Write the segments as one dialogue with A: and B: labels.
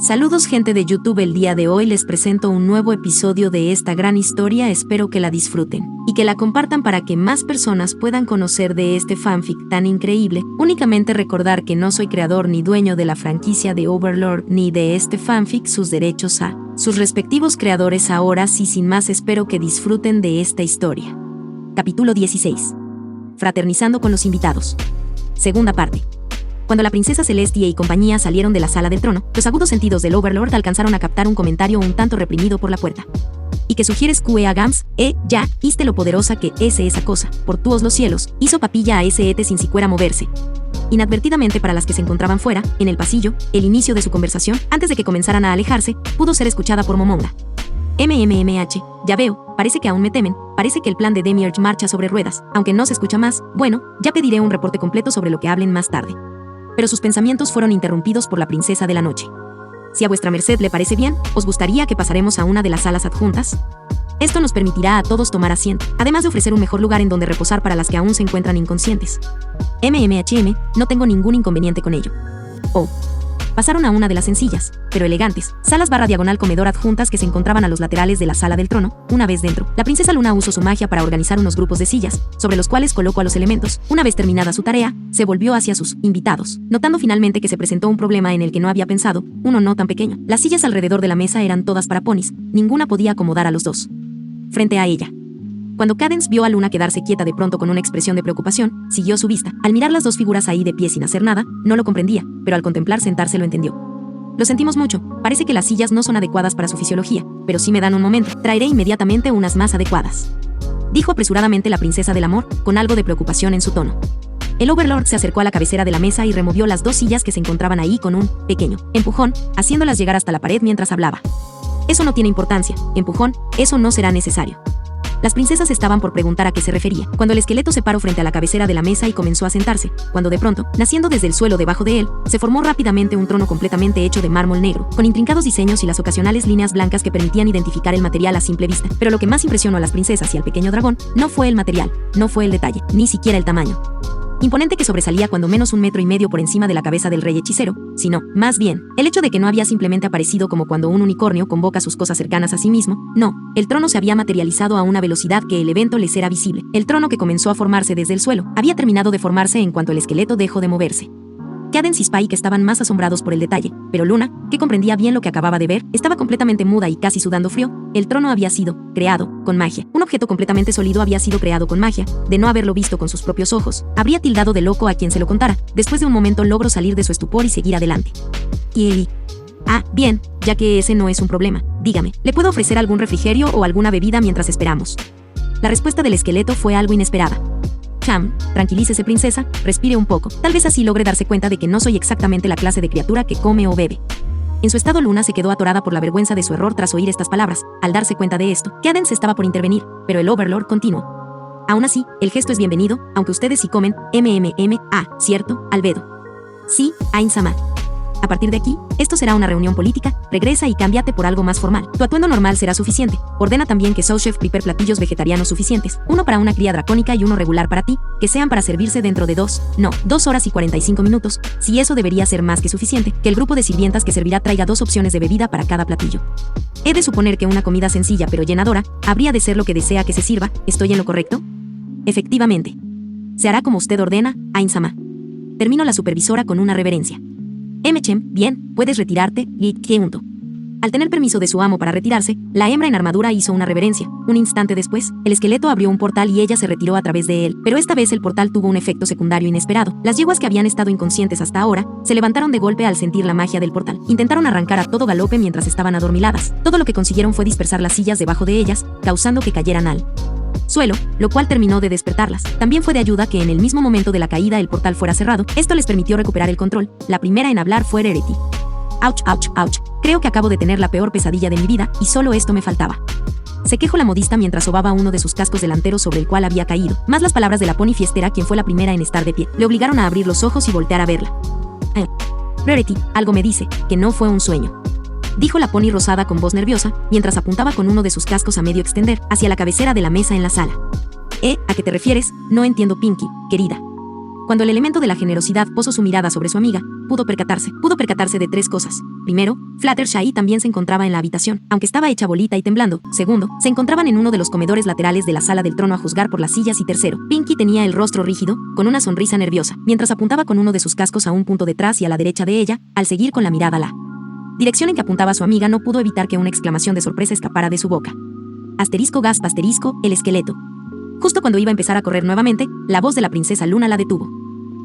A: Saludos gente de YouTube, el día de hoy les presento un nuevo episodio de esta gran historia, espero que la disfruten y que la compartan para que más personas puedan conocer de este fanfic tan increíble. Únicamente recordar que no soy creador ni dueño de la franquicia de Overlord ni de este fanfic, sus derechos a sus respectivos creadores. Ahora sí, sin más, espero que disfruten de esta historia. Capítulo 16. Fraternizando con los invitados. Segunda parte. Cuando la princesa Celestia y compañía salieron de la sala del trono, los agudos sentidos del Overlord alcanzaron a captar un comentario un tanto reprimido por la puerta. ¿Y que sugieres que a Gams? Ya, ¿viste lo poderosa que es esa cosa? Por todos los cielos, hizo papilla a ese ete sin siquiera moverse. Inadvertidamente para las que se encontraban fuera, en el pasillo, el inicio de su conversación, antes de que comenzaran a alejarse, pudo ser escuchada por Momonga. Ya veo, parece que aún me temen, parece que el plan de Demiurge marcha sobre ruedas, aunque no se escucha más. Bueno, ya pediré un reporte completo sobre lo que hablen más tarde. Pero sus pensamientos fueron interrumpidos por la princesa de la noche. Si a vuestra merced le parece bien, ¿os gustaría que pasaremos a una de las salas adjuntas? Esto nos permitirá a todos tomar asiento, además de ofrecer un mejor lugar en donde reposar para las que aún se encuentran inconscientes. No tengo ningún inconveniente con ello. Pasaron a una de las sencillas, pero elegantes, salas /diagonal comedor adjuntas que se encontraban a los laterales de la sala del trono. Una vez dentro, la princesa Luna usó su magia para organizar unos grupos de sillas, sobre los cuales colocó a los elementos. Una vez terminada su tarea, se volvió hacia sus invitados, notando finalmente que se presentó un problema en el que no había pensado, uno no tan pequeño. Las sillas alrededor de la mesa eran todas para ponis, ninguna podía acomodar a los dos. Frente a ella. Cuando Cadence vio a Luna quedarse quieta de pronto con una expresión de preocupación, siguió su vista. Al mirar las dos figuras ahí de pie sin hacer nada, no lo comprendía, pero al contemplar sentarse lo entendió. Lo sentimos mucho, parece que las sillas no son adecuadas para su fisiología, pero si me dan un momento, traeré inmediatamente unas más adecuadas. Dijo apresuradamente la princesa del amor, con algo de preocupación en su tono. El Overlord se acercó a la cabecera de la mesa y removió las dos sillas que se encontraban ahí con un pequeño empujón, haciéndolas llegar hasta la pared mientras hablaba. Eso no tiene importancia, empujón, eso no será necesario. Las princesas estaban por preguntar a qué se refería, cuando el esqueleto se paró frente a la cabecera de la mesa y comenzó a sentarse, cuando de pronto, naciendo desde el suelo debajo de él, se formó rápidamente un trono completamente hecho de mármol negro, con intrincados diseños y las ocasionales líneas blancas que permitían identificar el material a simple vista. Pero lo que más impresionó a las princesas y al pequeño dragón, no fue el material, no fue el detalle, ni siquiera el tamaño imponente que sobresalía cuando menos 1,5 metros por encima de la cabeza del rey hechicero, sino, más bien, el hecho de que no había simplemente aparecido como cuando un unicornio convoca sus cosas cercanas a sí mismo. No, el trono se había materializado a una velocidad que el evento les era visible. El trono, que comenzó a formarse desde el suelo, había terminado de formarse en cuanto el esqueleto dejó de moverse. Cadence y Spike estaban más asombrados por el detalle, pero Luna, que comprendía bien lo que acababa de ver, estaba completamente muda y casi sudando frío. El trono había sido creado con magia. Un objeto completamente sólido había sido creado con magia. De no haberlo visto con sus propios ojos, habría tildado de loco a quien se lo contara. Después de un momento logró salir de su estupor y seguir adelante. Bien, ya que ese no es un problema, dígame, ¿le puedo ofrecer algún refrigerio o alguna bebida mientras esperamos? La respuesta del esqueleto fue algo inesperada. Tranquilícese princesa, respire un poco, tal vez así logre darse cuenta de que no soy exactamente la clase de criatura que come o bebe. En su estado, Luna se quedó atorada por la vergüenza de su error tras oír estas palabras. Al darse cuenta de esto, Cadence estaba por intervenir, pero el Overlord continuó. Aún así, el gesto es bienvenido, aunque ustedes sí comen, ¿cierto, Albedo? Sí, Ain-sama. A partir de aquí, esto será una reunión política, regresa y cámbiate por algo más formal. Tu atuendo normal será suficiente. Ordena también que Sous Chef prepare platillos vegetarianos suficientes, uno para una cría dracónica y uno regular para ti, que sean para servirse dentro de 2 horas y 45 minutos, si eso debería ser más que suficiente, que el grupo de sirvientas que servirá traiga 2 opciones de bebida para cada platillo. He de suponer que una comida sencilla pero llenadora, habría de ser lo que desea que se sirva, ¿estoy en lo correcto? Efectivamente. Se hará como usted ordena, Ain-sama. Terminó la supervisora con una reverencia. Bien, puedes retirarte, Geunto. Al tener permiso de su amo para retirarse, la hembra en armadura hizo una reverencia. Un instante después, el esqueleto abrió un portal y ella se retiró a través de él, pero esta vez el portal tuvo un efecto secundario inesperado. Las yeguas que habían estado inconscientes hasta ahora, se levantaron de golpe al sentir la magia del portal. Intentaron arrancar a todo galope mientras estaban adormiladas. Todo lo que consiguieron fue dispersar las sillas debajo de ellas, causando que cayeran al suelo, lo cual terminó de despertarlas. También fue de ayuda que en el mismo momento de la caída el portal fuera cerrado. Esto les permitió recuperar el control. La primera en hablar fue Rarity. Ouch. Creo que acabo de tener la peor pesadilla de mi vida, y solo esto me faltaba. Se quejó la modista mientras sobaba uno de sus cascos delanteros sobre el cual había caído. Más las palabras de la pony fiestera, quien fue la primera en estar de pie, le obligaron a abrir los ojos y voltear a verla. Rarity, algo me dice que no fue un sueño, dijo la pony rosada con voz nerviosa, mientras apuntaba con uno de sus cascos a medio extender, hacia la cabecera de la mesa en la sala. ¿A qué te refieres? No entiendo, Pinky, querida. Cuando el elemento de la generosidad posó su mirada sobre su amiga, pudo percatarse de 3 cosas. Primero, Fluttershy también se encontraba en la habitación, aunque estaba hecha bolita y temblando. Segundo, se encontraban en uno de los comedores laterales de la sala del trono a juzgar por las sillas. Y tercero, Pinkie tenía el rostro rígido, con una sonrisa nerviosa, mientras apuntaba con uno de sus cascos a un punto detrás y a la derecha de ella, al seguir con la mirada la dirección en que apuntaba su amiga. No pudo evitar que una exclamación de sorpresa escapara de su boca. Asterisco gasp asterisco, el esqueleto. Justo cuando iba a empezar a correr nuevamente, la voz de la princesa Luna la detuvo.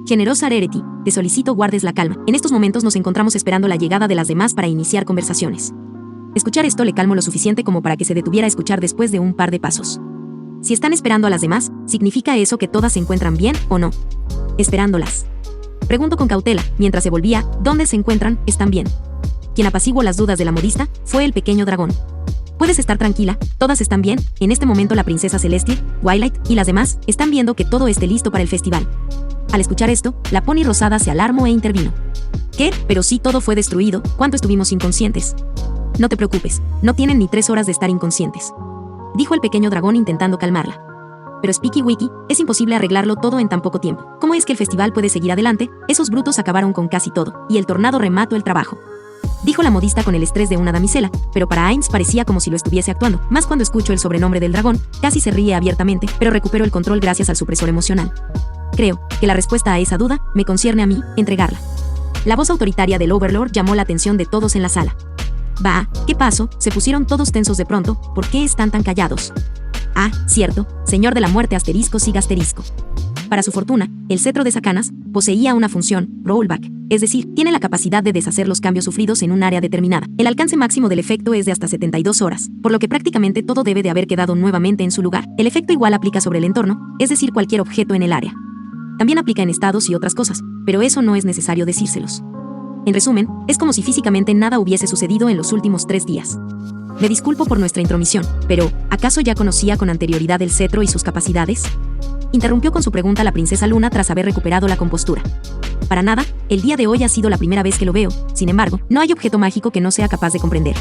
A: Generosa Rarity, te solicito guardes la calma. En estos momentos nos encontramos esperando la llegada de las demás para iniciar conversaciones. Escuchar esto le calmó lo suficiente como para que se detuviera a escuchar después de un par de pasos. Si están esperando a las demás, ¿significa eso que todas se encuentran bien o no? Esperándolas. Preguntó con cautela, mientras se volvía, ¿dónde se encuentran? ¿Están bien? Quien apaciguó las dudas de la modista fue el pequeño dragón. Puedes estar tranquila, todas están bien. En este momento la princesa Celestia, Twilight y las demás están viendo que todo esté listo para el festival. Al escuchar esto, la pony rosada se alarmó e intervino. ¿Qué? Pero sí, todo fue destruido. ¿Cuánto estuvimos inconscientes? No te preocupes, no tienen ni 3 horas de estar inconscientes, dijo el pequeño dragón intentando calmarla. Pero Spiky Wiki, es imposible arreglarlo todo en tan poco tiempo. ¿Cómo es que el festival puede seguir adelante? Esos brutos acabaron con casi todo, y el tornado remató el trabajo, dijo la modista con el estrés de una damisela, pero para Ainz parecía como si lo estuviese actuando. Más cuando escuchó el sobrenombre del dragón, casi se ríe abiertamente, pero recuperó el control gracias al supresor emocional. Creo que la respuesta a esa duda me concierne a mí, entregarla. La voz autoritaria del Overlord llamó la atención de todos en la sala. Bah, ¿qué pasó? Se pusieron todos tensos de pronto. ¿Por qué están tan callados? Ah, cierto, señor de la muerte asterisco siga asterisco. Para su fortuna, el cetro de Sacanas poseía una función, rollback, es decir, tiene la capacidad de deshacer los cambios sufridos en un área determinada. El alcance máximo del efecto es de hasta 72 horas, por lo que prácticamente todo debe de haber quedado nuevamente en su lugar. El efecto igual aplica sobre el entorno, es decir, cualquier objeto en el área. También aplica en estados y otras cosas, pero eso no es necesario decírselos. En resumen, es como si físicamente nada hubiese sucedido en los últimos 3 días. Me disculpo por nuestra intromisión, pero ¿acaso ya conocía con anterioridad el cetro y sus capacidades? Interrumpió con su pregunta la princesa Luna tras haber recuperado la compostura. Para nada, el día de hoy ha sido la primera vez que lo veo. Sin embargo, no hay objeto mágico que no sea capaz de comprender.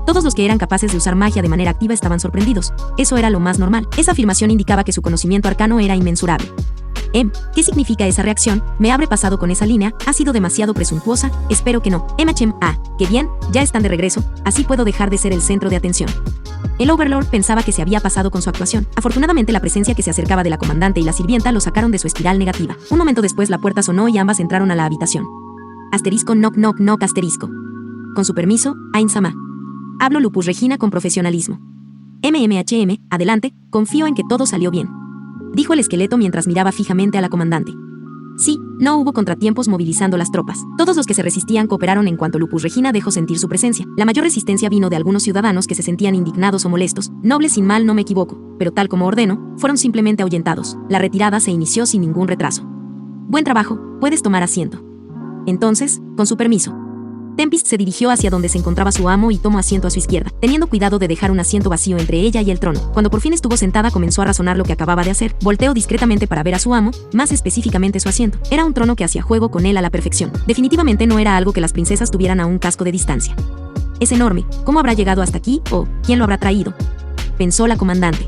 A: Todos los que eran capaces de usar magia de manera activa estaban sorprendidos. Eso era lo más normal. Esa afirmación indicaba que su conocimiento arcano era inmensurable. ¿Qué significa esa reacción? ¿Me habré pasado con esa línea? ¿Ha sido demasiado presuntuosa? Espero que no. Qué bien, ya están de regreso, así puedo dejar de ser el centro de atención. El Overlord pensaba que se había pasado con su actuación. Afortunadamente la presencia que se acercaba de la comandante y la sirvienta lo sacaron de su espiral negativa. Un momento después la puerta sonó y ambas entraron a la habitación. Asterisco knock knock knock asterisco. Con su permiso, Ainz-sama. Hablo Lupus Regina con profesionalismo. Adelante, confío en que todo salió bien, dijo el esqueleto mientras miraba fijamente a la comandante. Sí, no hubo contratiempos movilizando las tropas. Todos los que se resistían cooperaron en cuanto Lupus Regina dejó sentir su presencia. La mayor resistencia vino de algunos ciudadanos que se sentían indignados o molestos. Nobles sin mal no me equivoco, pero tal como ordeno, fueron simplemente ahuyentados. La retirada se inició sin ningún retraso. Buen trabajo, puedes tomar asiento. Entonces, con su permiso. Tempest se dirigió hacia donde se encontraba su amo y tomó asiento a su izquierda, teniendo cuidado de dejar un asiento vacío entre ella y el trono. Cuando por fin estuvo sentada, comenzó a razonar lo que acababa de hacer. Volteó discretamente para ver a su amo, más específicamente su asiento. Era un trono que hacía juego con él a la perfección. Definitivamente no era algo que las princesas tuvieran a un casco de distancia. Es enorme. ¿Cómo habrá llegado hasta aquí? ¿O quién lo habrá traído?, pensó la comandante.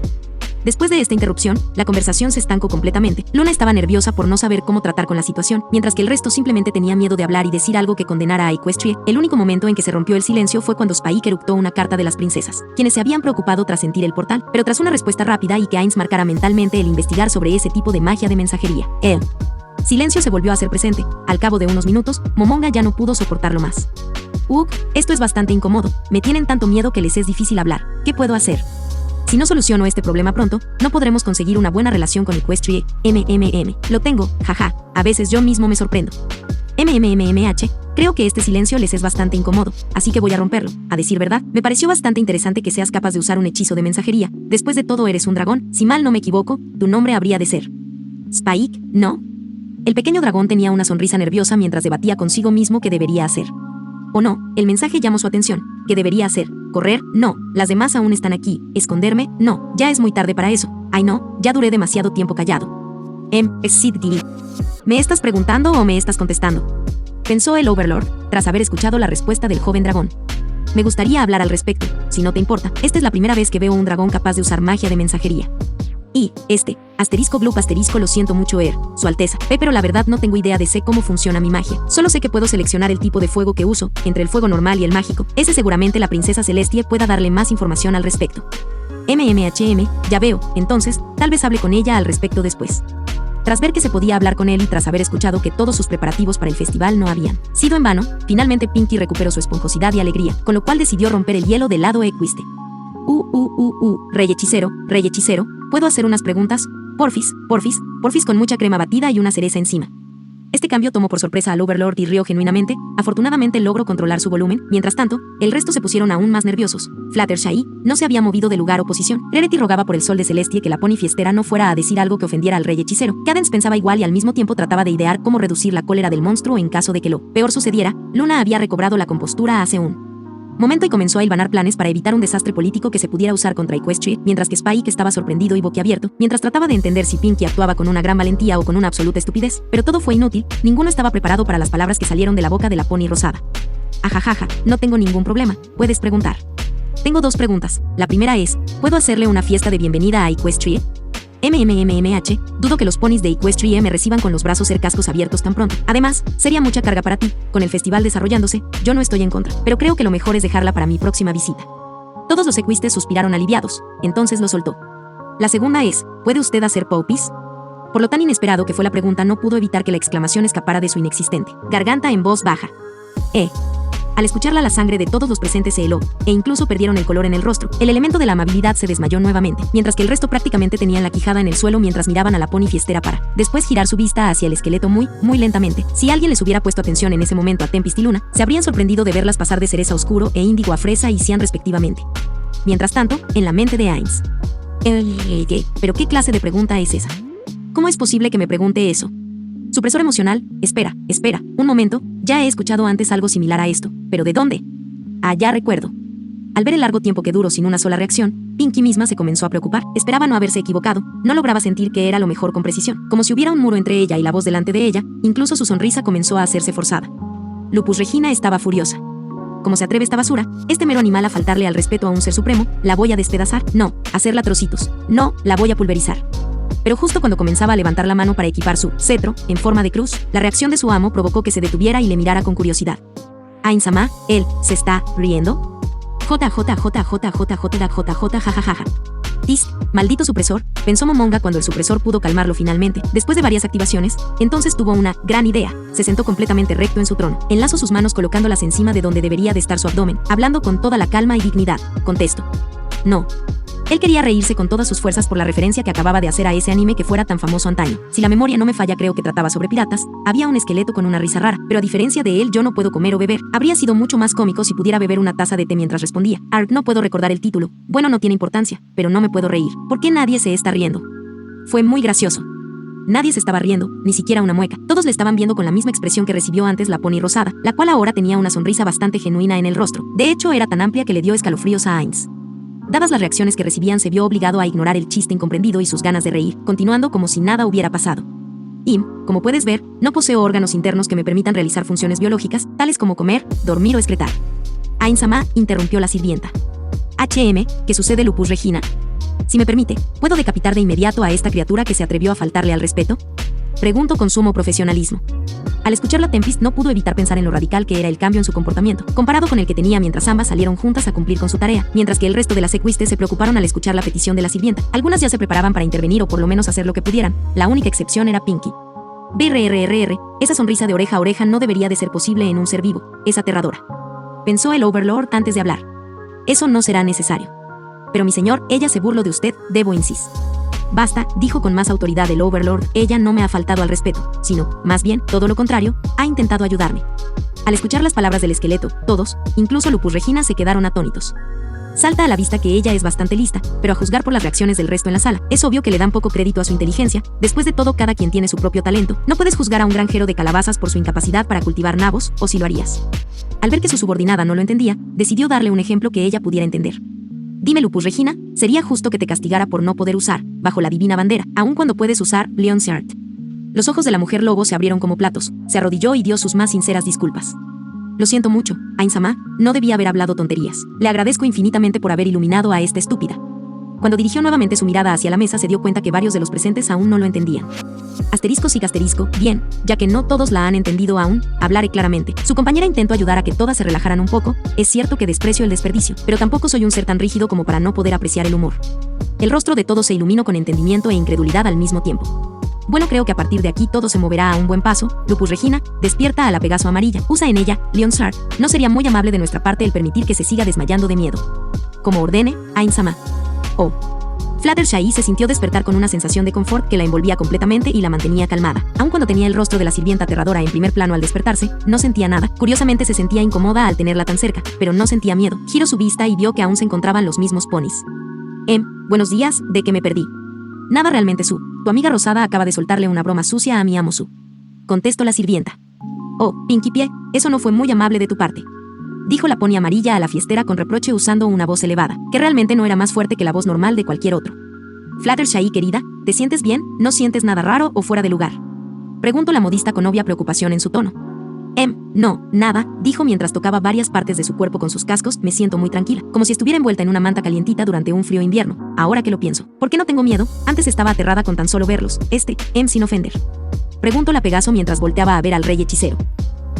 A: Después de esta interrupción, la conversación se estancó completamente. Luna estaba nerviosa por no saber cómo tratar con la situación, mientras que el resto simplemente tenía miedo de hablar y decir algo que condenara a Equestria. El único momento en que se rompió el silencio fue cuando Spike eructó una carta de las princesas, quienes se habían preocupado tras sentir el portal, pero tras una respuesta rápida y que Ainz marcara mentalmente el investigar sobre ese tipo de magia de mensajería. El silencio se volvió a hacer presente. Al cabo de unos minutos, Momonga ya no pudo soportarlo más. Esto es bastante incómodo. Me tienen tanto miedo que les es difícil hablar. ¿Qué puedo hacer? Si no soluciono este problema pronto, no podremos conseguir una buena relación con Equestria. Lo tengo, jaja, a veces yo mismo me sorprendo. Creo que este silencio les es bastante incómodo, así que voy a romperlo. A decir verdad, me pareció bastante interesante que seas capaz de usar un hechizo de mensajería. Después de todo eres un dragón, si mal no me equivoco, tu nombre habría de ser Spike, ¿no? El pequeño dragón tenía una sonrisa nerviosa mientras debatía consigo mismo qué debería hacer. ¿O no? El mensaje llamó su atención. ¿Qué debería hacer? ¿Correr? No. Las demás aún están aquí. ¿Esconderme? No. Ya es muy tarde para eso. Ay no, ya duré demasiado tiempo callado. Sidney. ¿Me estás preguntando o me estás contestando?, pensó el Overlord, tras haber escuchado la respuesta del joven dragón. Me gustaría hablar al respecto, si no te importa. Esta es la primera vez que veo un dragón capaz de usar magia de mensajería. Asterisco Gloop asterisco lo siento mucho Su Alteza. Pero la verdad no tengo idea de cómo funciona mi magia. Solo sé que puedo seleccionar el tipo de fuego que uso, entre el fuego normal y el mágico. Seguramente la princesa Celestia pueda darle más información al respecto. Ya veo, entonces, tal vez hable con ella al respecto después. Tras ver que se podía hablar con él y tras haber escuchado que todos sus preparativos para el festival no habían sido en vano, finalmente Pinkie recuperó su esponjosidad y alegría, con lo cual decidió romper el hielo del lado ecuiste. Rey hechicero, ¿puedo hacer unas preguntas? Porfis, con mucha crema batida y una cereza encima. Este cambio tomó por sorpresa al Overlord y rió genuinamente. Afortunadamente logró controlar su volumen. Mientras tanto, el resto se pusieron aún más nerviosos. Fluttershy no se había movido de lugar o posición. Rarity rogaba por el sol de Celestia que la pony fiestera no fuera a decir algo que ofendiera al rey hechicero. Cadence pensaba igual y al mismo tiempo trataba de idear cómo reducir la cólera del monstruo en caso de que lo peor sucediera. Luna había recobrado la compostura hace un momento y comenzó a hilvanar planes para evitar un desastre político que se pudiera usar contra Equestria, mientras que Spike estaba sorprendido y boquiabierto, mientras trataba de entender si Pinkie actuaba con una gran valentía o con una absoluta estupidez, pero todo fue inútil, ninguno estaba preparado para las palabras que salieron de la boca de la pony rosada. Ajajaja, no tengo ningún problema, puedes preguntar. Tengo 2 preguntas. La primera es, ¿puedo hacerle una fiesta de bienvenida a Equestria? Dudo que los ponis de Equestria me reciban con los brazos cercascos abiertos tan pronto. Además, sería mucha carga para ti. Con el festival desarrollándose, yo no estoy en contra, pero creo que lo mejor es dejarla para mi próxima visita. Todos los equistes suspiraron aliviados, entonces lo soltó. La segunda es, ¿puede usted hacer popis? Por lo tan inesperado que fue la pregunta, no pudo evitar que la exclamación escapara de su inexistente garganta en voz baja. Al escucharla, la sangre de todos los presentes se heló, e incluso perdieron el color en el rostro. El elemento de la amabilidad se desmayó nuevamente, mientras que el resto prácticamente tenían la quijada en el suelo mientras miraban a la pony fiestera para después girar su vista hacia el esqueleto muy lentamente. Si alguien les hubiera puesto atención en ese momento a Tempest y Luna, se habrían sorprendido de verlas pasar de cereza oscuro e índigo a fresa y cian respectivamente. Mientras tanto, en la mente de Ainz. ¿Pero qué clase de pregunta es esa? ¿Cómo es posible que me pregunte eso? Supresor emocional, espera, un momento, ya he escuchado antes algo similar a esto, ¿pero de dónde? Ya recuerdo. Al ver el largo tiempo que duró sin una sola reacción, Pinkie misma se comenzó a preocupar. Esperaba no haberse equivocado, no lograba sentir que era lo mejor con precisión, como si hubiera un muro entre ella y la voz delante de ella, incluso su sonrisa comenzó a hacerse forzada. Lupus Regina estaba furiosa. ¿Cómo se atreve esta basura, este mero animal, a faltarle al respeto a un ser supremo? La voy a despedazar, no, hacerla trocitos, no, la voy a pulverizar. Pero justo cuando comenzaba a levantar la mano para equipar su cetro en forma de cruz, la reacción de su amo provocó que se detuviera y le mirara con curiosidad. Ainz-sama, él, ¿se está riendo? Jajajaja. Maldito supresor, pensó Momonga cuando el supresor pudo calmarlo finalmente. Después de varias activaciones, entonces tuvo una gran idea. Se sentó completamente recto en su trono. Enlazó sus manos colocándolas encima de donde debería de estar su abdomen, hablando con toda la calma y dignidad. Contesto. No. Él quería reírse con todas sus fuerzas por la referencia que acababa de hacer a ese anime que fuera tan famoso antaño. Si la memoria no me falla, creo que trataba sobre piratas. Había un esqueleto con una risa rara, pero a diferencia de él yo no puedo comer o beber. Habría sido mucho más cómico si pudiera beber una taza de té mientras respondía. No puedo recordar el título. Bueno, no tiene importancia, pero no me puedo reír. ¿Por qué nadie se está riendo? Fue muy gracioso. Nadie se estaba riendo, ni siquiera una mueca. Todos le estaban viendo con la misma expresión que recibió antes la pony rosada, la cual ahora tenía una sonrisa bastante genuina en el rostro. De hecho, era tan amplia que le dio escalofríos a Ainz. Dadas las reacciones que recibían, se vio obligado a ignorar el chiste incomprendido y sus ganas de reír, continuando como si nada hubiera pasado. Como puedes ver, no poseo órganos internos que me permitan realizar funciones biológicas, tales como comer, dormir o excretar. Ainz-sama, interrumpió la sirvienta. ¿Qué sucede, Lupus Regina? Si me permite, ¿puedo decapitar de inmediato a esta criatura que se atrevió a faltarle al respeto? Pregunto con sumo profesionalismo. Al escucharla, Tempest no pudo evitar pensar en lo radical que era el cambio en su comportamiento, comparado con el que tenía mientras ambas salieron juntas a cumplir con su tarea, mientras que el resto de las equistes se preocuparon al escuchar la petición de la sirvienta. Algunas ya se preparaban para intervenir o por lo menos hacer lo que pudieran. La única excepción era Pinkie. Esa sonrisa de oreja a oreja no debería de ser posible en un ser vivo. Es aterradora. Pensó el Overlord antes de hablar. Eso no será necesario. Pero mi señor, ella se burló de usted, debo insistir. Basta, dijo con más autoridad el Overlord, ella no me ha faltado al respeto, sino, más bien, todo lo contrario, ha intentado ayudarme. Al escuchar las palabras del esqueleto, todos, incluso Lupus Regina, se quedaron atónitos. Salta a la vista que ella es bastante lista, pero a juzgar por las reacciones del resto en la sala, es obvio que le dan poco crédito a su inteligencia. Después de todo, cada quien tiene su propio talento. No puedes juzgar a un granjero de calabazas por su incapacidad para cultivar nabos, o si lo harías. Al ver que su subordinada no lo entendía, decidió darle un ejemplo que ella pudiera entender. Dime, Lupus Regina, sería justo que te castigara por no poder usar, bajo la divina bandera, aun cuando puedes usar Leon's Art. Los ojos de la mujer lobo se abrieron como platos, se arrodilló y dio sus más sinceras disculpas. Lo siento mucho, Ainz-sama, no debía haber hablado tonterías. Le agradezco infinitamente por haber iluminado a esta estúpida. Cuando dirigió nuevamente su mirada hacia la mesa, se dio cuenta que varios de los presentes aún no lo entendían. Asterisco sí, asterisco, bien, ya que no todos la han entendido aún, hablaré claramente. Su compañera intentó ayudar a que todas se relajaran un poco. Es cierto que desprecio el desperdicio, pero tampoco soy un ser tan rígido como para no poder apreciar el humor. El rostro de todos se iluminó con entendimiento e incredulidad al mismo tiempo. Bueno, creo que a partir de aquí todo se moverá a un buen paso. Lupus Regina, despierta a la Pegaso amarilla. Usa en ella, Leonsard. No sería muy amable de nuestra parte el permitir que se siga desmayando de miedo. Como ordene, Ain-sama. Oh. Fluttershy se sintió despertar con una sensación de confort que la envolvía completamente y la mantenía calmada. Aun cuando tenía el rostro de la sirvienta aterradora en primer plano al despertarse, no sentía nada. Curiosamente se sentía incómoda al tenerla tan cerca, pero no sentía miedo. Giró su vista y vio que aún se encontraban los mismos ponis. Buenos días, ¿de qué me perdí? Nada realmente, Su. Tu amiga Rosada acaba de soltarle una broma sucia a mi amo Su. Contestó la sirvienta. Oh, Pinkie Pie, eso no fue muy amable de tu parte. Dijo la pony amarilla a la fiestera con reproche usando una voz elevada, que realmente no era más fuerte que la voz normal de cualquier otro. Fluttershy, querida, ¿te sientes bien? ¿No sientes nada raro o fuera de lugar? Preguntó la modista con obvia preocupación en su tono. No, nada, dijo mientras tocaba varias partes de su cuerpo con sus cascos. Me siento muy tranquila, como si estuviera envuelta en una manta calientita durante un frío invierno. Ahora que lo pienso, ¿por qué no tengo miedo? Antes estaba aterrada con tan solo verlos. Sin ofender. Preguntó la Pegaso mientras volteaba a ver al rey hechicero.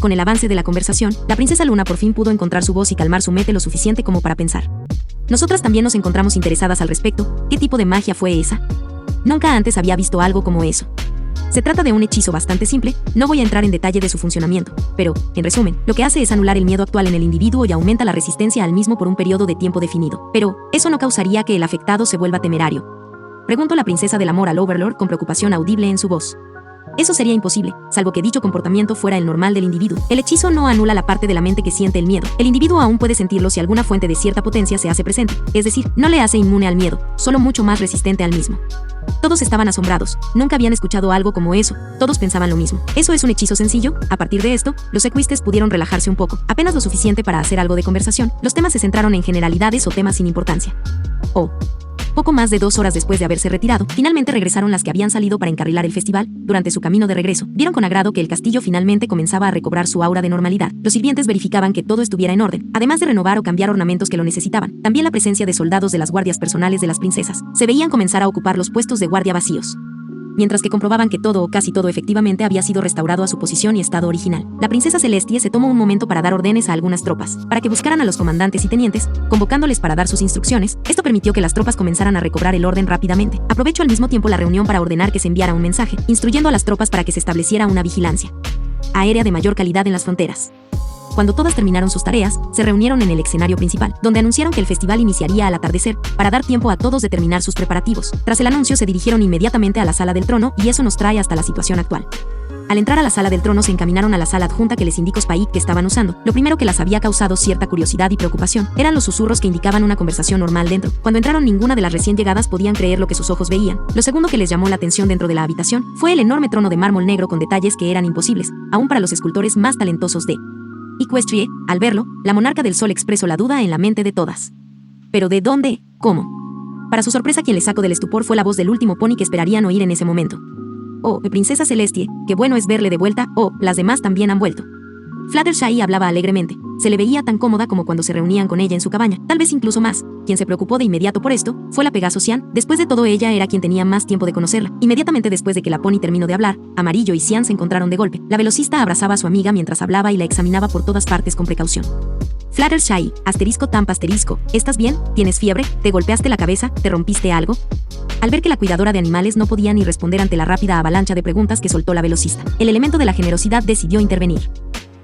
A: Con el avance de la conversación, la princesa Luna por fin pudo encontrar su voz y calmar su mente lo suficiente como para pensar. Nosotras también nos encontramos interesadas al respecto. ¿Qué tipo de magia fue esa? Nunca antes había visto algo como eso. Se trata de un hechizo bastante simple, no voy a entrar en detalle de su funcionamiento, pero, en resumen, lo que hace es anular el miedo actual en el individuo y aumenta la resistencia al mismo por un periodo de tiempo definido. Pero, ¿eso no causaría que el afectado se vuelva temerario? Preguntó la princesa del amor al Overlord con preocupación audible en su voz. Eso sería imposible, salvo que dicho comportamiento fuera el normal del individuo. El hechizo no anula la parte de la mente que siente el miedo. El individuo aún puede sentirlo si alguna fuente de cierta potencia se hace presente, es decir, no le hace inmune al miedo, solo mucho más resistente al mismo. Todos estaban asombrados, nunca habían escuchado algo como eso, todos pensaban lo mismo. Eso es un hechizo sencillo. A partir de esto, los equistes pudieron relajarse un poco, apenas lo suficiente para hacer algo de conversación. Los temas se centraron en generalidades o temas sin importancia. Poco más de 2 horas después de haberse retirado, finalmente regresaron las que habían salido para encarrilar el festival. Durante su camino de regreso, vieron con agrado que el castillo finalmente comenzaba a recobrar su aura de normalidad. Los sirvientes verificaban que todo estuviera en orden, además de renovar o cambiar ornamentos que lo necesitaban. También la presencia de soldados de las guardias personales de las princesas. Se veían comenzar a ocupar los puestos de guardia vacíos, mientras que comprobaban que todo o casi todo efectivamente había sido restaurado a su posición y estado original. La princesa Celestia se tomó un momento para dar órdenes a algunas tropas, para que buscaran a los comandantes y tenientes, convocándoles para dar sus instrucciones. Esto permitió que las tropas comenzaran a recobrar el orden rápidamente. Aprovechó al mismo tiempo la reunión para ordenar que se enviara un mensaje, instruyendo a las tropas para que se estableciera una vigilancia aérea de mayor calidad en las fronteras. Cuando todas terminaron sus tareas, se reunieron en el escenario principal, donde anunciaron que el festival iniciaría al atardecer, para dar tiempo a todos de terminar sus preparativos. Tras el anuncio se dirigieron inmediatamente a la sala del trono, y eso nos trae hasta la situación actual. Al entrar a la sala del trono se encaminaron a la sala adjunta que les indicó Spike que estaban usando. Lo primero que las había causado cierta curiosidad y preocupación eran los susurros que indicaban una conversación normal dentro. Cuando entraron, ninguna de las recién llegadas podían creer lo que sus ojos veían. Lo segundo que les llamó la atención dentro de la habitación fue el enorme trono de mármol negro con detalles que eran imposibles, aún para los escultores más talentosos de Equestria. Al verlo, la monarca del sol expresó la duda en la mente de todas. ¿Pero de dónde? ¿Cómo? Para su sorpresa, quien les sacó del estupor fue la voz del último pony que esperarían oír en ese momento. Oh, princesa Celestia, qué bueno es verle de vuelta. Oh, las demás también han vuelto. Fluttershy hablaba alegremente. Se le veía tan cómoda como cuando se reunían con ella en su cabaña, tal vez incluso más. Quien se preocupó de inmediato por esto fue la Pegaso Cian. Después de todo, ella era quien tenía más tiempo de conocerla. Inmediatamente después de que la pony terminó de hablar, Amarillo y Cian se encontraron de golpe. La velocista abrazaba a su amiga mientras hablaba y la examinaba por todas partes con precaución. Fluttershy, *tampa*, ¿estás bien? ¿Tienes fiebre? ¿Te golpeaste la cabeza? ¿Te rompiste algo? Al ver que la cuidadora de animales no podía ni responder ante la rápida avalancha de preguntas que soltó la velocista, el elemento de la generosidad decidió intervenir.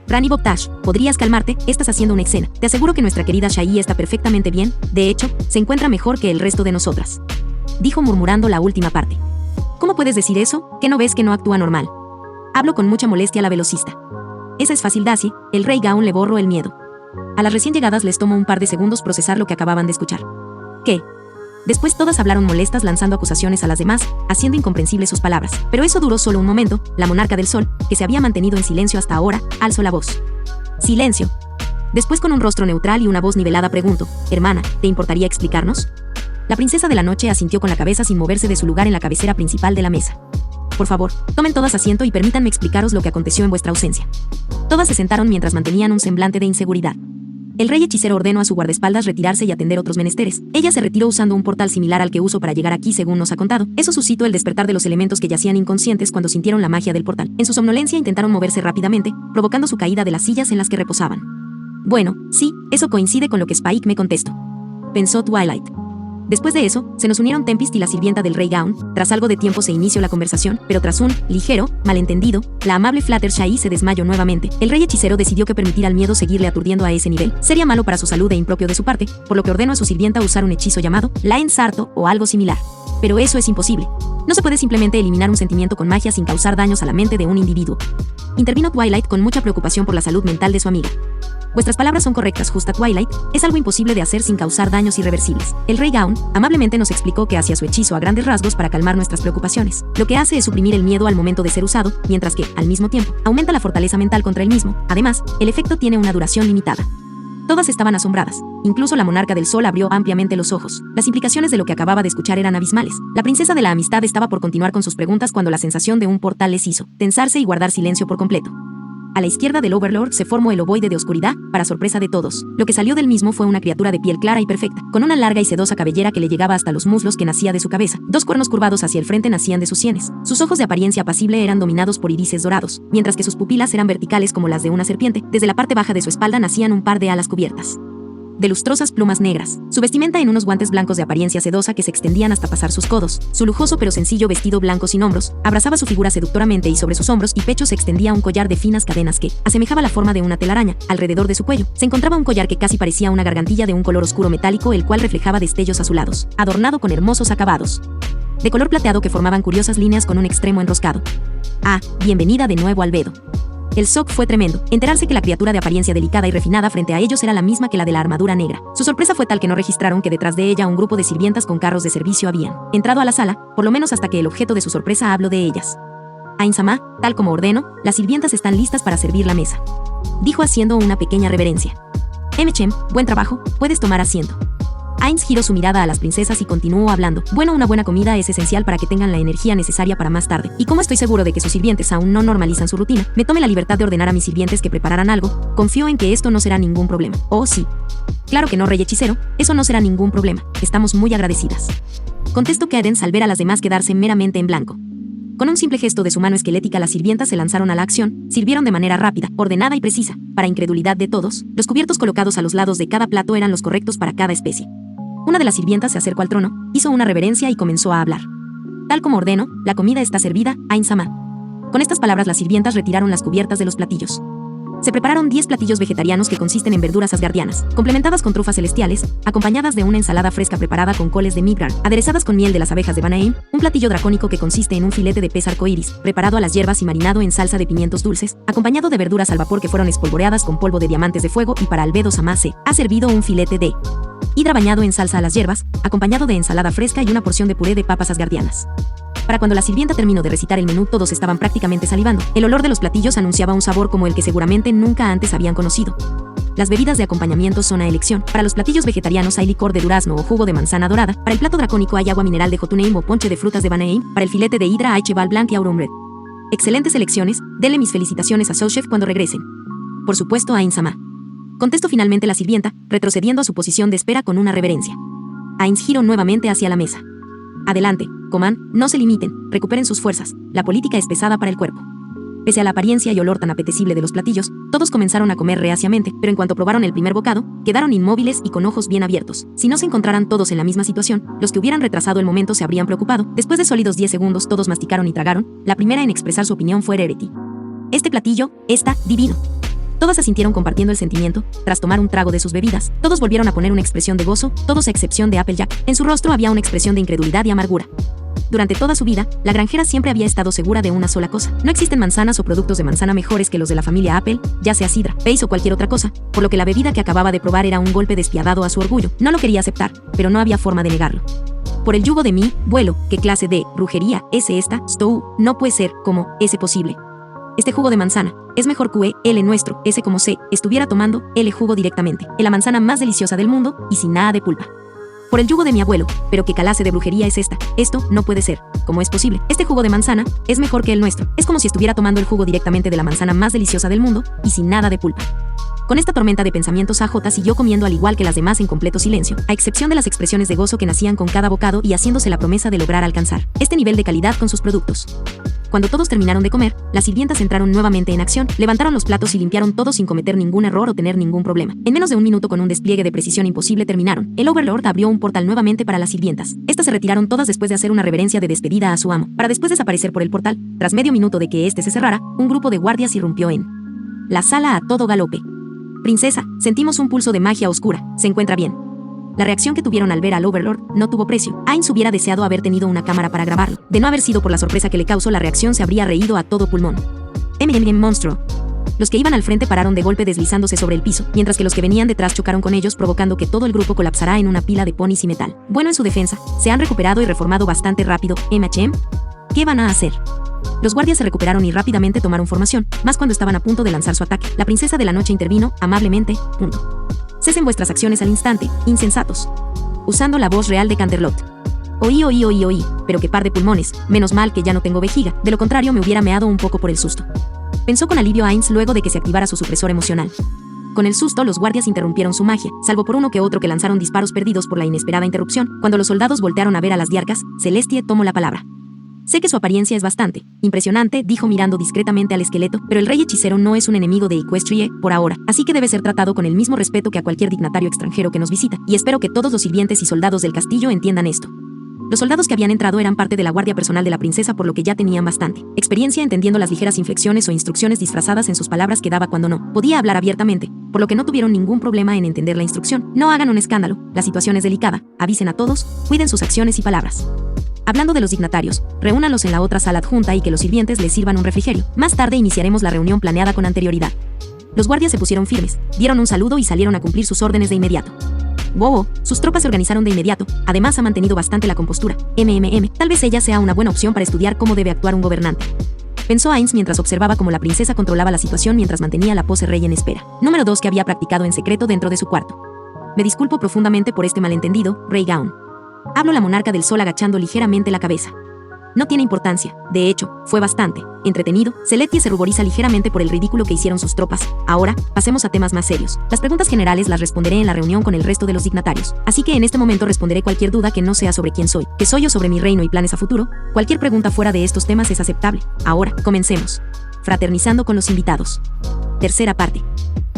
A: Rani Bobtash, ¿podrías calmarte? Estás haciendo una escena. Te aseguro que nuestra querida Shai está perfectamente bien. De hecho, se encuentra mejor que el resto de nosotras. Dijo murmurando la última parte. ¿Cómo puedes decir eso? ¿Qué no ves que no actúa normal? Habló con mucha molestia la velocista. Esa es fácil, Daisy. El rey Gaun le borró el miedo. A las recién llegadas les tomó un par de segundos procesar lo que acababan de escuchar. ¿Qué? Después todas hablaron molestas lanzando acusaciones a las demás, haciendo incomprensibles sus palabras. Pero eso duró solo un momento. La monarca del sol, que se había mantenido en silencio hasta ahora, alzó la voz. Silencio. Después, con un rostro neutral y una voz nivelada, preguntó: hermana, ¿te importaría explicarnos? La princesa de la noche asintió con la cabeza sin moverse de su lugar en la cabecera principal de la mesa. Por favor, tomen todas asiento y permítanme explicaros lo que aconteció en vuestra ausencia. Todas se sentaron mientras mantenían un semblante de inseguridad. El rey hechicero ordenó a su guardaespaldas retirarse y atender otros menesteres. Ella se retiró usando un portal similar al que usó para llegar aquí, según nos ha contado. Eso suscitó el despertar de los elementos que yacían inconscientes cuando sintieron la magia del portal. En su somnolencia intentaron moverse rápidamente, provocando su caída de las sillas en las que reposaban. Bueno, sí, eso coincide con lo que Spike me contestó, pensó Twilight. Después de eso, se nos unieron Tempest y la sirvienta del Rey Gaun. Tras algo de tiempo se inició la conversación, pero tras un ligero malentendido, la amable Fluttershy se desmayó nuevamente. El rey hechicero decidió que permitir al miedo seguirle aturdiendo a ese nivel sería malo para su salud e impropio de su parte, por lo que ordenó a su sirvienta usar un hechizo llamado Laen Sarto o algo similar. Pero eso es imposible. No se puede simplemente eliminar un sentimiento con magia sin causar daños a la mente de un individuo. Intervino Twilight con mucha preocupación por la salud mental de su amiga. Vuestras palabras son correctas, justa Twilight, es algo imposible de hacer sin causar daños irreversibles. El Rey Gaun amablemente nos explicó que hacía su hechizo a grandes rasgos para calmar nuestras preocupaciones. Lo que hace es suprimir el miedo al momento de ser usado, mientras que, al mismo tiempo, aumenta la fortaleza mental contra el mismo. Además, el efecto tiene una duración limitada. Todas estaban asombradas. Incluso la monarca del sol abrió ampliamente los ojos. Las implicaciones de lo que acababa de escuchar eran abismales. La princesa de la amistad estaba por continuar con sus preguntas cuando la sensación de un portal les hizo tensarse y guardar silencio por completo. A la izquierda del Overlord se formó el ovoide de oscuridad, para sorpresa de todos. Lo que salió del mismo fue una criatura de piel clara y perfecta, con una larga y sedosa cabellera que le llegaba hasta los muslos que nacía de su cabeza. Dos cuernos curvados hacia el frente nacían de sus sienes. Sus ojos de apariencia apacible eran dominados por irises dorados, mientras que sus pupilas eran verticales como las de una serpiente. Desde la parte baja de su espalda nacían un par de alas cubiertas de lustrosas plumas negras. Su vestimenta en unos guantes blancos de apariencia sedosa que se extendían hasta pasar sus codos. Su lujoso pero sencillo vestido blanco sin hombros abrazaba su figura seductoramente y sobre sus hombros y pechos se extendía un collar de finas cadenas que asemejaba la forma de una telaraña. Alrededor de su cuello se encontraba un collar que casi parecía una gargantilla de un color oscuro metálico, el cual reflejaba destellos azulados, adornado con hermosos acabados de color plateado que formaban curiosas líneas con un extremo enroscado. Ah, bienvenida de nuevo, Albedo. El shock fue tremendo, enterarse que la criatura de apariencia delicada y refinada frente a ellos era la misma que la de la armadura negra. Su sorpresa fue tal que no registraron que detrás de ella un grupo de sirvientas con carros de servicio habían entrado a la sala, por lo menos hasta que el objeto de su sorpresa habló de ellas. Ain-sama, tal como ordeno, las sirvientas están listas para servir la mesa, dijo haciendo una pequeña reverencia. Mchem, buen trabajo, puedes tomar asiento. Ainz giró su mirada a las princesas y continuó hablando. Bueno, una buena comida es esencial para que tengan la energía necesaria para más tarde. Y como estoy seguro de que sus sirvientes aún no normalizan su rutina, me tomé la libertad de ordenar a mis sirvientes que prepararan algo. Confío en que esto no será ningún problema. Oh, sí. Claro que no, rey hechicero, eso no será ningún problema. Estamos muy agradecidas. Contestó Cadence al ver a las demás quedarse meramente en blanco. Con un simple gesto de su mano esquelética, las sirvientas se lanzaron a la acción, sirvieron de manera rápida, ordenada y precisa. Para incredulidad de todos, los cubiertos colocados a los lados de cada plato eran los correctos para cada especie. Una de las sirvientas se acercó al trono, hizo una reverencia y comenzó a hablar. Tal como ordeno, la comida está servida, Ain-sama. Con estas palabras las sirvientas retiraron las cubiertas de los platillos. Se prepararon 10 platillos vegetarianos que consisten en verduras asgardianas, complementadas con trufas celestiales, acompañadas de una ensalada fresca preparada con coles de Midgard, aderezadas con miel de las abejas de Vanaheim, un platillo dracónico que consiste en un filete de pez arcoíris, preparado a las hierbas y marinado en salsa de pimientos dulces, acompañado de verduras al vapor que fueron espolvoreadas con polvo de diamantes de fuego, y para Albedo-sama se ha servido un filete de hidra bañado en salsa a las hierbas, acompañado de ensalada fresca y una porción de puré de papas asgardianas. Para cuando la sirvienta terminó de recitar el menú, todos estaban prácticamente salivando. El olor de los platillos anunciaba un sabor como el que seguramente nunca antes habían conocido. Las bebidas de acompañamiento son a elección. Para los platillos vegetarianos hay licor de durazno o jugo de manzana dorada. Para el plato dracónico hay agua mineral de Jotunheim o ponche de frutas de Vanaheim. Para el filete de hidra hay cheval blanc y aurum red. Excelentes elecciones, denle mis felicitaciones a Souchef cuando regresen. Por supuesto, Ain-sama. Contestó finalmente la sirvienta, retrocediendo a su posición de espera con una reverencia. Ainz giró nuevamente hacia la mesa. Adelante, coman, no se limiten, recuperen sus fuerzas, la política es pesada para el cuerpo. Pese a la apariencia y olor tan apetecible de los platillos, todos comenzaron a comer reaciamente, pero en cuanto probaron el primer bocado, quedaron inmóviles y con ojos bien abiertos. Si no se encontraran todos en la misma situación, los que hubieran retrasado el momento se habrían preocupado. Después de sólidos 10 segundos todos masticaron y tragaron. La primera en expresar su opinión fue Rarity. Este platillo está divino. Todas asintieron compartiendo el sentimiento. Tras tomar un trago de sus bebidas, todos volvieron a poner una expresión de gozo, todos a excepción de Applejack. En su rostro había una expresión de incredulidad y amargura. Durante toda su vida, la granjera siempre había estado segura de una sola cosa. No existen manzanas o productos de manzana mejores que los de la familia Apple, ya sea sidra, Pace o cualquier otra cosa, por lo que la bebida que acababa de probar era un golpe despiadado a su orgullo. No lo quería aceptar, pero no había forma de negarlo. Por el yugo de mi vuelo, ¿qué clase de brujería es esta? Stow, no puede ser, ¿cómo es posible? Este jugo de manzana es mejor que el nuestro, ese como se estuviera tomando el jugo directamente, la manzana más deliciosa del mundo y sin nada de pulpa. Por el yugo de mi abuelo, pero qué clase de brujería es esta, esto no puede ser, ¿cómo es posible? Este jugo de manzana es mejor que el nuestro, es como si estuviera tomando el jugo directamente de la manzana más deliciosa del mundo y sin nada de pulpa. Con esta tormenta de pensamientos, AJ siguió comiendo al igual que las demás en completo silencio, a excepción de las expresiones de gozo que nacían con cada bocado y haciéndose la promesa de lograr alcanzar este nivel de calidad con sus productos. Cuando todos terminaron de comer, las sirvientas entraron nuevamente en acción, levantaron los platos y limpiaron todo sin cometer ningún error o tener ningún problema. En menos de un minuto, con un despliegue de precisión imposible, terminaron. El Overlord abrió un portal nuevamente para las sirvientas. Estas se retiraron todas después de hacer una reverencia de despedida a su amo, para después desaparecer por el portal. Tras medio minuto de que este se cerrara, un grupo de guardias irrumpió en la sala a todo galope. Princesa, sentimos un pulso de magia oscura. ¿Se encuentra bien? La reacción que tuvieron al ver al Overlord no tuvo precio. Ainz hubiera deseado haber tenido una cámara para grabarlo. De no haber sido por la sorpresa que le causó la reacción, se habría reído a todo pulmón. Monstruo. Los que iban al frente pararon de golpe deslizándose sobre el piso, mientras que los que venían detrás chocaron con ellos, provocando que todo el grupo colapsará en una pila de ponis y metal. Bueno, en su defensa, se han recuperado y reformado bastante rápido. ¿Qué van a hacer? Los guardias se recuperaron y rápidamente tomaron formación, más cuando estaban a punto de lanzar su ataque. La princesa de la noche intervino, amablemente, Cesen vuestras acciones al instante, insensatos. Usando la voz real de Canterlot. Oí, pero qué par de pulmones, menos mal que ya no tengo vejiga, de lo contrario me hubiera meado un poco por el susto. Pensó con alivio Ainz luego de que se activara su supresor emocional. Con el susto, los guardias interrumpieron su magia, salvo por uno que otro que lanzaron disparos perdidos por la inesperada interrupción. Cuando los soldados voltearon a ver a las diarcas, Celestie tomó la palabra. Sé que su apariencia es bastante impresionante, dijo mirando discretamente al esqueleto, pero el rey hechicero no es un enemigo de Equestrie, por ahora, así que debe ser tratado con el mismo respeto que a cualquier dignatario extranjero que nos visita, y espero que todos los sirvientes y soldados del castillo entiendan esto. Los soldados que habían entrado eran parte de la guardia personal de la princesa, por lo que ya tenían bastante experiencia entendiendo las ligeras inflexiones o instrucciones disfrazadas en sus palabras que daba cuando no podía hablar abiertamente, por lo que no tuvieron ningún problema en entender la instrucción. No hagan un escándalo, la situación es delicada, avisen a todos, cuiden sus acciones y palabras. Hablando de los dignatarios, reúnanlos en la otra sala adjunta y que los sirvientes les sirvan un refrigerio. Más tarde iniciaremos la reunión planeada con anterioridad. Los guardias se pusieron firmes, dieron un saludo y salieron a cumplir sus órdenes de inmediato. Wow, sus tropas se organizaron de inmediato, además ha mantenido bastante la compostura. Tal vez ella sea una buena opción para estudiar cómo debe actuar un gobernante. Pensó Ainz mientras observaba cómo la princesa controlaba la situación mientras mantenía la pose rey en espera. Número 2 que había practicado en secreto dentro de su cuarto. Me disculpo profundamente por este malentendido, Rey Gaon. Habló la monarca del sol agachando ligeramente la cabeza. No tiene importancia, de hecho, fue bastante entretenido. Celestie se ruboriza ligeramente por el ridículo que hicieron sus tropas. Ahora, pasemos a temas más serios. Las preguntas generales las responderé en la reunión con el resto de los dignatarios. Así que en este momento responderé cualquier duda que no sea sobre quién soy, qué soy o sobre mi reino y planes a futuro. Cualquier pregunta fuera de estos temas es aceptable. Ahora, comencemos. Fraternizando con los invitados. Tercera parte.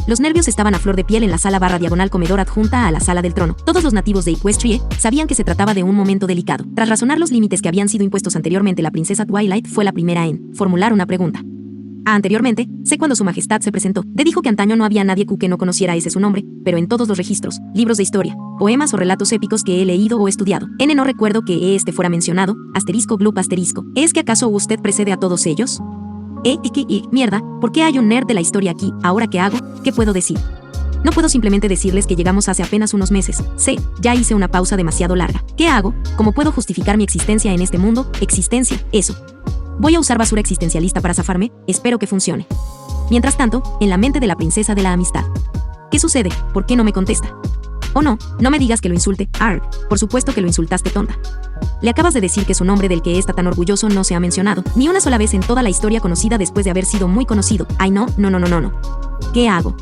A: Los nervios estaban a flor de piel en la sala /diagonal comedor adjunta a la sala del trono. Todos los nativos de Equestrie sabían que se trataba de un momento delicado. Tras razonar los límites que habían sido impuestos anteriormente, la princesa Twilight fue la primera en formular una pregunta. Anteriormente, sé cuando su majestad se presentó. Dijo que antaño no había nadie que no conociera ese su nombre, pero en todos los registros, libros de historia, poemas o relatos épicos que he leído o estudiado, no recuerdo que este fuera mencionado. Gloop asterisco. ¿Es que acaso usted precede a todos ellos? Mierda, ¿por qué hay un nerd de la historia aquí? ¿Ahora qué hago? ¿Qué puedo decir? No puedo simplemente decirles que llegamos hace apenas unos meses. Sé, ya hice una pausa demasiado larga. ¿Qué hago? ¿Cómo puedo justificar mi existencia en este mundo? Existencia, eso. Voy a usar basura existencialista para zafarme, espero que funcione. Mientras tanto, en la mente de la princesa de la amistad. ¿Qué sucede? ¿Por qué no me contesta? Oh no, no me digas que lo insulte. Por supuesto que lo insultaste, tonta. Le acabas de decir que su nombre del que está tan orgulloso no se ha mencionado, ni una sola vez en toda la historia conocida después de haber sido muy conocido. Ay no. ¿Qué hago?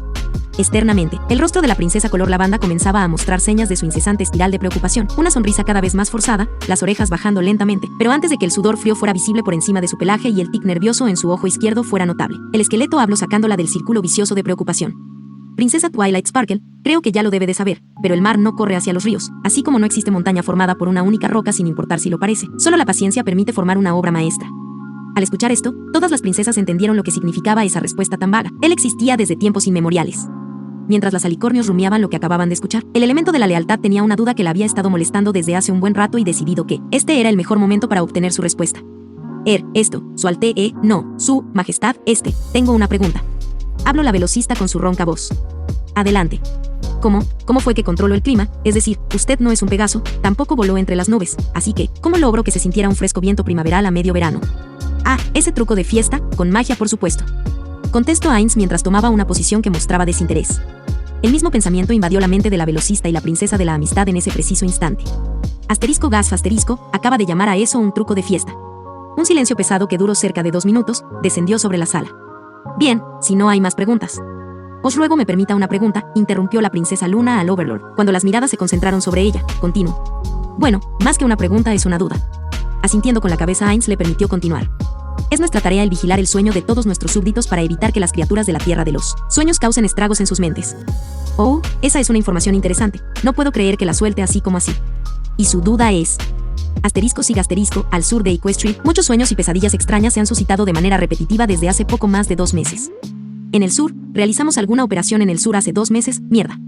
A: Externamente, el rostro de la princesa color lavanda comenzaba a mostrar señas de su incesante espiral de preocupación, una sonrisa cada vez más forzada, las orejas bajando lentamente, pero antes de que el sudor frío fuera visible por encima de su pelaje y el tic nervioso en su ojo izquierdo fuera notable, el esqueleto habló sacándola del círculo vicioso de preocupación. Princesa Twilight Sparkle, creo que ya lo debe de saber, pero el mar no corre hacia los ríos, así como no existe montaña formada por una única roca sin importar si lo parece, solo la paciencia permite formar una obra maestra. Al escuchar esto, todas las princesas entendieron lo que significaba esa respuesta tan vaga. Él existía desde tiempos inmemoriales. Mientras las alicornios rumiaban lo que acababan de escuchar, el elemento de la lealtad tenía una duda que la había estado molestando desde hace un buen rato y decidido que este era el mejor momento para obtener su respuesta. No, su majestad, tengo una pregunta. Habló la velocista con su ronca voz. Adelante. ¿Cómo fue que controló el clima? Es decir, usted no es un Pegaso, tampoco voló entre las nubes, así que, ¿cómo logró que se sintiera un fresco viento primaveral a medio verano? Ese truco de fiesta, con magia por supuesto. Contestó Ainz mientras tomaba una posición que mostraba desinterés. El mismo pensamiento invadió la mente de la velocista y la princesa de la amistad en ese preciso instante. Acaba de llamar a eso un truco de fiesta. Un silencio pesado que duró cerca de 2 minutos, descendió sobre la sala. Bien, si no hay más preguntas. Os ruego me permita una pregunta, interrumpió la princesa Luna al Overlord, cuando las miradas se concentraron sobre ella. Continuó. Bueno, más que una pregunta es una duda. Asintiendo con la cabeza, Ainz le permitió continuar. Es nuestra tarea el vigilar el sueño de todos nuestros súbditos para evitar que las criaturas de la Tierra de los Sueños causen estragos en sus mentes. Oh, esa es una información interesante. No puedo creer que la suelte así como así. Y su duda es... Sigue asterisco, al sur de Equestria, muchos sueños y pesadillas extrañas se han suscitado de manera repetitiva desde hace poco más de 2 meses. En el sur, realizamos alguna operación en el sur hace 2 meses, mierda.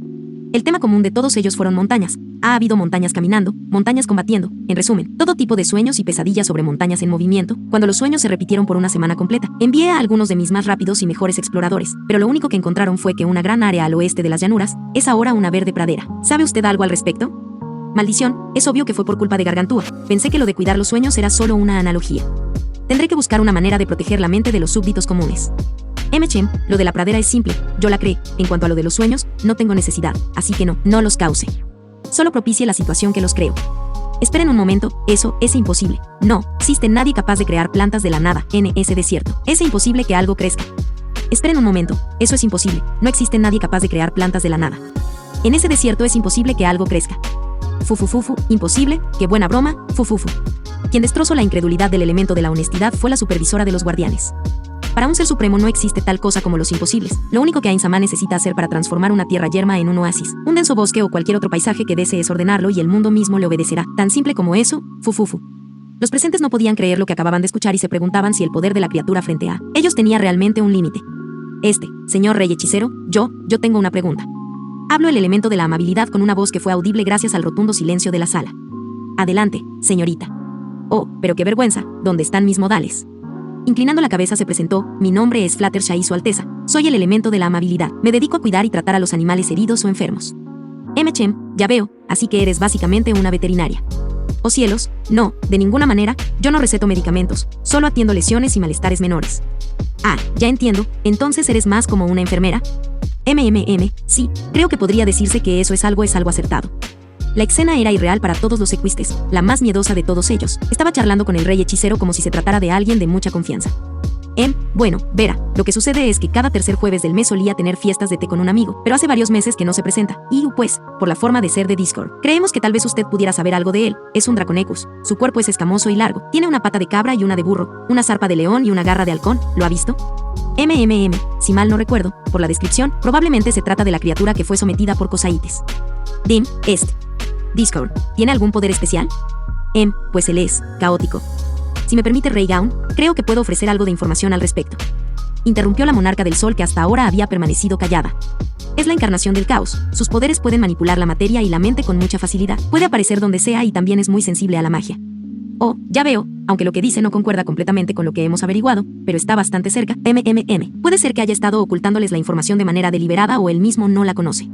A: El tema común de todos ellos fueron montañas. Ha habido montañas caminando, montañas combatiendo, en resumen, todo tipo de sueños y pesadillas sobre montañas en movimiento. Cuando los sueños se repitieron por una semana completa, envié a algunos de mis más rápidos y mejores exploradores, pero lo único que encontraron fue que una gran área al oeste de las llanuras es ahora una verde pradera. ¿Sabe usted algo al respecto? Maldición, es obvio que fue por culpa de Gargantúa. Pensé que lo de cuidar los sueños era solo una analogía. Tendré que buscar una manera de proteger la mente de los súbditos comunes. MHM, lo de la pradera es simple, yo la creé. En cuanto a lo de los sueños, no tengo necesidad, así que no los cause. Solo propicie la situación que los creo. Esperen un momento, eso es imposible. No existe nadie capaz de crear plantas de la nada en ese desierto. Es imposible que algo crezca. Esperen un momento, eso es imposible. No existe nadie capaz de crear plantas de la nada. En ese desierto es imposible que algo crezca. Fufufufu, imposible, qué buena broma, fufufu. Quien destrozó la incredulidad del elemento de la honestidad fue la supervisora de los guardianes. Para un ser supremo no existe tal cosa como los imposibles. Lo único que Ainz-Sama necesita hacer para transformar una tierra yerma en un oasis, un denso bosque o cualquier otro paisaje que desee es ordenarlo y el mundo mismo le obedecerá. Tan simple como eso, fufufu. Los presentes no podían creer lo que acababan de escuchar y se preguntaban si el poder de la criatura frente a ellos tenía realmente un límite. Señor rey hechicero, yo tengo una pregunta. Habló el elemento de la amabilidad con una voz que fue audible gracias al rotundo silencio de la sala. Adelante, señorita. Oh, pero qué vergüenza, ¿dónde están mis modales? Inclinando la cabeza se presentó, mi nombre es Fluttershy, Su Alteza. Soy el elemento de la amabilidad. Me dedico a cuidar y tratar a los animales heridos o enfermos. MHM, ya veo, así que eres básicamente una veterinaria. Oh cielos, no, de ninguna manera, yo no receto medicamentos, solo atiendo lesiones y malestares menores. Ah, ya entiendo, entonces eres más como una enfermera. Sí, creo que podría decirse que eso es algo acertado. La escena era irreal para todos los equistes, la más miedosa de todos ellos. Estaba charlando con el rey hechicero como si se tratara de alguien de mucha confianza. Bueno, verá, lo que sucede es que cada tercer jueves del mes solía tener fiestas de té con un amigo, pero hace varios meses que no se presenta, y pues, por la forma de ser de Discord, creemos que tal vez usted pudiera saber algo de él. Es un Draconecus, su cuerpo es escamoso y largo, tiene una pata de cabra y una de burro, una zarpa de león y una garra de halcón, ¿lo ha visto? Si mal no recuerdo, por la descripción, probablemente se trata de la criatura que fue sometida por Cosaites. Discord, ¿tiene algún poder especial? Pues él es caótico. Si me permite Rey Gaun, creo que puedo ofrecer algo de información al respecto. Interrumpió la monarca del sol que hasta ahora había permanecido callada. Es la encarnación del caos, sus poderes pueden manipular la materia y la mente con mucha facilidad, puede aparecer donde sea y también es muy sensible a la magia. Oh, ya veo, aunque lo que dice no concuerda completamente con lo que hemos averiguado, pero está bastante cerca. Puede ser que haya estado ocultándoles la información de manera deliberada o él mismo no la conoce.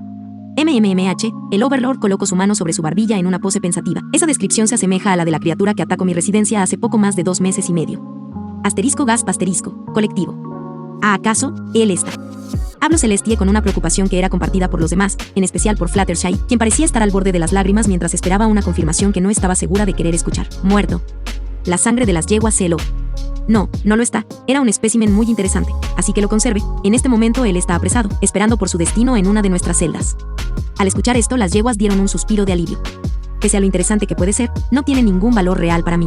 A: El Overlord colocó su mano sobre su barbilla en una pose pensativa. Esa descripción se asemeja a la de la criatura que atacó mi residencia hace poco más de 2 meses y medio. Colectivo. ¿Acaso, él está? Habló Celestie con una preocupación que era compartida por los demás, en especial por Fluttershy, quien parecía estar al borde de las lágrimas mientras esperaba una confirmación que no estaba segura de querer escuchar. Muerto. La sangre de las yeguas se heló. No lo está. Era un espécimen muy interesante, así que lo conserve. En este momento él está apresado, esperando por su destino en una de nuestras celdas. Al escuchar esto, las yeguas dieron un suspiro de alivio. Pese a lo interesante que puede ser, no tiene ningún valor real para mí.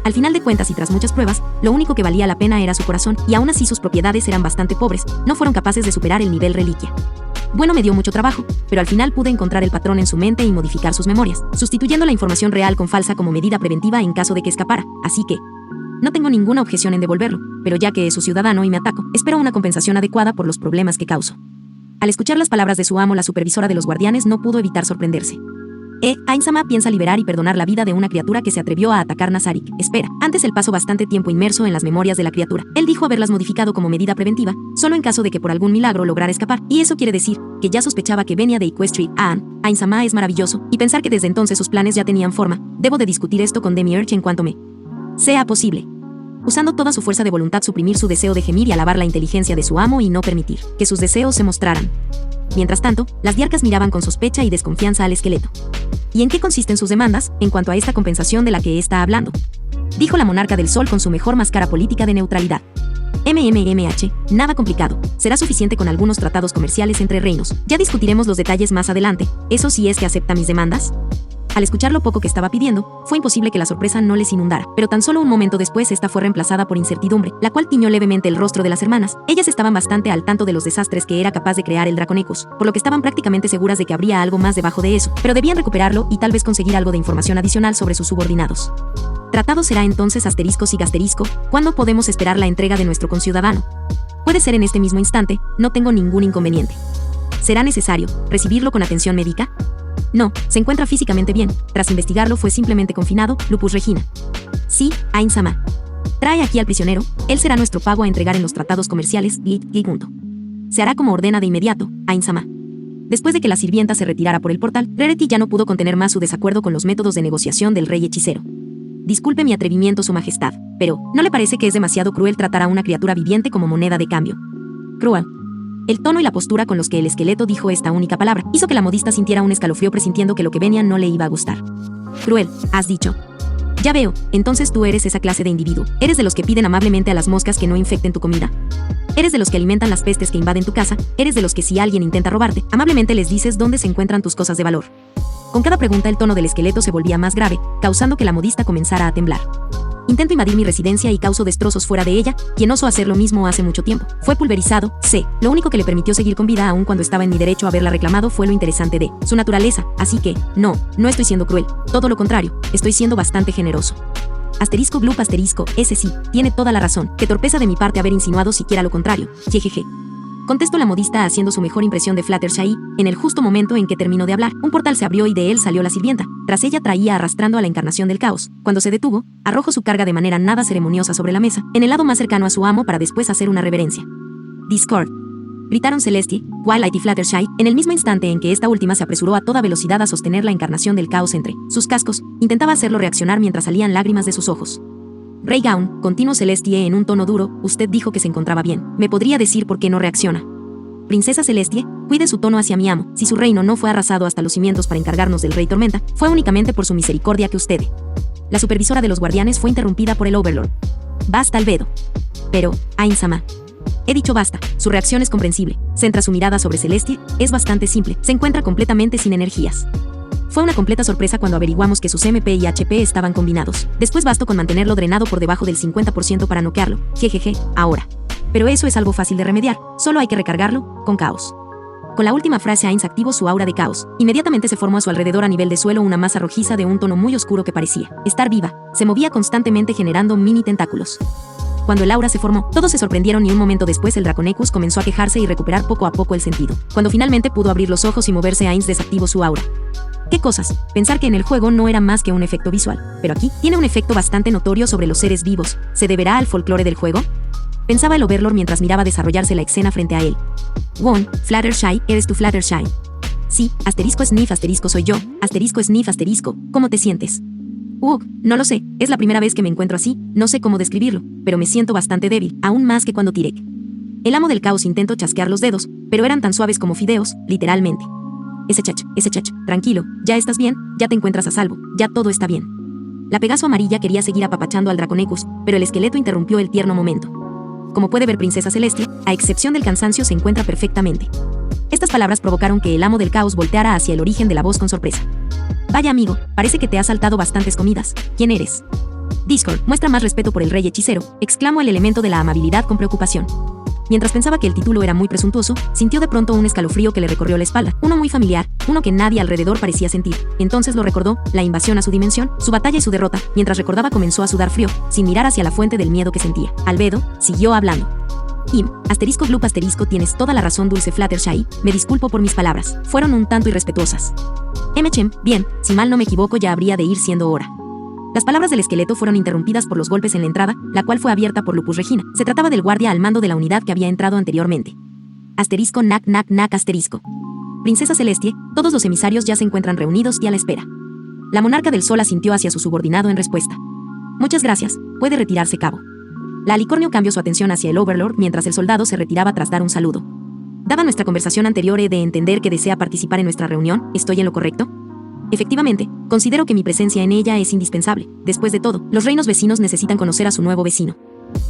A: Al final de cuentas y tras muchas pruebas, lo único que valía la pena era su corazón, y aún así sus propiedades eran bastante pobres, no fueron capaces de superar el nivel reliquia. Bueno, me dio mucho trabajo, pero al final pude encontrar el patrón en su mente y modificar sus memorias, sustituyendo la información real con falsa como medida preventiva en caso de que escapara, así que... no tengo ninguna objeción en devolverlo, pero ya que es su ciudadano y me ataco, espero una compensación adecuada por los problemas que causo. Al escuchar las palabras de su amo, la supervisora de los guardianes no pudo evitar sorprenderse. Ainz-Sama piensa liberar y perdonar la vida de una criatura que se atrevió a atacar Nazarik. Espera, antes él pasó bastante tiempo inmerso en las memorias de la criatura. Él dijo haberlas modificado como medida preventiva, solo en caso de que por algún milagro lograra escapar, y eso quiere decir que ya sospechaba que venía de Equestria. Ainz-Sama es maravilloso, y pensar que desde entonces sus planes ya tenían forma. Debo de discutir esto con Demi-Urge en cuanto me sea posible. Usando toda su fuerza de voluntad, suprimir su deseo de gemir y alabar la inteligencia de su amo y no permitir que sus deseos se mostraran. Mientras tanto, las diarcas miraban con sospecha y desconfianza al esqueleto. ¿Y en qué consisten sus demandas, en cuanto a esta compensación de la que está hablando?, dijo la monarca del sol con su mejor máscara política de neutralidad. Nada complicado. Será suficiente con algunos tratados comerciales entre reinos. Ya discutiremos los detalles más adelante. ¿Eso sí es que acepta mis demandas? Al escuchar lo poco que estaba pidiendo, fue imposible que la sorpresa no les inundara, pero tan solo un momento después esta fue reemplazada por incertidumbre, la cual tiñó levemente el rostro de las hermanas. Ellas estaban bastante al tanto de los desastres que era capaz de crear el Draconecus, por lo que estaban prácticamente seguras de que habría algo más debajo de eso, pero debían recuperarlo y tal vez conseguir algo de información adicional sobre sus subordinados. Tratado será entonces *, ¿cuándo podemos esperar la entrega de nuestro conciudadano? Puede ser en este mismo instante, no tengo ningún inconveniente. ¿Será necesario recibirlo con atención médica? No, se encuentra físicamente bien. Tras investigarlo fue simplemente confinado, Lupus Regina. Sí, Ain-sama. Trae aquí al prisionero, él será nuestro pago a entregar en los tratados comerciales, Se hará como ordena de inmediato, Ain-sama. Después de que la sirvienta se retirara por el portal, Rarity ya no pudo contener más su desacuerdo con los métodos de negociación del rey hechicero. Disculpe mi atrevimiento, su majestad, pero ¿no le parece que es demasiado cruel tratar a una criatura viviente como moneda de cambio? Cruel. El tono y la postura con los que el esqueleto dijo esta única palabra hizo que la modista sintiera un escalofrío presintiendo que lo que venía no le iba a gustar. Cruel, has dicho. Ya veo, entonces tú eres esa clase de individuo. Eres de los que piden amablemente a las moscas que no infecten tu comida. Eres de los que alimentan las pestes que invaden tu casa. Eres de los que si alguien intenta robarte, amablemente les dices dónde se encuentran tus cosas de valor. Con cada pregunta el tono del esqueleto se volvía más grave, causando que la modista comenzara a temblar. Intento invadir mi residencia y causo destrozos fuera de ella, quien osó hacer lo mismo hace mucho tiempo. Fue pulverizado, sé. Lo único que le permitió seguir con vida aun cuando estaba en mi derecho a haberla reclamado fue lo interesante de su naturaleza, así que, no estoy siendo cruel. Todo lo contrario, estoy siendo bastante generoso. *Gloop ese sí, tiene toda la razón. Qué torpeza de mi parte haber insinuado siquiera lo contrario. Jejeje. Contestó la modista haciendo su mejor impresión de Fluttershy. En el justo momento en que terminó de hablar, un portal se abrió y de él salió la sirvienta. Tras ella traía arrastrando a la encarnación del caos. Cuando se detuvo, arrojó su carga de manera nada ceremoniosa sobre la mesa, en el lado más cercano a su amo para después hacer una reverencia. Discord. Gritaron Celestia, Twilight y Fluttershy, en el mismo instante en que esta última se apresuró a toda velocidad a sostener la encarnación del caos entre sus cascos. Intentaba hacerlo reaccionar mientras salían lágrimas de sus ojos. Rey Gaun, continuó Celestia en un tono duro, usted dijo que se encontraba bien. ¿Me podría decir por qué no reacciona? Princesa Celestia, cuide su tono hacia mi amo. Si su reino no fue arrasado hasta los cimientos para encargarnos del Rey Tormenta, fue únicamente por su misericordia que usted. La supervisora de los guardianes fue interrumpida por el Overlord. Basta, Albedo. Pero, Ain-sama. He dicho basta. Su reacción es comprensible. Centra su mirada sobre Celestia, es bastante simple. Se encuentra completamente sin energías. Fue una completa sorpresa cuando averiguamos que sus MP y HP estaban combinados. Después bastó con mantenerlo drenado por debajo del 50% para noquearlo. Jejeje, ahora. Pero eso es algo fácil de remediar, solo hay que recargarlo, con caos. Con la última frase Ainz activó su aura de caos. Inmediatamente se formó a su alrededor a nivel de suelo una masa rojiza de un tono muy oscuro que parecía estar viva. Se movía constantemente generando mini tentáculos. Cuando el aura se formó, todos se sorprendieron y un momento después el Draconecus comenzó a quejarse y recuperar poco a poco el sentido. Cuando finalmente pudo abrir los ojos y moverse, Ainz desactivó su aura. ¿Qué cosas? Pensar que en el juego no era más que un efecto visual, pero aquí tiene un efecto bastante notorio sobre los seres vivos. ¿Se deberá al folclore del juego? Pensaba el Overlord mientras miraba desarrollarse la escena frente a él. Won, Fluttershy, ¿eres tu Fluttershy? Sí, *sniff, soy yo, *sniff, ¿cómo te sientes? No lo sé, es la primera vez que me encuentro así, no sé cómo describirlo, pero me siento bastante débil, aún más que cuando tiré. El amo del caos intentó chasquear los dedos, pero eran tan suaves como fideos, literalmente. Ese chach, tranquilo, ya estás bien, ya te encuentras a salvo, ya todo está bien. La Pegaso amarilla quería seguir apapachando al Draconecus, pero el esqueleto interrumpió el tierno momento. Como puede ver Princesa Celestia, a excepción del cansancio se encuentra perfectamente. Estas palabras provocaron que el amo del caos volteara hacia el origen de la voz con sorpresa. Vaya amigo, parece que te has saltado bastantes comidas. ¿Quién eres? Discord, muestra más respeto por el rey hechicero, exclamó el elemento de la amabilidad con preocupación. Mientras pensaba que el título era muy presuntuoso, sintió de pronto un escalofrío que le recorrió la espalda, uno muy familiar, uno que nadie alrededor parecía sentir. Entonces lo recordó, la invasión a su dimensión, su batalla y su derrota. Mientras recordaba comenzó a sudar frío, sin mirar hacia la fuente del miedo que sentía. Albedo siguió hablando. *Gloop tienes toda la razón, dulce Fluttershy, me disculpo por mis palabras, fueron un tanto irrespetuosas. Bien, si mal no me equivoco ya habría de ir siendo hora. Las palabras del esqueleto fueron interrumpidas por los golpes en la entrada, la cual fue abierta por Lupus Regina. Se trataba del guardia al mando de la unidad que había entrado anteriormente. *Nac. Princesa Celestia, todos los emisarios ya se encuentran reunidos y a la espera. La monarca del sol asintió hacia su subordinado en respuesta. Muchas gracias, puede retirarse, cabo. La alicornio cambió su atención hacia el Overlord mientras el soldado se retiraba tras dar un saludo. Dada nuestra conversación anterior, he de entender que desea participar en nuestra reunión, ¿estoy en lo correcto? Efectivamente, considero que mi presencia en ella es indispensable. Después de todo, los reinos vecinos necesitan conocer a su nuevo vecino.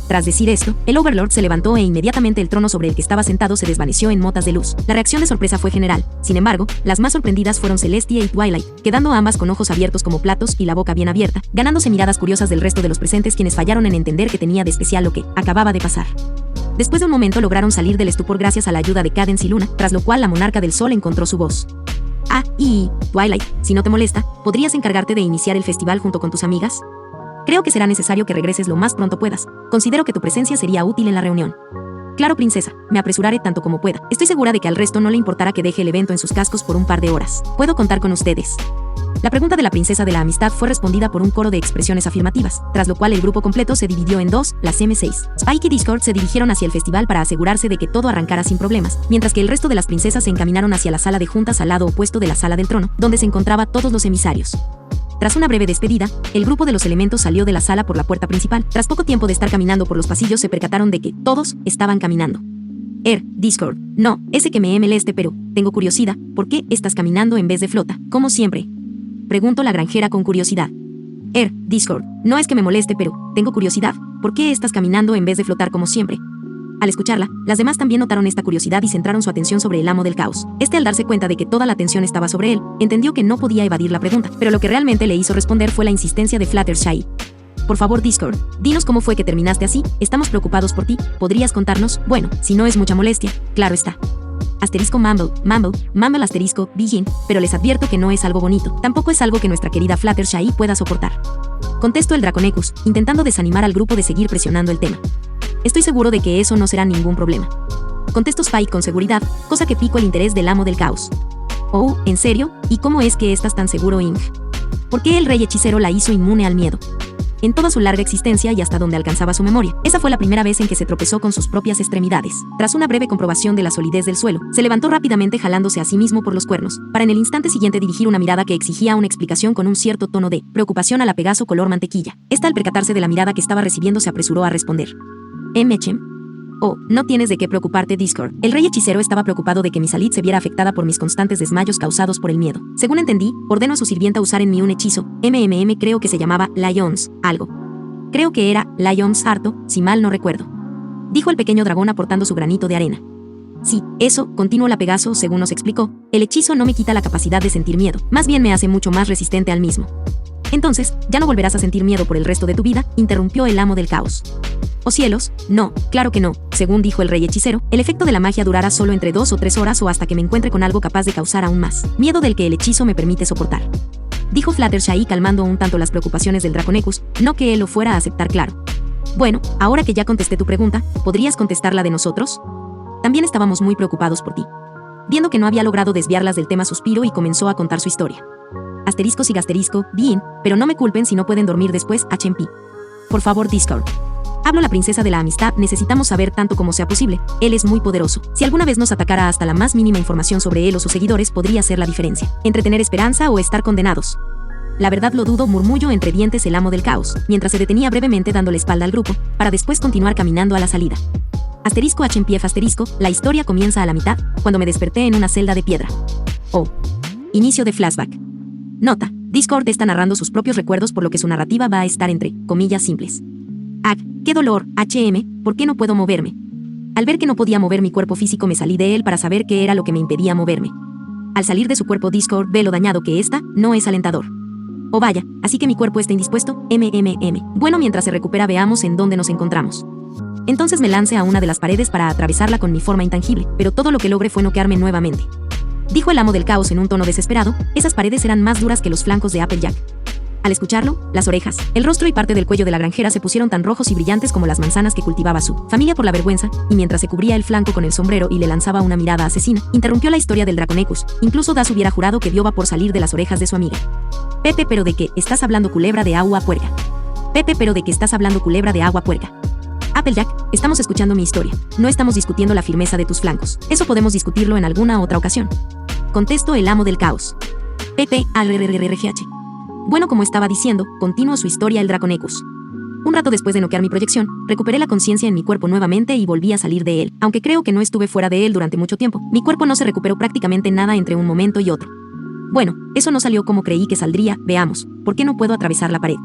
A: Tras decir esto, el Overlord se levantó e inmediatamente el trono sobre el que estaba sentado se desvaneció en motas de luz. La reacción de sorpresa fue general. Sin embargo, las más sorprendidas fueron Celestia y Twilight, quedando ambas con ojos abiertos como platos y la boca bien abierta, ganándose miradas curiosas del resto de los presentes, quienes fallaron en entender que tenía de especial lo que acababa de pasar. Después de un momento lograron salir del estupor gracias a la ayuda de Cadence y Luna, tras lo cual la monarca del sol encontró su voz. Twilight, si no te molesta, ¿podrías encargarte de iniciar el festival junto con tus amigas? Creo que será necesario que regreses lo más pronto puedas. Considero que tu presencia sería útil en la reunión. Claro, princesa, me apresuraré tanto como pueda. Estoy segura de que al resto no le importará que deje el evento en sus cascos por un par de horas. ¿Puedo contar con ustedes? La pregunta de la princesa de la amistad fue respondida por un coro de expresiones afirmativas, tras lo cual el grupo completo se dividió en dos, las M6. Spike y Discord se dirigieron hacia el festival para asegurarse de que todo arrancara sin problemas, mientras que el resto de las princesas se encaminaron hacia la sala de juntas al lado opuesto de la sala del trono, donde se encontraban todos los emisarios. Tras una breve despedida, el grupo de los elementos salió de la sala por la puerta principal. Tras poco tiempo de estar caminando por los pasillos se percataron de que todos estaban caminando. Discord, no, ese que me moleste, pero tengo curiosidad, ¿por qué estás caminando en vez de flota, como siempre? Preguntó la granjera con curiosidad. Discord, no es que me moleste, pero tengo curiosidad, ¿por qué estás caminando en vez de flotar como siempre? Al escucharla, las demás también notaron esta curiosidad y centraron su atención sobre el amo del caos. Al darse cuenta de que toda la atención estaba sobre él, entendió que no podía evadir la pregunta, pero lo que realmente le hizo responder fue la insistencia de Fluttershy. Por favor, Discord, dinos cómo fue que terminaste así, estamos preocupados por ti, ¿podrías contarnos? Bueno, si no es mucha molestia, claro está. Mumble asterisco, Begin, pero les advierto que no es algo bonito, tampoco es algo que nuestra querida Fluttershy pueda soportar. Contestó el Draconecus, intentando desanimar al grupo de seguir presionando el tema. Estoy seguro de que eso no será ningún problema. Contestó Spike con seguridad, cosa que picó el interés del amo del caos. Oh, ¿en serio? ¿Y cómo es que estás tan seguro, Ing? ¿Por qué el rey hechicero la hizo inmune al miedo? En toda su larga existencia y hasta donde alcanzaba su memoria, esa fue la primera vez en que se tropezó con sus propias extremidades. Tras una breve comprobación de la solidez del suelo, se levantó rápidamente jalándose a sí mismo por los cuernos, para en el instante siguiente dirigir una mirada que exigía una explicación con un cierto tono de preocupación a la Pegaso color mantequilla. Al percatarse de la mirada que estaba recibiendo se apresuró a responder. Mechem. Oh, no tienes de qué preocuparte, Discord. El rey hechicero estaba preocupado de que mi salud se viera afectada por mis constantes desmayos causados por el miedo. Según entendí, ordenó a su sirvienta usar en mí un hechizo, creo que se llamaba Lions, algo. Creo que era Lions Harto, si mal no recuerdo. Dijo el pequeño dragón aportando su granito de arena. Sí, eso, continuó la Pegaso, según nos explicó, el hechizo no me quita la capacidad de sentir miedo, más bien me hace mucho más resistente al mismo. Entonces, ya no volverás a sentir miedo por el resto de tu vida, interrumpió el amo del caos. Oh cielos, no, claro que no, según dijo el rey hechicero, el efecto de la magia durará solo entre 2 o 3 horas o hasta que me encuentre con algo capaz de causar aún más miedo del que el hechizo me permite soportar. Dijo Fluttershy calmando un tanto las preocupaciones del Draconecus, no que él lo fuera a aceptar claro. Bueno, ahora que ya contesté tu pregunta, ¿podrías contestar la de nosotros? También estábamos muy preocupados por ti. Viendo que no había logrado desviarlas del tema suspiró y comenzó a contar su historia. Asterisco sigue asterisco, bien, pero no me culpen si no pueden dormir después, HMP. Por favor, Discord. Hablo la princesa de la amistad, necesitamos saber tanto como sea posible, él es muy poderoso. Si alguna vez nos atacara hasta la más mínima información sobre él o sus seguidores podría ser la diferencia, entre tener esperanza o estar condenados. La verdad lo dudo, murmulló entre dientes el amo del caos, mientras se detenía brevemente dando la espalda al grupo, para después continuar caminando a la salida. Asterisco HMPF asterisco, la historia comienza a la mitad, cuando me desperté en una celda de piedra. Oh. Inicio de flashback. Nota, Discord está narrando sus propios recuerdos por lo que su narrativa va a estar entre comillas simples. ¡Qué dolor! ¿Por qué no puedo moverme? Al ver que no podía mover mi cuerpo físico me salí de él para saber qué era lo que me impedía moverme. Al salir de su cuerpo Discord ve lo dañado que está, no es alentador. Oh vaya, así que mi cuerpo está indispuesto, Bueno, mientras se recupera veamos en dónde nos encontramos. Entonces me lancé a una de las paredes para atravesarla con mi forma intangible, pero todo lo que logré fue noquearme nuevamente. Dijo el amo del caos en un tono desesperado, esas paredes eran más duras que los flancos de Applejack. Al escucharlo, las orejas, el rostro y parte del cuello de la granjera se pusieron tan rojos y brillantes como las manzanas que cultivaba su familia por la vergüenza, y mientras se cubría el flanco con el sombrero y le lanzaba una mirada asesina, interrumpió la historia del Draconecus. Incluso Das hubiera jurado que vio vapor salir de las orejas de su amiga. Pepe, pero ¿de qué estás hablando, culebra de agua puerca? Pepe, pero ¿de qué estás hablando, culebra de agua puerca? Applejack, estamos escuchando mi historia. No estamos discutiendo la firmeza de tus flancos. Eso podemos discutirlo en alguna otra ocasión. Contestó el amo del caos. Pepe, ARRRRGH. Bueno, como estaba diciendo, continuó su historia el Draconecus. Un rato después de noquear mi proyección, recuperé la conciencia en mi cuerpo nuevamente y volví a salir de él. Aunque creo que no estuve fuera de él durante mucho tiempo, mi cuerpo no se recuperó prácticamente nada entre un momento y otro. Bueno, eso no salió como creí que saldría, veamos, ¿por qué no puedo atravesar la pared?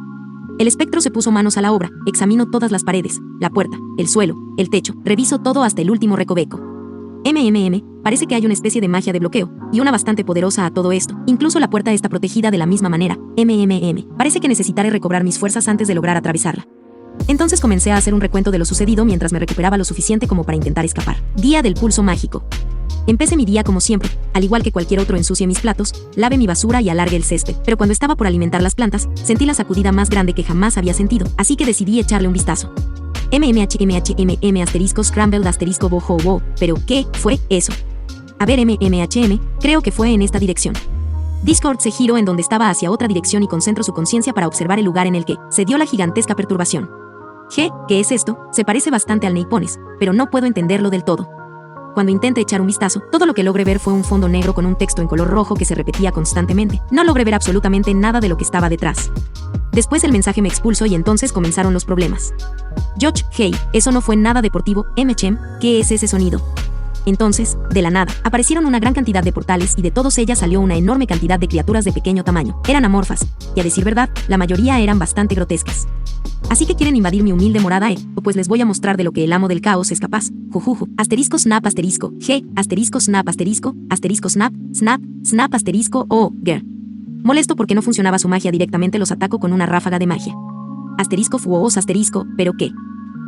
A: El espectro se puso manos a la obra, examinó todas las paredes, la puerta, el suelo, el techo, revisó todo hasta el último recoveco. Parece que hay una especie de magia de bloqueo, y una bastante poderosa a todo esto. Incluso la puerta está protegida de la misma manera. Parece que necesitaré recobrar mis fuerzas antes de lograr atravesarla. Entonces comencé a hacer un recuento de lo sucedido mientras me recuperaba lo suficiente como para intentar escapar. Día del pulso mágico. Empecé mi día como siempre, al igual que cualquier otro ensucie mis platos, lave mi basura y alargue el césped. Pero cuando estaba por alimentar las plantas, sentí la sacudida más grande que jamás había sentido, así que decidí echarle un vistazo. Scrambled boho, pero ¿qué fue eso? A ver, creo que fue en esta dirección. Discord se giró en donde estaba hacia otra dirección y concentró su conciencia para observar el lugar en el que se dio la gigantesca perturbación. ¿Qué es esto? Se parece bastante al Neipones, pero no puedo entenderlo del todo. Cuando intenté echar un vistazo, todo lo que logré ver fue un fondo negro con un texto en color rojo que se repetía constantemente. No logré ver absolutamente nada de lo que estaba detrás. Después el mensaje me expulsó y entonces comenzaron los problemas. George, hey, eso no fue nada deportivo. ¿Qué es ese sonido? Entonces, de la nada, aparecieron una gran cantidad de portales y de todos ellas salió una enorme cantidad de criaturas de pequeño tamaño. Eran amorfas, y a decir verdad, la mayoría eran bastante grotescas. Así que quieren invadir mi humilde morada, pues les voy a mostrar de lo que el amo del caos es capaz. Jujuju. Snap, snap, snap, girl. Molesto porque no funcionaba su magia directamente, los ataco con una ráfaga de magia. ¿Pero qué?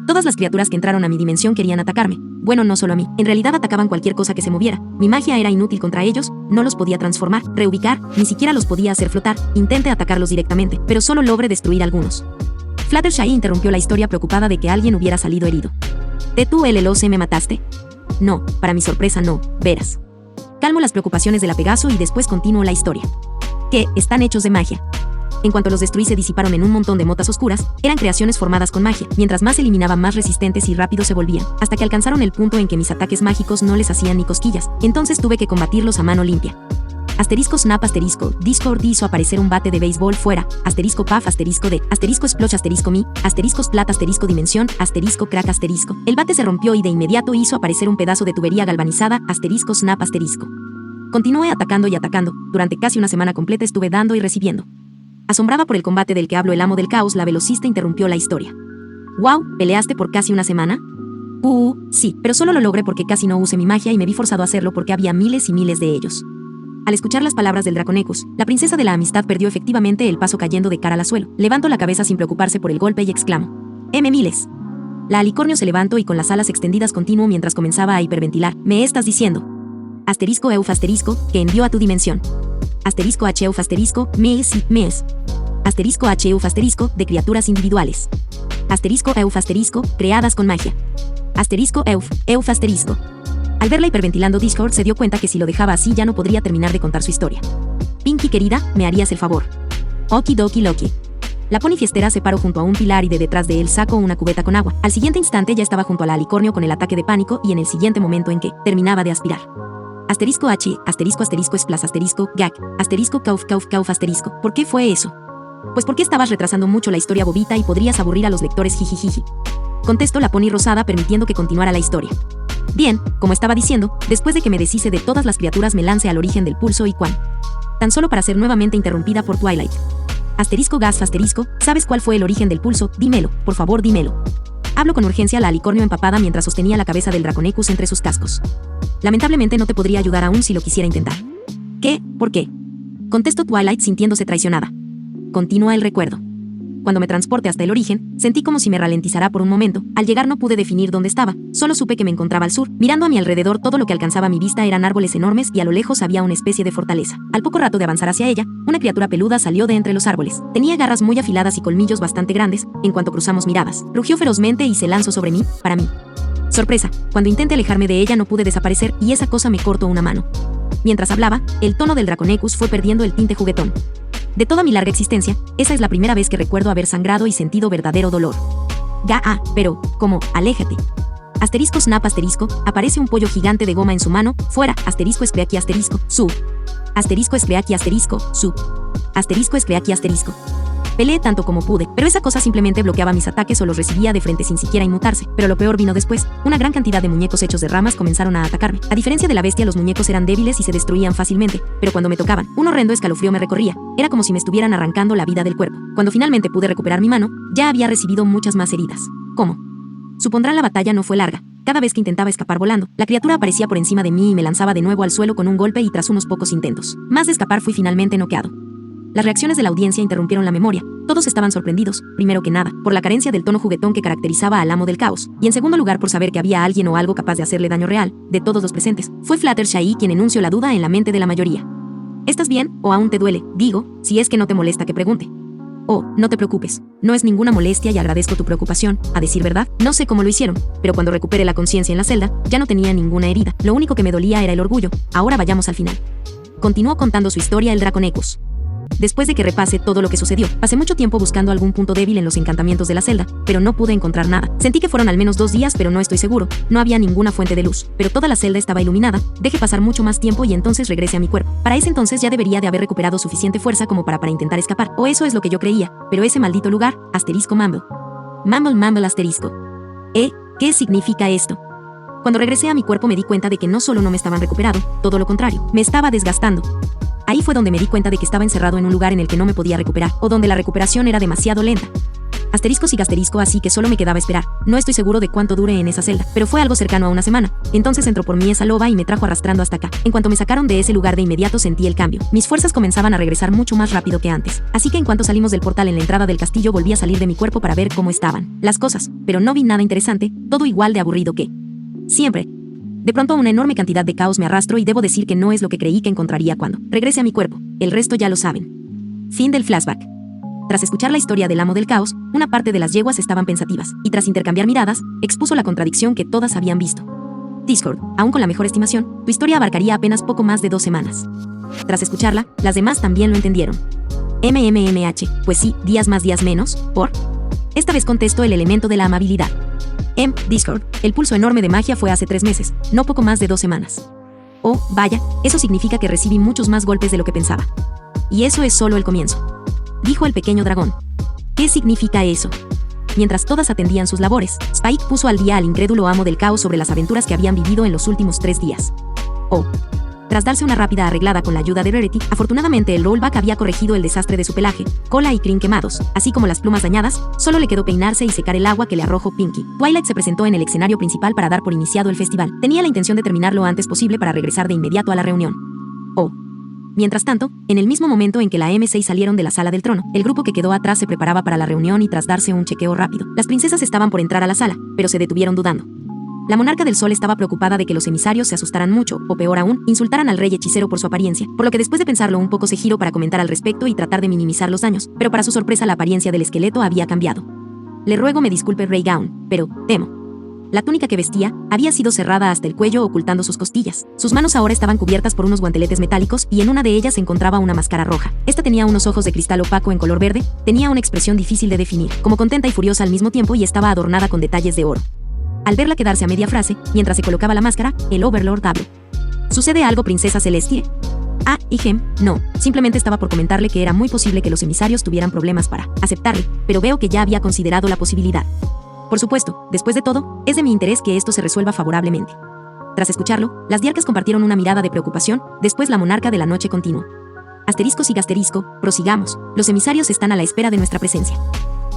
A: Todas las criaturas que entraron a mi dimensión querían atacarme. Bueno, no solo a mí. En realidad atacaban cualquier cosa que se moviera. Mi magia era inútil contra ellos, no los podía transformar, reubicar, ni siquiera los podía hacer flotar. Intenté atacarlos directamente, pero solo logré destruir algunos. Fluttershy interrumpió la historia preocupada de que alguien hubiera salido herido. ¿Tú me mataste? No, para mi sorpresa no, verás. Calmo las preocupaciones de la Pegaso y después continuó la historia. ¿Qué? Están hechos de magia. En cuanto los destruí se disiparon en un montón de motas oscuras, eran creaciones formadas con magia, mientras más eliminaba más resistentes y rápido se volvían, hasta que alcanzaron el punto en que mis ataques mágicos no les hacían ni cosquillas, entonces tuve que combatirlos a mano limpia. Snap, Discord hizo aparecer un bate de béisbol fuera, Puff, Splash, me, Splat, dimensión, crack, El bate se rompió y de inmediato hizo aparecer un pedazo de tubería galvanizada, Snap, Continué atacando y atacando, durante casi una semana completa estuve dando y recibiendo. Asombrada por el combate del que habló el amo del caos, la velocista interrumpió la historia. «Wow, ¿peleaste por casi una semana?» Sí, pero solo lo logré porque casi no usé mi magia y me vi forzado a hacerlo porque había miles y miles de ellos. Al escuchar las palabras del Draconecus, la princesa de la amistad perdió efectivamente el paso cayendo de cara al suelo. Levanto la cabeza sin preocuparse por el golpe y exclamo. Miles. La alicornio se levantó y con las alas extendidas continuó mientras comenzaba a hiperventilar. ¿Me estás diciendo? Que envió a tu dimensión. Mes. De criaturas individuales. Creadas con magia. Al verla hiperventilando, Discord se dio cuenta que si lo dejaba así ya no podría terminar de contar su historia. Pinky querida, ¿me harías el favor? Okidoki Loki. La pony fiestera se paró junto a un pilar y de detrás de él sacó una cubeta con agua. Al siguiente instante ya estaba junto a la alicornio con el ataque de pánico y en el siguiente momento en que terminaba de aspirar. Gag, kauf. ¿Por qué fue eso? Pues porque estabas retrasando mucho la historia bobita y podrías aburrir a los lectores jijijiji. Contestó la pony rosada permitiendo que continuara la historia. Bien, como estaba diciendo, después de que me deshice de todas las criaturas me lancé al origen del pulso y cuán. Tan solo para ser nuevamente interrumpida por Twilight. Gas, ¿sabes cuál fue el origen del pulso? Dímelo, por favor dímelo. Hablo con urgencia a la alicornio empapada mientras sostenía la cabeza del Draconecus entre sus cascos. Lamentablemente no te podría ayudar aún si lo quisiera intentar. ¿Qué? ¿Por qué? Contestó Twilight sintiéndose traicionada. Continúa el recuerdo. Cuando me transporté hasta el origen, sentí como si me ralentizara por un momento. Al llegar no pude definir dónde estaba, solo supe que me encontraba al sur. Mirando a mi alrededor, todo lo que alcanzaba mi vista eran árboles enormes y a lo lejos había una especie de fortaleza. Al poco rato de avanzar hacia ella, una criatura peluda salió de entre los árboles. Tenía garras muy afiladas y colmillos bastante grandes. En cuanto cruzamos miradas, rugió ferozmente y se lanzó sobre mí, para mí. Sorpresa, cuando intenté alejarme de ella no pude desaparecer y esa cosa me cortó una mano. Mientras hablaba, el tono del Draconecus fue perdiendo el tinte juguetón. De toda mi larga existencia, esa es la primera vez que recuerdo haber sangrado y sentido verdadero dolor. Pero, ¿cómo? Aléjate. Snap, aparece un pollo gigante de goma en su mano, fuera, Screaky, su. Screaky, su. Peleé tanto como pude, pero esa cosa simplemente bloqueaba mis ataques o los recibía de frente sin siquiera inmutarse. Pero lo peor vino después. Una gran cantidad de muñecos hechos de ramas comenzaron a atacarme. A diferencia de la bestia, los muñecos eran débiles y se destruían fácilmente, pero cuando me tocaban, un horrendo escalofrío me recorría. Era como si me estuvieran arrancando la vida del cuerpo. Cuando finalmente pude recuperar mi mano, ya había recibido muchas más heridas. ¿Cómo? Supondrán la batalla no fue larga. Cada vez que intentaba escapar volando, la criatura aparecía por encima de mí y me lanzaba de nuevo al suelo con un golpe y tras unos pocos intentos más de escapar fui finalmente noqueado. Las reacciones de la audiencia interrumpieron la memoria. Todos estaban sorprendidos, primero que nada, por la carencia del tono juguetón que caracterizaba al amo del caos, y en segundo lugar por saber que había alguien o algo capaz de hacerle daño real. De todos los presentes, fue Fluttershy quien enunció la duda en la mente de la mayoría. ¿Estás bien o aún te duele? Digo, si es que no te molesta que pregunte. Oh, no te preocupes, no es ninguna molestia y agradezco tu preocupación. A decir verdad, no sé cómo lo hicieron, pero cuando recuperé la conciencia en la celda, ya no tenía ninguna herida. Lo único que me dolía era el orgullo. Ahora vayamos al final. Continuó contando su historia el Draconecus. Después de que repase todo lo que sucedió, pasé mucho tiempo buscando algún punto débil en los encantamientos de la celda, pero no pude encontrar nada. Sentí que fueron al menos 2 días, pero no estoy seguro. No había ninguna fuente de luz, pero toda la celda estaba iluminada. Dejé pasar mucho más tiempo y entonces regresé a mi cuerpo. Para ese entonces ya debería de haber recuperado suficiente fuerza como para intentar escapar, o eso es lo que yo creía, pero ese maldito lugar, asterisco Mumble. Mumble asterisco. ¿Qué significa esto? Cuando regresé a mi cuerpo me di cuenta de que no solo no me estaban recuperado, todo lo contrario, me estaba desgastando. Ahí fue donde me di cuenta de que estaba encerrado en un lugar en el que no me podía recuperar, o donde la recuperación era demasiado lenta. Asterisco y asterisco, así que solo me quedaba esperar. No estoy seguro de cuánto dure en esa celda, pero fue algo cercano a una semana. Entonces entró por mí esa loba y me trajo arrastrando hasta acá. En cuanto me sacaron de ese lugar de inmediato sentí el cambio. Mis fuerzas comenzaban a regresar mucho más rápido que antes. Así que en cuanto salimos del portal en la entrada del castillo volví a salir de mi cuerpo para ver cómo estaban las cosas, pero no vi nada interesante, todo igual de aburrido que siempre. De pronto una enorme cantidad de caos me arrastró y debo decir que no es lo que creí que encontraría cuando regrese a mi cuerpo. El resto ya lo saben. Fin del flashback. Tras escuchar la historia del amo del caos, una parte de las yeguas estaban pensativas, y tras intercambiar miradas, expuso la contradicción que todas habían visto. Discord, aún con la mejor estimación, tu historia abarcaría apenas poco más de 2 semanas. Tras escucharla, las demás también lo entendieron. Pues sí, días más días menos, por... Esta vez contestó el elemento de la amabilidad. Discord, el pulso enorme de magia fue hace 3 meses, no poco más de 2 semanas. Oh, vaya, eso significa que recibí muchos más golpes de lo que pensaba. Y eso es solo el comienzo, dijo el pequeño dragón. ¿Qué significa eso? Mientras todas atendían sus labores, Spike puso al día al incrédulo amo del caos sobre las aventuras que habían vivido en los últimos 3 días. Oh. Tras darse una rápida arreglada con la ayuda de Rarity, afortunadamente el rollback había corregido el desastre de su pelaje, cola y crin quemados, así como las plumas dañadas. Solo le quedó peinarse y secar el agua que le arrojó Pinkie. Twilight se presentó en el escenario principal para dar por iniciado el festival. Tenía la intención de terminar lo antes posible para regresar de inmediato a la reunión. Oh. Mientras tanto, en el mismo momento en que la M6 salieron de la sala del trono, el grupo que quedó atrás se preparaba para la reunión y tras darse un chequeo rápido, las princesas estaban por entrar a la sala, pero se detuvieron dudando. La monarca del sol estaba preocupada de que los emisarios se asustaran mucho, o peor aún, insultaran al rey hechicero por su apariencia, por lo que después de pensarlo un poco se giró para comentar al respecto y tratar de minimizar los daños, pero para su sorpresa la apariencia del esqueleto había cambiado. Le ruego me disculpe Rey Gaun, pero, temo. La túnica que vestía había sido cerrada hasta el cuello ocultando sus costillas. Sus manos ahora estaban cubiertas por unos guanteletes metálicos y en una de ellas se encontraba una máscara roja. Esta tenía unos ojos de cristal opaco en color verde, tenía una expresión difícil de definir, como contenta y furiosa al mismo tiempo y estaba adornada con detalles de oro. Al verla quedarse a media frase, mientras se colocaba la máscara, el Overlord habló. ¿Sucede algo, princesa Celestia? No, simplemente estaba por comentarle que era muy posible que los emisarios tuvieran problemas para aceptarle, pero veo que ya había considerado la posibilidad. Por supuesto, después de todo, es de mi interés que esto se resuelva favorablemente. Tras escucharlo, las diarcas compartieron una mirada de preocupación, después la monarca de la noche continuó. Prosigamos, los emisarios están a la espera de nuestra presencia.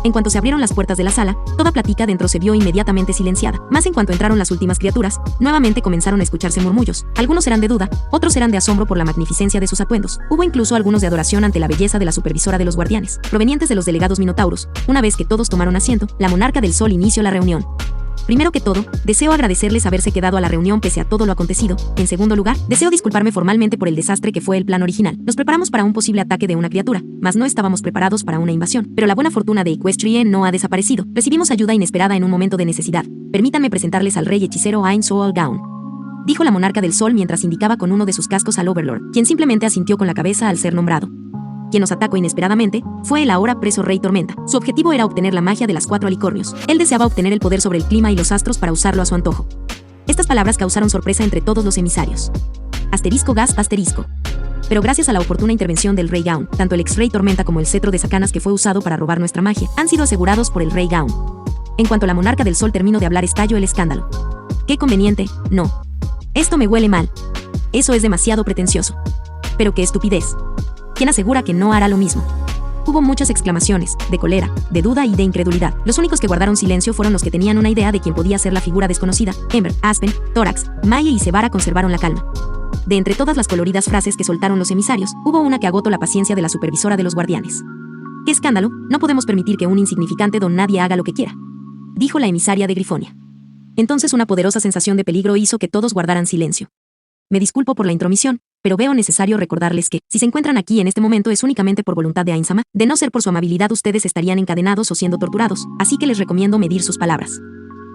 A: En cuanto se abrieron las puertas de la sala, toda plática dentro se vio inmediatamente silenciada. Más en cuanto entraron las últimas criaturas, nuevamente comenzaron a escucharse murmullos. Algunos eran de duda, otros eran de asombro por la magnificencia de sus atuendos. Hubo incluso algunos de adoración ante la belleza de la supervisora de los guardianes, provenientes de los delegados minotauros. Una vez que todos tomaron asiento, la monarca del sol inició la reunión. Primero que todo, deseo agradecerles haberse quedado a la reunión pese a todo lo acontecido. En segundo lugar, deseo disculparme formalmente por el desastre que fue el plan original. Nos preparamos para un posible ataque de una criatura, mas no estábamos preparados para una invasión. Pero la buena fortuna de Equestria no ha desaparecido. Recibimos ayuda inesperada en un momento de necesidad. Permítanme presentarles al rey hechicero Ain Soal Gaun, dijo la monarca del sol mientras indicaba con uno de sus cascos al Overlord, quien simplemente asintió con la cabeza al ser nombrado. Quien nos atacó inesperadamente fue el ahora preso Rey Tormenta. Su objetivo era obtener la magia de las 4 alicornios. Él deseaba obtener el poder sobre el clima y los astros para usarlo a su antojo. Estas palabras causaron sorpresa entre todos los emisarios. ***. Pero gracias a la oportuna intervención del Rey Gaun, tanto el ex-rey Tormenta como el cetro de Sacanas que fue usado para robar nuestra magia, han sido asegurados por el Rey Gaun. En cuanto la monarca del sol terminó de hablar, estalló el escándalo. ¡Qué conveniente! No. Esto me huele mal. Eso es demasiado pretencioso. Pero qué estupidez. ¿Quién asegura que no hará lo mismo? Hubo muchas exclamaciones, de cólera, de duda y de incredulidad. Los únicos que guardaron silencio fueron los que tenían una idea de quién podía ser la figura desconocida. Ember, Aspen, Tórax, Maya y Sebara conservaron la calma. De entre todas las coloridas frases que soltaron los emisarios, hubo una que agotó la paciencia de la supervisora de los guardianes. ¡Qué escándalo! No podemos permitir que un insignificante don nadie haga lo que quiera, dijo la emisaria de Grifonia. Entonces una poderosa sensación de peligro hizo que todos guardaran silencio. Me disculpo por la intromisión, pero veo necesario recordarles que, si se encuentran aquí en este momento es únicamente por voluntad de Ain-sama. De no ser por su amabilidad ustedes estarían encadenados o siendo torturados, así que les recomiendo medir sus palabras.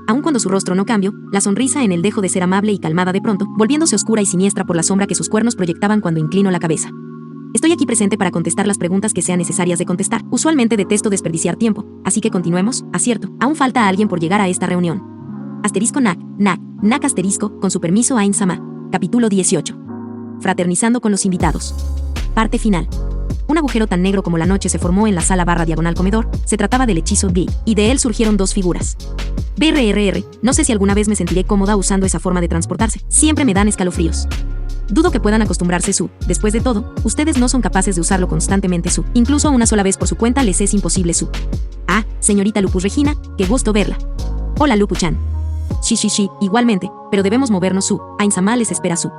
A: Aun cuando su rostro no cambió, la sonrisa en él dejó de ser amable y calmada de pronto, volviéndose oscura y siniestra por la sombra que sus cuernos proyectaban cuando inclinó la cabeza. Estoy aquí presente para contestar las preguntas que sean necesarias de contestar. Usualmente detesto desperdiciar tiempo, así que continuemos. Acierto, aún falta alguien por llegar a esta reunión. Asterisco Nak asterisco, con su permiso Ain-sama. Capítulo 18. Fraternizando con los invitados. Parte final. Un agujero tan negro como la noche se formó en la sala diagonal comedor. Se trataba del hechizo B, y de él surgieron dos figuras. BRRR, no sé si alguna vez me sentiré cómoda usando esa forma de transportarse. Siempre me dan escalofríos. Dudo que puedan acostumbrarse su. Después de todo, ustedes no son capaces de usarlo constantemente su. Incluso una sola vez por su cuenta les es imposible su. Ah, señorita Lupus Regina, qué gusto verla. Hola Lupu-chan. Sí, igualmente, pero debemos movernos su. Ain-sama les espera su.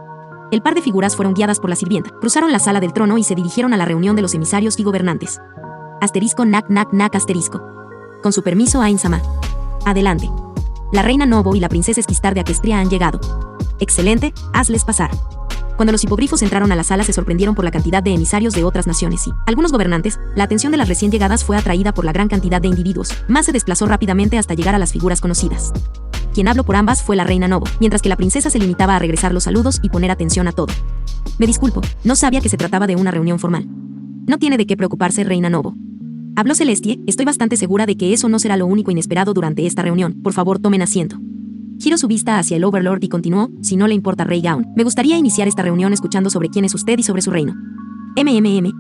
A: El par de figuras fueron guiadas por la sirvienta, cruzaron la sala del trono y se dirigieron a la reunión de los emisarios y gobernantes. Asterisco Nak asterisco. Con su permiso Ain-sama. Adelante. La reina Nobo y la princesa Esquistar de Aquestria han llegado. Excelente, hazles pasar. Cuando los hipogrifos entraron a la sala se sorprendieron por la cantidad de emisarios de otras naciones y, algunos gobernantes, la atención de las recién llegadas fue atraída por la gran cantidad de individuos. Más se desplazó rápidamente hasta llegar a las figuras conocidas. Quien habló por ambas fue la reina Nobo, mientras que la princesa se limitaba a regresar los saludos y poner atención a todo. Me disculpo, no sabía que se trataba de una reunión formal. No tiene de qué preocuparse, reina Nobo. Habló Celestie, estoy bastante segura de que eso no será lo único inesperado durante esta reunión. Por favor, tomen asiento. Giró su vista hacia el Overlord y continuó, si no le importa Rey Gaun, me gustaría iniciar esta reunión escuchando sobre quién es usted y sobre su reino.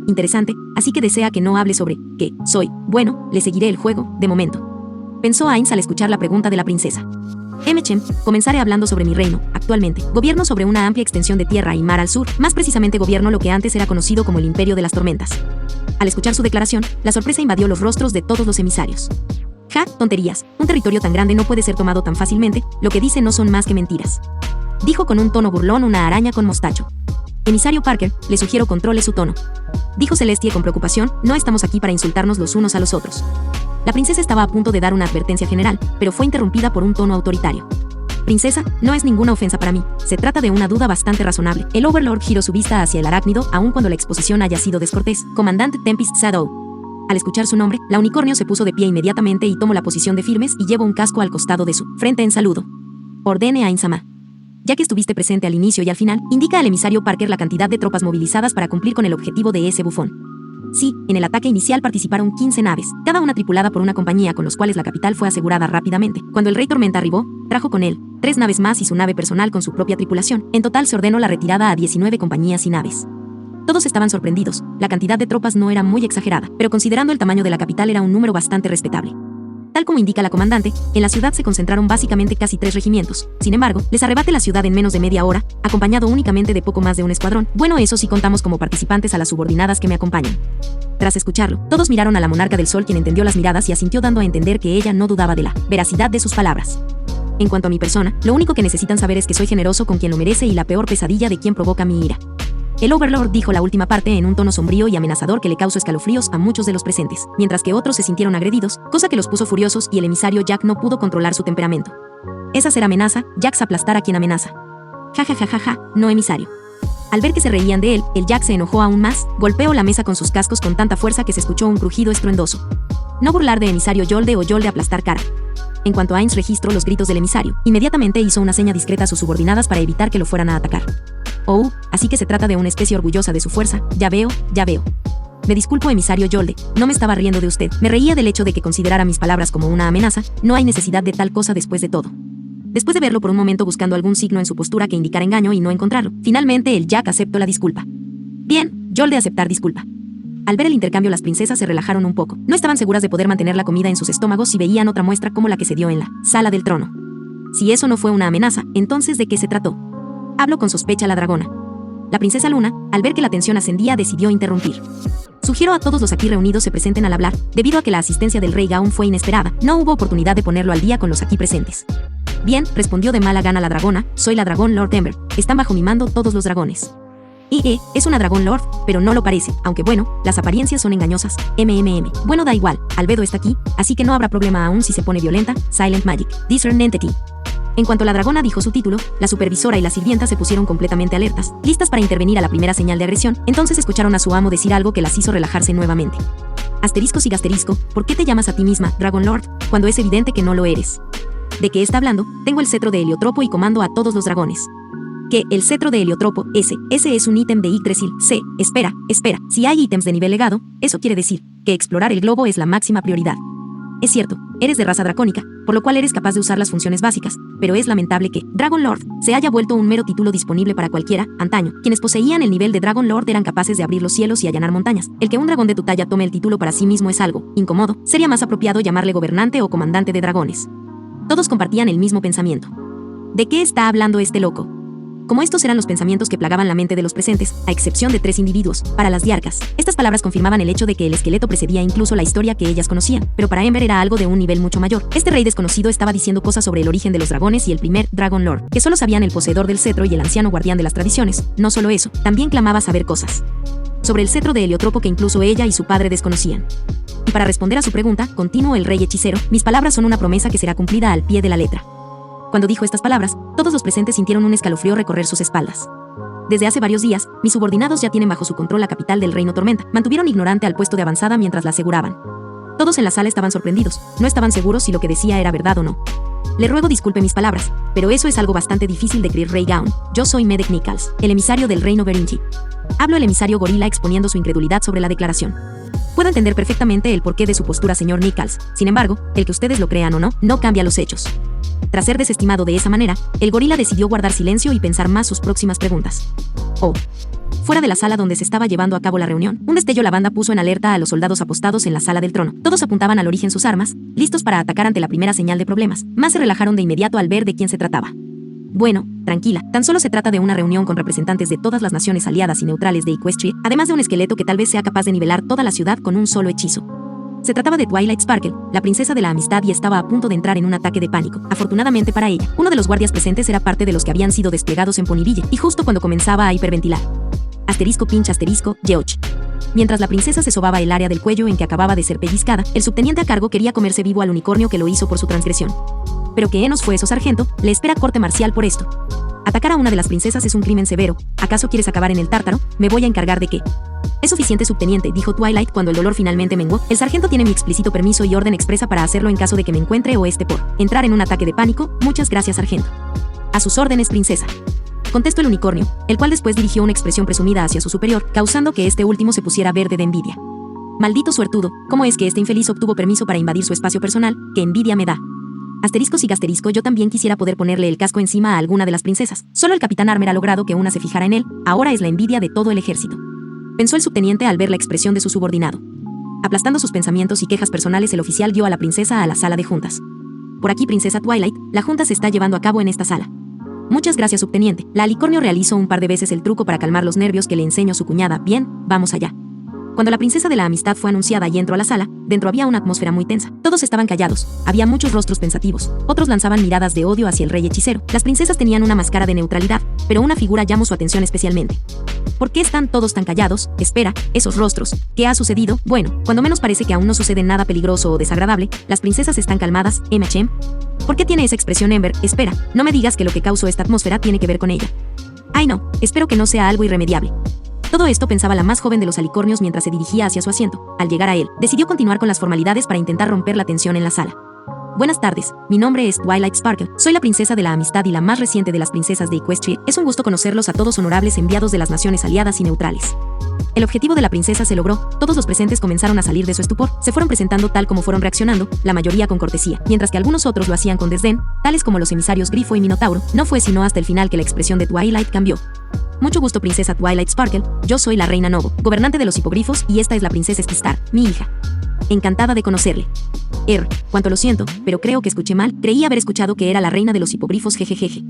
A: Interesante, así que desea que no hable sobre qué soy. Bueno, le seguiré el juego, de momento. Pensó Ainz al escuchar la pregunta de la princesa. Comenzaré hablando sobre mi reino. Actualmente, gobierno sobre una amplia extensión de tierra y mar al sur, más precisamente gobierno lo que antes era conocido como el Imperio de las Tormentas. Al escuchar su declaración, la sorpresa invadió los rostros de todos los emisarios. Ja, tonterías, un territorio tan grande no puede ser tomado tan fácilmente, lo que dice no son más que mentiras. Dijo con un tono burlón una araña con mostacho. Emisario Parker, le sugiero controle su tono. Dijo Celestie con preocupación, no estamos aquí para insultarnos los unos a los otros. La princesa estaba a punto de dar una advertencia general, pero fue interrumpida por un tono autoritario. Princesa, no es ninguna ofensa para mí, se trata de una duda bastante razonable. El Overlord giró su vista hacia el arácnido, aun cuando la exposición haya sido descortés. Comandante Tempest Shadow. Al escuchar su nombre, la unicornio se puso de pie inmediatamente y tomó la posición de firmes y llevó un casco al costado de su frente en saludo. Ordene a Ain-sama. Ya que estuviste presente al inicio y al final, indica al emisario Parker la cantidad de tropas movilizadas para cumplir con el objetivo de ese bufón. Sí, en el ataque inicial participaron 15 naves, cada una tripulada por una compañía con los cuales la capital fue asegurada rápidamente. Cuando el Rey Tormenta arribó, trajo con él 3 naves más y su nave personal con su propia tripulación. En total se ordenó la retirada a 19 compañías y naves. Todos estaban sorprendidos, la cantidad de tropas no era muy exagerada, pero considerando el tamaño de la capital era un número bastante respetable. Tal como indica la comandante, en la ciudad se concentraron básicamente casi 3 regimientos. Sin embargo, les arrebate la ciudad en menos de media hora, acompañado únicamente de poco más de un escuadrón. Bueno, eso sí contamos como participantes a las subordinadas que me acompañan. Tras escucharlo, todos miraron a la monarca del sol, quien entendió las miradas y asintió dando a entender que ella no dudaba de la veracidad de sus palabras. En cuanto a mi persona, lo único que necesitan saber es que soy generoso con quien lo merece y la peor pesadilla de quien provoca mi ira. El Overlord dijo la última parte en un tono sombrío y amenazador que le causó escalofríos a muchos de los presentes, mientras que otros se sintieron agredidos, cosa que los puso furiosos y el emisario Jack no pudo controlar su temperamento. Esa será amenaza, Jax aplastar a quien amenaza. Ja, no emisario. Al ver que se reían de él, el Jack se enojó aún más, golpeó la mesa con sus cascos con tanta fuerza que se escuchó un crujido estruendoso. No burlar de emisario Yolde o Yolde aplastar cara. En cuanto Ainz registró los gritos del emisario, inmediatamente hizo una seña discreta a sus subordinadas para evitar que lo fueran a atacar. Oh, así que se trata de una especie orgullosa de su fuerza, ya veo. Me disculpo, emisario Yolde, no me estaba riendo de usted, me reía del hecho de que considerara mis palabras como una amenaza, no hay necesidad de tal cosa después de todo. Después de verlo por un momento buscando algún signo en su postura que indicara engaño y no encontrarlo, finalmente el Jack aceptó la disculpa. Bien, Joel de aceptar disculpa. Al ver el intercambio, las princesas se relajaron un poco. No estaban seguras de poder mantener la comida en sus estómagos si veían otra muestra como la que se dio en la sala del trono. Si eso no fue una amenaza, entonces ¿de qué se trató? Habló con sospecha la dragona. La princesa Luna, al ver que la tensión ascendía, decidió interrumpir. Sugiero a todos los aquí reunidos se presenten al hablar, debido a que la asistencia del rey Gaun fue inesperada, no hubo oportunidad de ponerlo al día con los aquí presentes. Bien, respondió de mala gana la dragona, soy la dragón Lord Ember, están bajo mi mando todos los dragones. Es una dragón Lord, pero no lo parece, aunque bueno, las apariencias son engañosas, Bueno, da igual, Albedo está aquí, así que no habrá problema aún si se pone violenta, Silent Magic, Discern Entity. En cuanto la dragona dijo su título, la supervisora y la sirvienta se pusieron completamente alertas, listas para intervenir a la primera señal de agresión, entonces escucharon a su amo decir algo que las hizo relajarse nuevamente. Asterisco y gasterisco, ¿por qué te llamas a ti misma, Dragon Lord, cuando es evidente que no lo eres? ¿De qué está hablando? Tengo el cetro de Heliotropo y comando a todos los dragones. ¿Qué? El cetro de Heliotropo, ese es un ítem de Yggdrasil, espera, si hay ítems de nivel legado, eso quiere decir que explorar el globo es la máxima prioridad. Es cierto, eres de raza dracónica, por lo cual eres capaz de usar las funciones básicas, pero es lamentable que Dragon Lord se haya vuelto un mero título disponible para cualquiera. Antaño, quienes poseían el nivel de Dragon Lord eran capaces de abrir los cielos y allanar montañas. El que un dragón de tu talla tome el título para sí mismo es algo incómodo, sería más apropiado llamarle gobernante o comandante de dragones. Todos compartían el mismo pensamiento. ¿De qué está hablando este loco? Como estos eran los pensamientos que plagaban la mente de los presentes, a excepción de 3 individuos, para las diarcas, estas palabras confirmaban el hecho de que el esqueleto precedía incluso la historia que ellas conocían, pero para Ember era algo de un nivel mucho mayor. Este rey desconocido estaba diciendo cosas sobre el origen de los dragones y el primer Dragon Lord, que solo sabían el poseedor del cetro y el anciano guardián de las tradiciones. No solo eso, también clamaba saber cosas sobre el cetro de Heliotropo que incluso ella y su padre desconocían. Y para responder a su pregunta, continuó el rey hechicero, mis palabras son una promesa que será cumplida al pie de la letra. Cuando dijo estas palabras, todos los presentes sintieron un escalofrío recorrer sus espaldas. Desde hace varios días, mis subordinados ya tienen bajo su control la capital del reino Tormenta. Mantuvieron ignorante al puesto de avanzada mientras la aseguraban. Todos en la sala estaban sorprendidos, no estaban seguros si lo que decía era verdad o no. Le ruego disculpe mis palabras, pero eso es algo bastante difícil de creer, Rey Gaun. Yo soy Medek Nichols, el emisario del reino Beringi. Habló el emisario gorila exponiendo su incredulidad sobre la declaración. Puedo entender perfectamente el porqué de su postura, señor Nichols. Sin embargo, el que ustedes lo crean o no, no cambia los hechos. Tras ser desestimado de esa manera, el gorila decidió guardar silencio y pensar más sus próximas preguntas. Fuera de la sala donde se estaba llevando a cabo la reunión, un destello lavanda puso en alerta a los soldados apostados en la sala del trono. Todos apuntaban al origen sus armas, listos para atacar ante la primera señal de problemas. Más se relajaron de inmediato al ver de quién se trataba. Bueno, tranquila, tan solo se trata de una reunión con representantes de todas las naciones aliadas y neutrales de Equestria, además de un esqueleto que tal vez sea capaz de nivelar toda la ciudad con un solo hechizo. Se trataba de Twilight Sparkle, la princesa de la amistad, y estaba a punto de entrar en un ataque de pánico. Afortunadamente para ella, uno de los guardias presentes era parte de los que habían sido desplegados en Ponyville, y justo cuando comenzaba a hiperventilar. Geoch. Mientras la princesa se sobaba el área del cuello en que acababa de ser pellizcada, el subteniente a cargo quería comerse vivo al unicornio que lo hizo por su transgresión. Pero que Enos fue eso, sargento, le espera corte marcial por esto. Atacar a una de las princesas es un crimen severo. ¿Acaso quieres acabar en el tártaro? Me voy a encargar de que... Es suficiente, subteniente, dijo Twilight cuando el dolor finalmente menguó. El sargento tiene mi explícito permiso y orden expresa para hacerlo en caso de que me encuentre o esté por entrar en un ataque de pánico. Muchas gracias, sargento. A sus órdenes, princesa. Contestó el unicornio, el cual después dirigió una expresión presumida hacia su superior, causando que este último se pusiera verde de envidia. Maldito suertudo, ¿cómo es que este infeliz obtuvo permiso para invadir su espacio personal? ¡Qué envidia me da! Asteriscos y gasterisco, yo también quisiera poder ponerle el casco encima a alguna de las princesas. Solo el capitán Armer ha logrado que una se fijara en él, ahora es la envidia de todo el ejército. Pensó el subteniente al ver la expresión de su subordinado. Aplastando sus pensamientos y quejas personales, el oficial guió a la princesa a la sala de juntas. Por aquí, princesa Twilight, la junta se está llevando a cabo en esta sala. Muchas gracias, subteniente. La alicornio realizó un par de veces el truco para calmar los nervios que le enseñó su cuñada. Bien, vamos allá. Cuando la princesa de la amistad fue anunciada y entró a la sala, dentro había una atmósfera muy tensa. Todos estaban callados, había muchos rostros pensativos, otros lanzaban miradas de odio hacia el rey hechicero. Las princesas tenían una máscara de neutralidad, pero una figura llamó su atención especialmente. ¿Por qué están todos tan callados? Espera, esos rostros. ¿Qué ha sucedido? Bueno, cuando menos parece que aún no sucede nada peligroso o desagradable, las princesas están calmadas. ¿Emachem? ¿Por qué tiene esa expresión, Ember? Espera, no me digas que lo que causó esta atmósfera tiene que ver con ella. Ay no, espero que no sea algo irremediable. Todo esto pensaba la más joven de los alicornios mientras se dirigía hacia su asiento. Al llegar a él, decidió continuar con las formalidades para intentar romper la tensión en la sala. Buenas tardes, mi nombre es Twilight Sparkle, soy la princesa de la amistad y la más reciente de las princesas de Equestria. Es un gusto conocerlos a todos honorables enviados de las naciones aliadas y neutrales. El objetivo de la princesa se logró, todos los presentes comenzaron a salir de su estupor, se fueron presentando tal como fueron reaccionando, la mayoría con cortesía, mientras que algunos otros lo hacían con desdén, tales como los emisarios Grifo y Minotauro. No fue sino hasta el final que la expresión de Twilight cambió. Mucho gusto, princesa Twilight Sparkle, yo soy la reina Novo, gobernante de los hipogrifos, y esta es la princesa Skistar, mi hija. Encantada de conocerle. Cuánto lo siento, pero creo que escuché mal, creí haber escuchado que era la reina de los hipogrifos, jejejeje.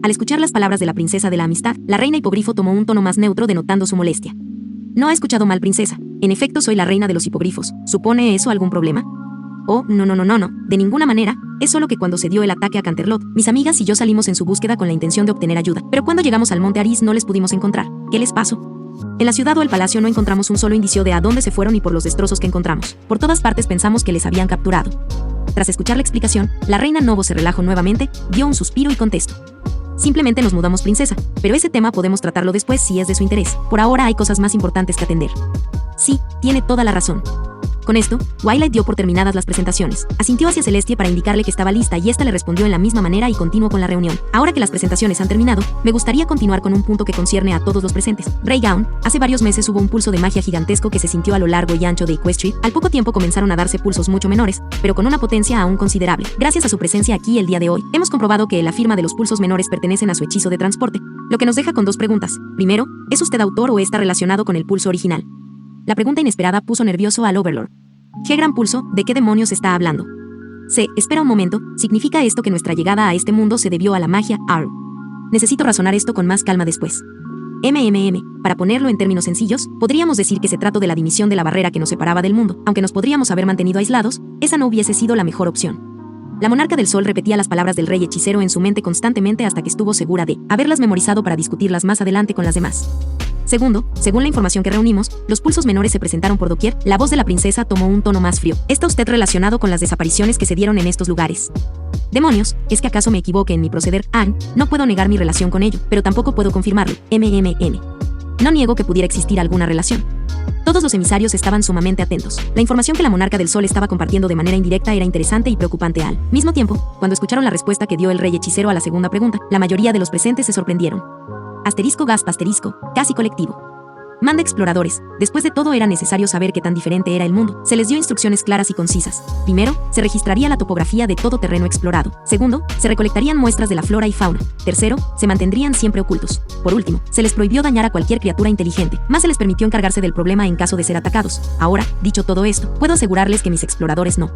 A: Al escuchar las palabras de la princesa de la amistad, la reina hipogrifo tomó un tono más neutro denotando su molestia. No ha escuchado mal, princesa. En efecto, soy la reina de los hipogrifos. ¿Supone eso algún problema? Oh, no, de ninguna manera. Es solo que cuando se dio el ataque a Canterlot, mis amigas y yo salimos en su búsqueda con la intención de obtener ayuda. Pero cuando llegamos al monte Aris no les pudimos encontrar. ¿Qué les pasó? En la ciudad o el palacio no encontramos un solo indicio de a dónde se fueron y por los destrozos que encontramos. Por todas partes pensamos que les habían capturado. Tras escuchar la explicación, la reina Novo se relajó nuevamente, dio un suspiro y contestó. Simplemente nos mudamos, princesa, pero ese tema podemos tratarlo después si es de su interés. Por ahora hay cosas más importantes que atender. Sí, tiene toda la razón. Con esto, Twilight dio por terminadas las presentaciones. Asintió hacia Celestia para indicarle que estaba lista y ésta le respondió en la misma manera y continuó con la reunión. Ahora que las presentaciones han terminado, me gustaría continuar con un punto que concierne a todos los presentes. Rey Gaun, hace varios meses hubo un pulso de magia gigantesco que se sintió a lo largo y ancho de Equestria. Al poco tiempo comenzaron a darse pulsos mucho menores, pero con una potencia aún considerable. Gracias a su presencia aquí el día de hoy, hemos comprobado que la firma de los pulsos menores pertenecen a su hechizo de transporte, lo que nos deja con dos preguntas. Primero, ¿es usted autor o está relacionado con el pulso original? La pregunta inesperada puso nervioso al Overlord. ¿Qué gran pulso? ¿De qué demonios está hablando? Espera un momento, ¿significa esto que nuestra llegada a este mundo se debió a la magia? Necesito razonar esto con más calma después. Para ponerlo en términos sencillos, podríamos decir que se trató de la dimisión de la barrera que nos separaba del mundo. Aunque nos podríamos haber mantenido aislados, esa no hubiese sido la mejor opción. La monarca del sol repetía las palabras del rey hechicero en su mente constantemente hasta que estuvo segura de haberlas memorizado para discutirlas más adelante con las demás. Segundo, según la información que reunimos, los pulsos menores se presentaron por doquier. La voz de la princesa tomó un tono más frío. ¿Está usted relacionado con las desapariciones que se dieron en estos lugares? Demonios, ¿es que acaso me equivoque en mi proceder? No puedo negar mi relación con ello, pero tampoco puedo confirmarlo. No niego que pudiera existir alguna relación. Todos los emisarios estaban sumamente atentos. La información que la monarca del sol estaba compartiendo de manera indirecta era interesante y preocupante al mismo tiempo. Cuando escucharon la respuesta que dio el rey hechicero a la segunda pregunta, la mayoría de los presentes se sorprendieron. Casi colectivo. Manda exploradores. Después de todo era necesario saber qué tan diferente era el mundo. Se les dio instrucciones claras y concisas. Primero, se registraría la topografía de todo terreno explorado. Segundo, se recolectarían muestras de la flora y fauna. Tercero, se mantendrían siempre ocultos. Por último, se les prohibió dañar a cualquier criatura inteligente. Más se les permitió encargarse del problema en caso de ser atacados. Ahora, dicho todo esto, puedo asegurarles que mis exploradores no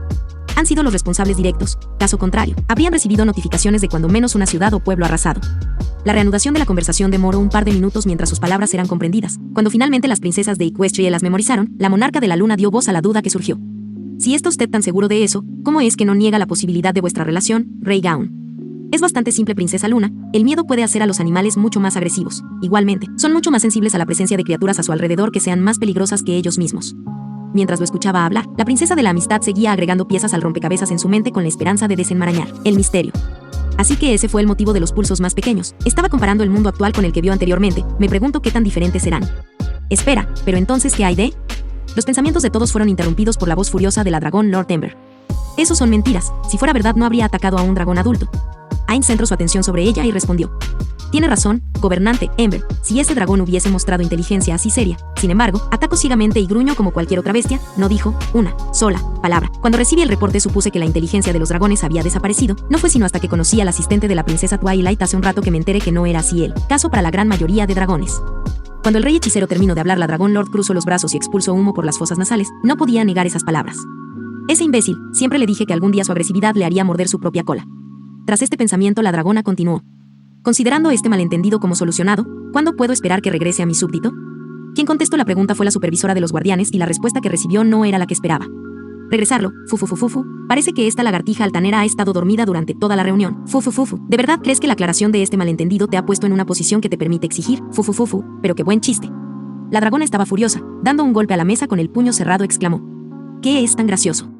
A: han sido los responsables directos. Caso contrario, habrían recibido notificaciones de cuando menos una ciudad o pueblo arrasado. La reanudación de la conversación demoró un par de minutos mientras sus palabras eran comprendidas. Cuando finalmente las princesas de Equestria las memorizaron, la monarca de la luna dio voz a la duda que surgió. Si está usted tan seguro de eso, ¿cómo es que no niega la posibilidad de vuestra relación, Rey Gaun? Es bastante simple, princesa Luna. El miedo puede hacer a los animales mucho más agresivos. Igualmente, son mucho más sensibles a la presencia de criaturas a su alrededor que sean más peligrosas que ellos mismos. Mientras lo escuchaba hablar, la princesa de la amistad seguía agregando piezas al rompecabezas en su mente con la esperanza de desenmarañar el misterio. Así que ese fue el motivo de los pulsos más pequeños. Estaba comparando el mundo actual con el que vio anteriormente. Me pregunto qué tan diferentes serán. Espera, pero entonces, ¿qué hay de? Los pensamientos de todos fueron interrumpidos por la voz furiosa de la dragón Lord Ember. Eso son mentiras. Si fuera verdad no habría atacado a un dragón adulto. Ain centró su atención sobre ella y respondió. Tiene razón, gobernante Ember, si ese dragón hubiese mostrado inteligencia así seria. Sin embargo, ataco ciegamente y gruño como cualquier otra bestia, no dijo una sola palabra. Cuando recibí el reporte supuse que la inteligencia de los dragones había desaparecido. No fue sino hasta que conocí al asistente de la princesa Twilight hace un rato que me enteré que no era así el caso para la gran mayoría de dragones. Cuando el rey hechicero terminó de hablar, la dragón Lord cruzó los brazos y expulsó humo por las fosas nasales. No podía negar esas palabras. Ese imbécil, siempre le dije que algún día su agresividad le haría morder su propia cola. Tras este pensamiento, la dragona continuó. Considerando este malentendido como solucionado, ¿cuándo puedo esperar que regrese a mi súbdito? Quien contestó la pregunta fue la supervisora de los guardianes y la respuesta que recibió no era la que esperaba. Regresarlo, parece que esta lagartija altanera ha estado dormida durante toda la reunión. ¿De verdad crees que la aclaración de este malentendido te ha puesto en una posición que te permite exigir? Pero qué buen chiste. La dragona estaba furiosa, dando un golpe a la mesa con el puño cerrado exclamó. ¿Qué es tan gracioso?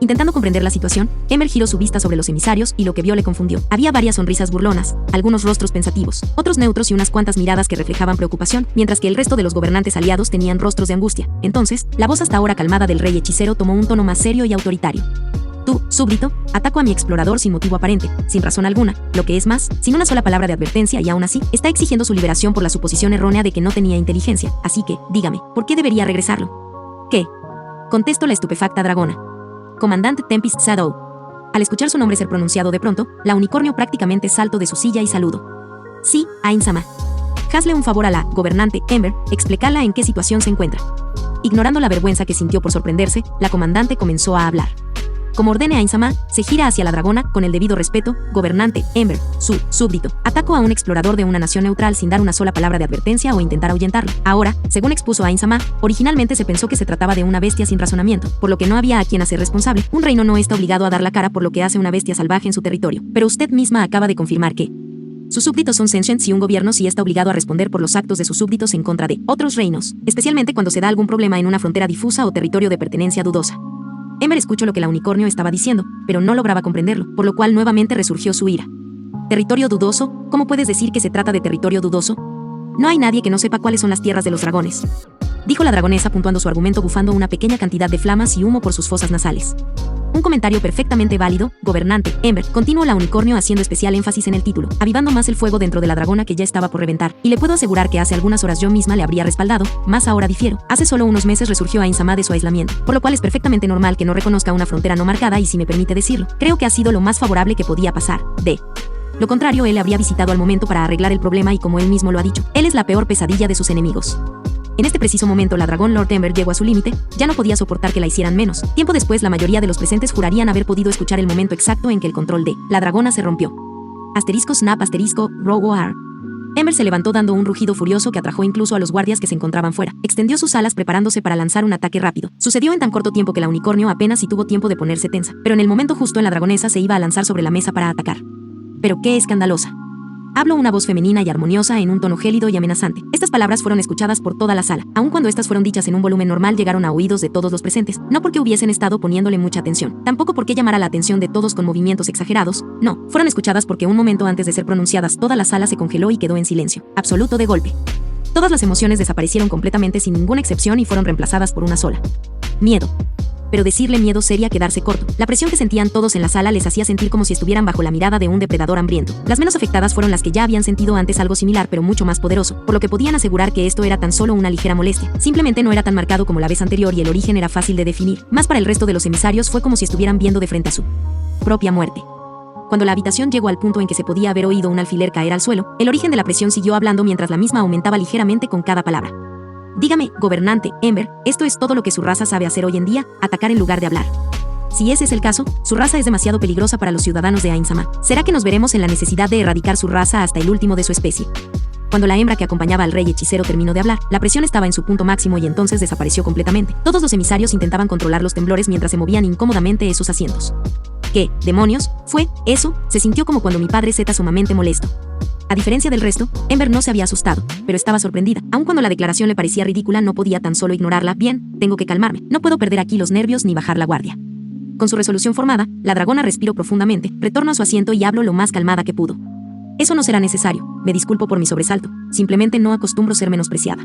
A: Intentando comprender la situación, Ember giró su vista sobre los emisarios y lo que vio le confundió. Había varias sonrisas burlonas, algunos rostros pensativos, otros neutros y unas cuantas miradas que reflejaban preocupación, mientras que el resto de los gobernantes aliados tenían rostros de angustia. Entonces, la voz hasta ahora calmada del rey hechicero tomó un tono más serio y autoritario. Tú, súbdito, ataco a mi explorador sin motivo aparente, sin razón alguna, lo que es más, sin una sola palabra de advertencia y aún así, está exigiendo su liberación por la suposición errónea de que no tenía inteligencia. Así que, dígame, ¿por qué debería regresarlo? ¿Qué? Contestó la estupefacta dragona. Comandante Tempest Shadow. Al escuchar su nombre ser pronunciado de pronto, la unicornio prácticamente saltó de su silla y saludó. Sí, Ain-sama. Hazle un favor a la gobernante Ember, explicarla en qué situación se encuentra. Ignorando la vergüenza que sintió por sorprenderse, la comandante comenzó a hablar. Como ordene Ain-sama, se gira hacia la dragona con el debido respeto. Gobernante Ember, su súbdito, atacó a un explorador de una nación neutral sin dar una sola palabra de advertencia o intentar ahuyentarlo. Ahora, según expuso Ain-sama, originalmente se pensó que se trataba de una bestia sin razonamiento, por lo que no había a quien hacer responsable. Un reino no está obligado a dar la cara por lo que hace una bestia salvaje en su territorio, pero usted misma acaba de confirmar que sus súbditos son sentients y un gobierno sí está obligado a responder por los actos de sus súbditos en contra de otros reinos, especialmente cuando se da algún problema en una frontera difusa o territorio de pertenencia dudosa. Ember escuchó lo que la unicornio estaba diciendo, pero no lograba comprenderlo, por lo cual nuevamente resurgió su ira. ¿Territorio dudoso? ¿Cómo puedes decir que se trata de territorio dudoso? No hay nadie que no sepa cuáles son las tierras de los dragones, dijo la dragonesa puntuando su argumento bufando una pequeña cantidad de flamas y humo por sus fosas nasales. Un comentario perfectamente válido, gobernante Ember, continuó la unicornio haciendo especial énfasis en el título, avivando más el fuego dentro de la dragona que ya estaba por reventar, y le puedo asegurar que hace algunas horas yo misma le habría respaldado, más ahora difiero. Hace solo unos meses resurgió Ain-sama de su aislamiento, por lo cual es perfectamente normal que no reconozca una frontera no marcada y si me permite decirlo, creo que ha sido lo más favorable que podía pasar. De lo contrario, él habría visitado al momento para arreglar el problema y como él mismo lo ha dicho, él es la peor pesadilla de sus enemigos. En este preciso momento la dragón Lord Ember llegó a su límite, ya no podía soportar que la hicieran menos. Tiempo después la mayoría de los presentes jurarían haber podido escuchar el momento exacto en que el control de la dragona se rompió. Asterisco snap asterisco roar. Ember se levantó dando un rugido furioso que atrajo incluso a los guardias que se encontraban fuera. Extendió sus alas preparándose para lanzar un ataque rápido. Sucedió en tan corto tiempo que la unicornio apenas si tuvo tiempo de ponerse tensa, pero en el momento justo en la dragonesa se iba a lanzar sobre la mesa para atacar. Pero qué escandalosa. Habló una voz femenina y armoniosa en un tono gélido y amenazante. Estas palabras fueron escuchadas por toda la sala. Aun cuando estas fueron dichas en un volumen normal llegaron a oídos de todos los presentes, no porque hubiesen estado poniéndole mucha atención, tampoco porque llamara la atención de todos con movimientos exagerados, no, fueron escuchadas porque un momento antes de ser pronunciadas toda la sala se congeló y quedó en silencio absoluto de golpe. Todas las emociones desaparecieron completamente sin ninguna excepción y fueron reemplazadas por una sola: miedo. Pero decirle miedo sería quedarse corto. La presión que sentían todos en la sala les hacía sentir como si estuvieran bajo la mirada de un depredador hambriento. Las menos afectadas fueron las que ya habían sentido antes algo similar pero mucho más poderoso, por lo que podían asegurar que esto era tan solo una ligera molestia. Simplemente no era tan marcado como la vez anterior y el origen era fácil de definir. Más para el resto de los emisarios fue como si estuvieran viendo de frente a su propia muerte. Cuando la habitación llegó al punto en que se podía haber oído un alfiler caer al suelo, el origen de la presión siguió hablando mientras la misma aumentaba ligeramente con cada palabra. Dígame, gobernante Ember, ¿esto es todo lo que su raza sabe hacer hoy en día? Atacar en lugar de hablar. Si ese es el caso, su raza es demasiado peligrosa para los ciudadanos de Ain-sama. ¿Será que nos veremos en la necesidad de erradicar su raza hasta el último de su especie? Cuando la hembra que acompañaba al rey hechicero terminó de hablar, la presión estaba en su punto máximo y entonces desapareció completamente. Todos los emisarios intentaban controlar los temblores mientras se movían incómodamente en sus asientos. ¿Qué demonios fue eso? Se sintió como cuando mi padre está sumamente molesto. A diferencia del resto, Ember no se había asustado, pero estaba sorprendida. Aun cuando la declaración le parecía ridícula, no podía tan solo ignorarla. Bien, tengo que calmarme. No puedo perder aquí los nervios ni bajar la guardia. Con su resolución formada, la dragona respiró profundamente, retornó a su asiento y habló lo más calmada que pudo. Eso no será necesario. Me disculpo por mi sobresalto. Simplemente no acostumbro ser menospreciada.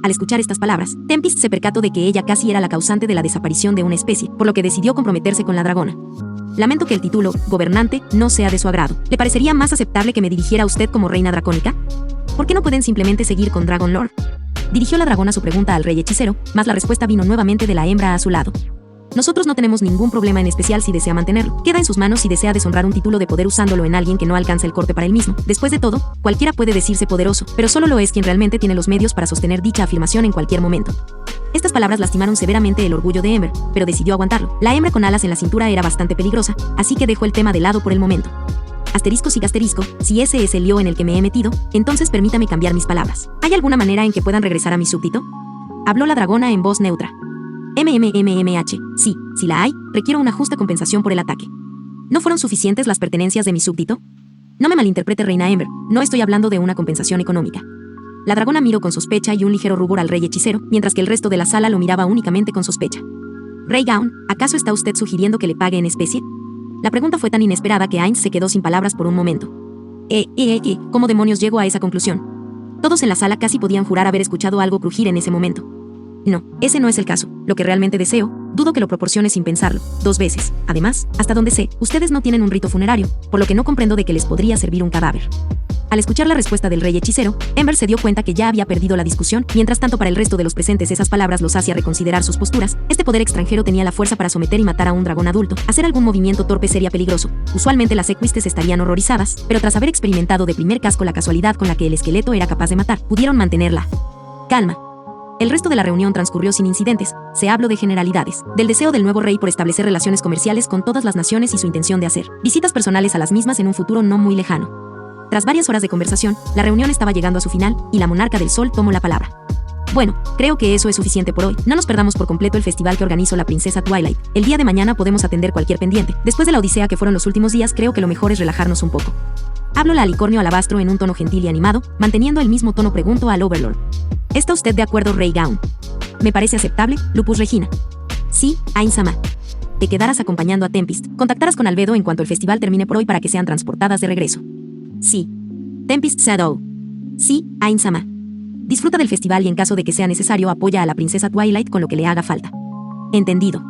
A: Al escuchar estas palabras, Tempest se percató de que ella casi era la causante de la desaparición de una especie, por lo que decidió comprometerse con la dragona. Lamento que el título, gobernante, no sea de su agrado. ¿Le parecería más aceptable que me dirigiera a usted como reina dracónica? ¿Por qué no pueden simplemente seguir con Dragon Lord? Dirigió la dragona su pregunta al rey hechicero, mas la respuesta vino nuevamente de la hembra a su lado. Nosotros no tenemos ningún problema en especial si desea mantenerlo. Queda en sus manos si desea deshonrar un título de poder usándolo en alguien que no alcanza el corte para él mismo. Después de todo, cualquiera puede decirse poderoso, pero solo lo es quien realmente tiene los medios para sostener dicha afirmación en cualquier momento. Estas palabras lastimaron severamente el orgullo de Ember, pero decidió aguantarlo. La hembra con alas en la cintura era bastante peligrosa, así que dejó el tema de lado por el momento. Asterisco sigue asterisco, si ese es el lío en el que me he metido, entonces permítame cambiar mis palabras. ¿Hay alguna manera en que puedan regresar a mi súbdito? Habló la dragona en voz neutra. Sí, si la hay, requiero una justa compensación por el ataque. ¿No fueron suficientes las pertenencias de mi súbdito? No me malinterprete, reina Ember, no estoy hablando de una compensación económica. La dragona miró con sospecha y un ligero rubor al rey hechicero, mientras que el resto de la sala lo miraba únicamente con sospecha. Rey Gaon, ¿acaso está usted sugiriendo que le pague en especie? La pregunta fue tan inesperada que Ainz se quedó sin palabras por un momento. ¿Cómo demonios llegó a esa conclusión? Todos en la sala casi podían jurar haber escuchado algo crujir en ese momento. No, ese no es el caso. Lo que realmente deseo, Dudo que lo proporcione sin pensarlo, 2 veces. Además, hasta donde sé, ustedes no tienen un rito funerario, por lo que no comprendo de qué les podría servir un cadáver. Al escuchar la respuesta del rey hechicero, Ember se dio cuenta que ya había perdido la discusión. Mientras tanto, para el resto de los presentes esas palabras los hacía reconsiderar sus posturas. Este poder extranjero tenía la fuerza para someter y matar a un dragón adulto. Hacer algún movimiento torpe sería peligroso. Usualmente las equistes estarían horrorizadas, pero tras haber experimentado de primer casco la casualidad con la que el esqueleto era capaz de matar, pudieron mantenerla calma. El resto de la reunión transcurrió sin incidentes. Se habló de generalidades, del deseo del nuevo rey por establecer relaciones comerciales con todas las naciones y su intención de hacer visitas personales a las mismas en un futuro no muy lejano. Tras varias horas de conversación, la reunión estaba llegando a su final, y la monarca del sol tomó la palabra. Bueno, creo que eso es suficiente por hoy. No nos perdamos por completo el festival que organizó la princesa Twilight. El día de mañana podemos atender cualquier pendiente. Después de la odisea que fueron los últimos días, creo que lo mejor es relajarnos un poco. Hablo la alicornio alabastro en un tono gentil y animado, manteniendo el mismo tono pregunto al Overlord. ¿Está usted de acuerdo, Rey Gaun? Me parece aceptable, Lupus Regina. Sí, Ain-sama. Te quedarás acompañando a Tempest. Contactarás con Albedo en cuanto el festival termine por hoy para que sean transportadas de regreso. Sí. Tempest Shadow. Sí, Ain-sama. Disfruta del festival y en caso de que sea necesario apoya a la princesa Twilight con lo que le haga falta. Entendido.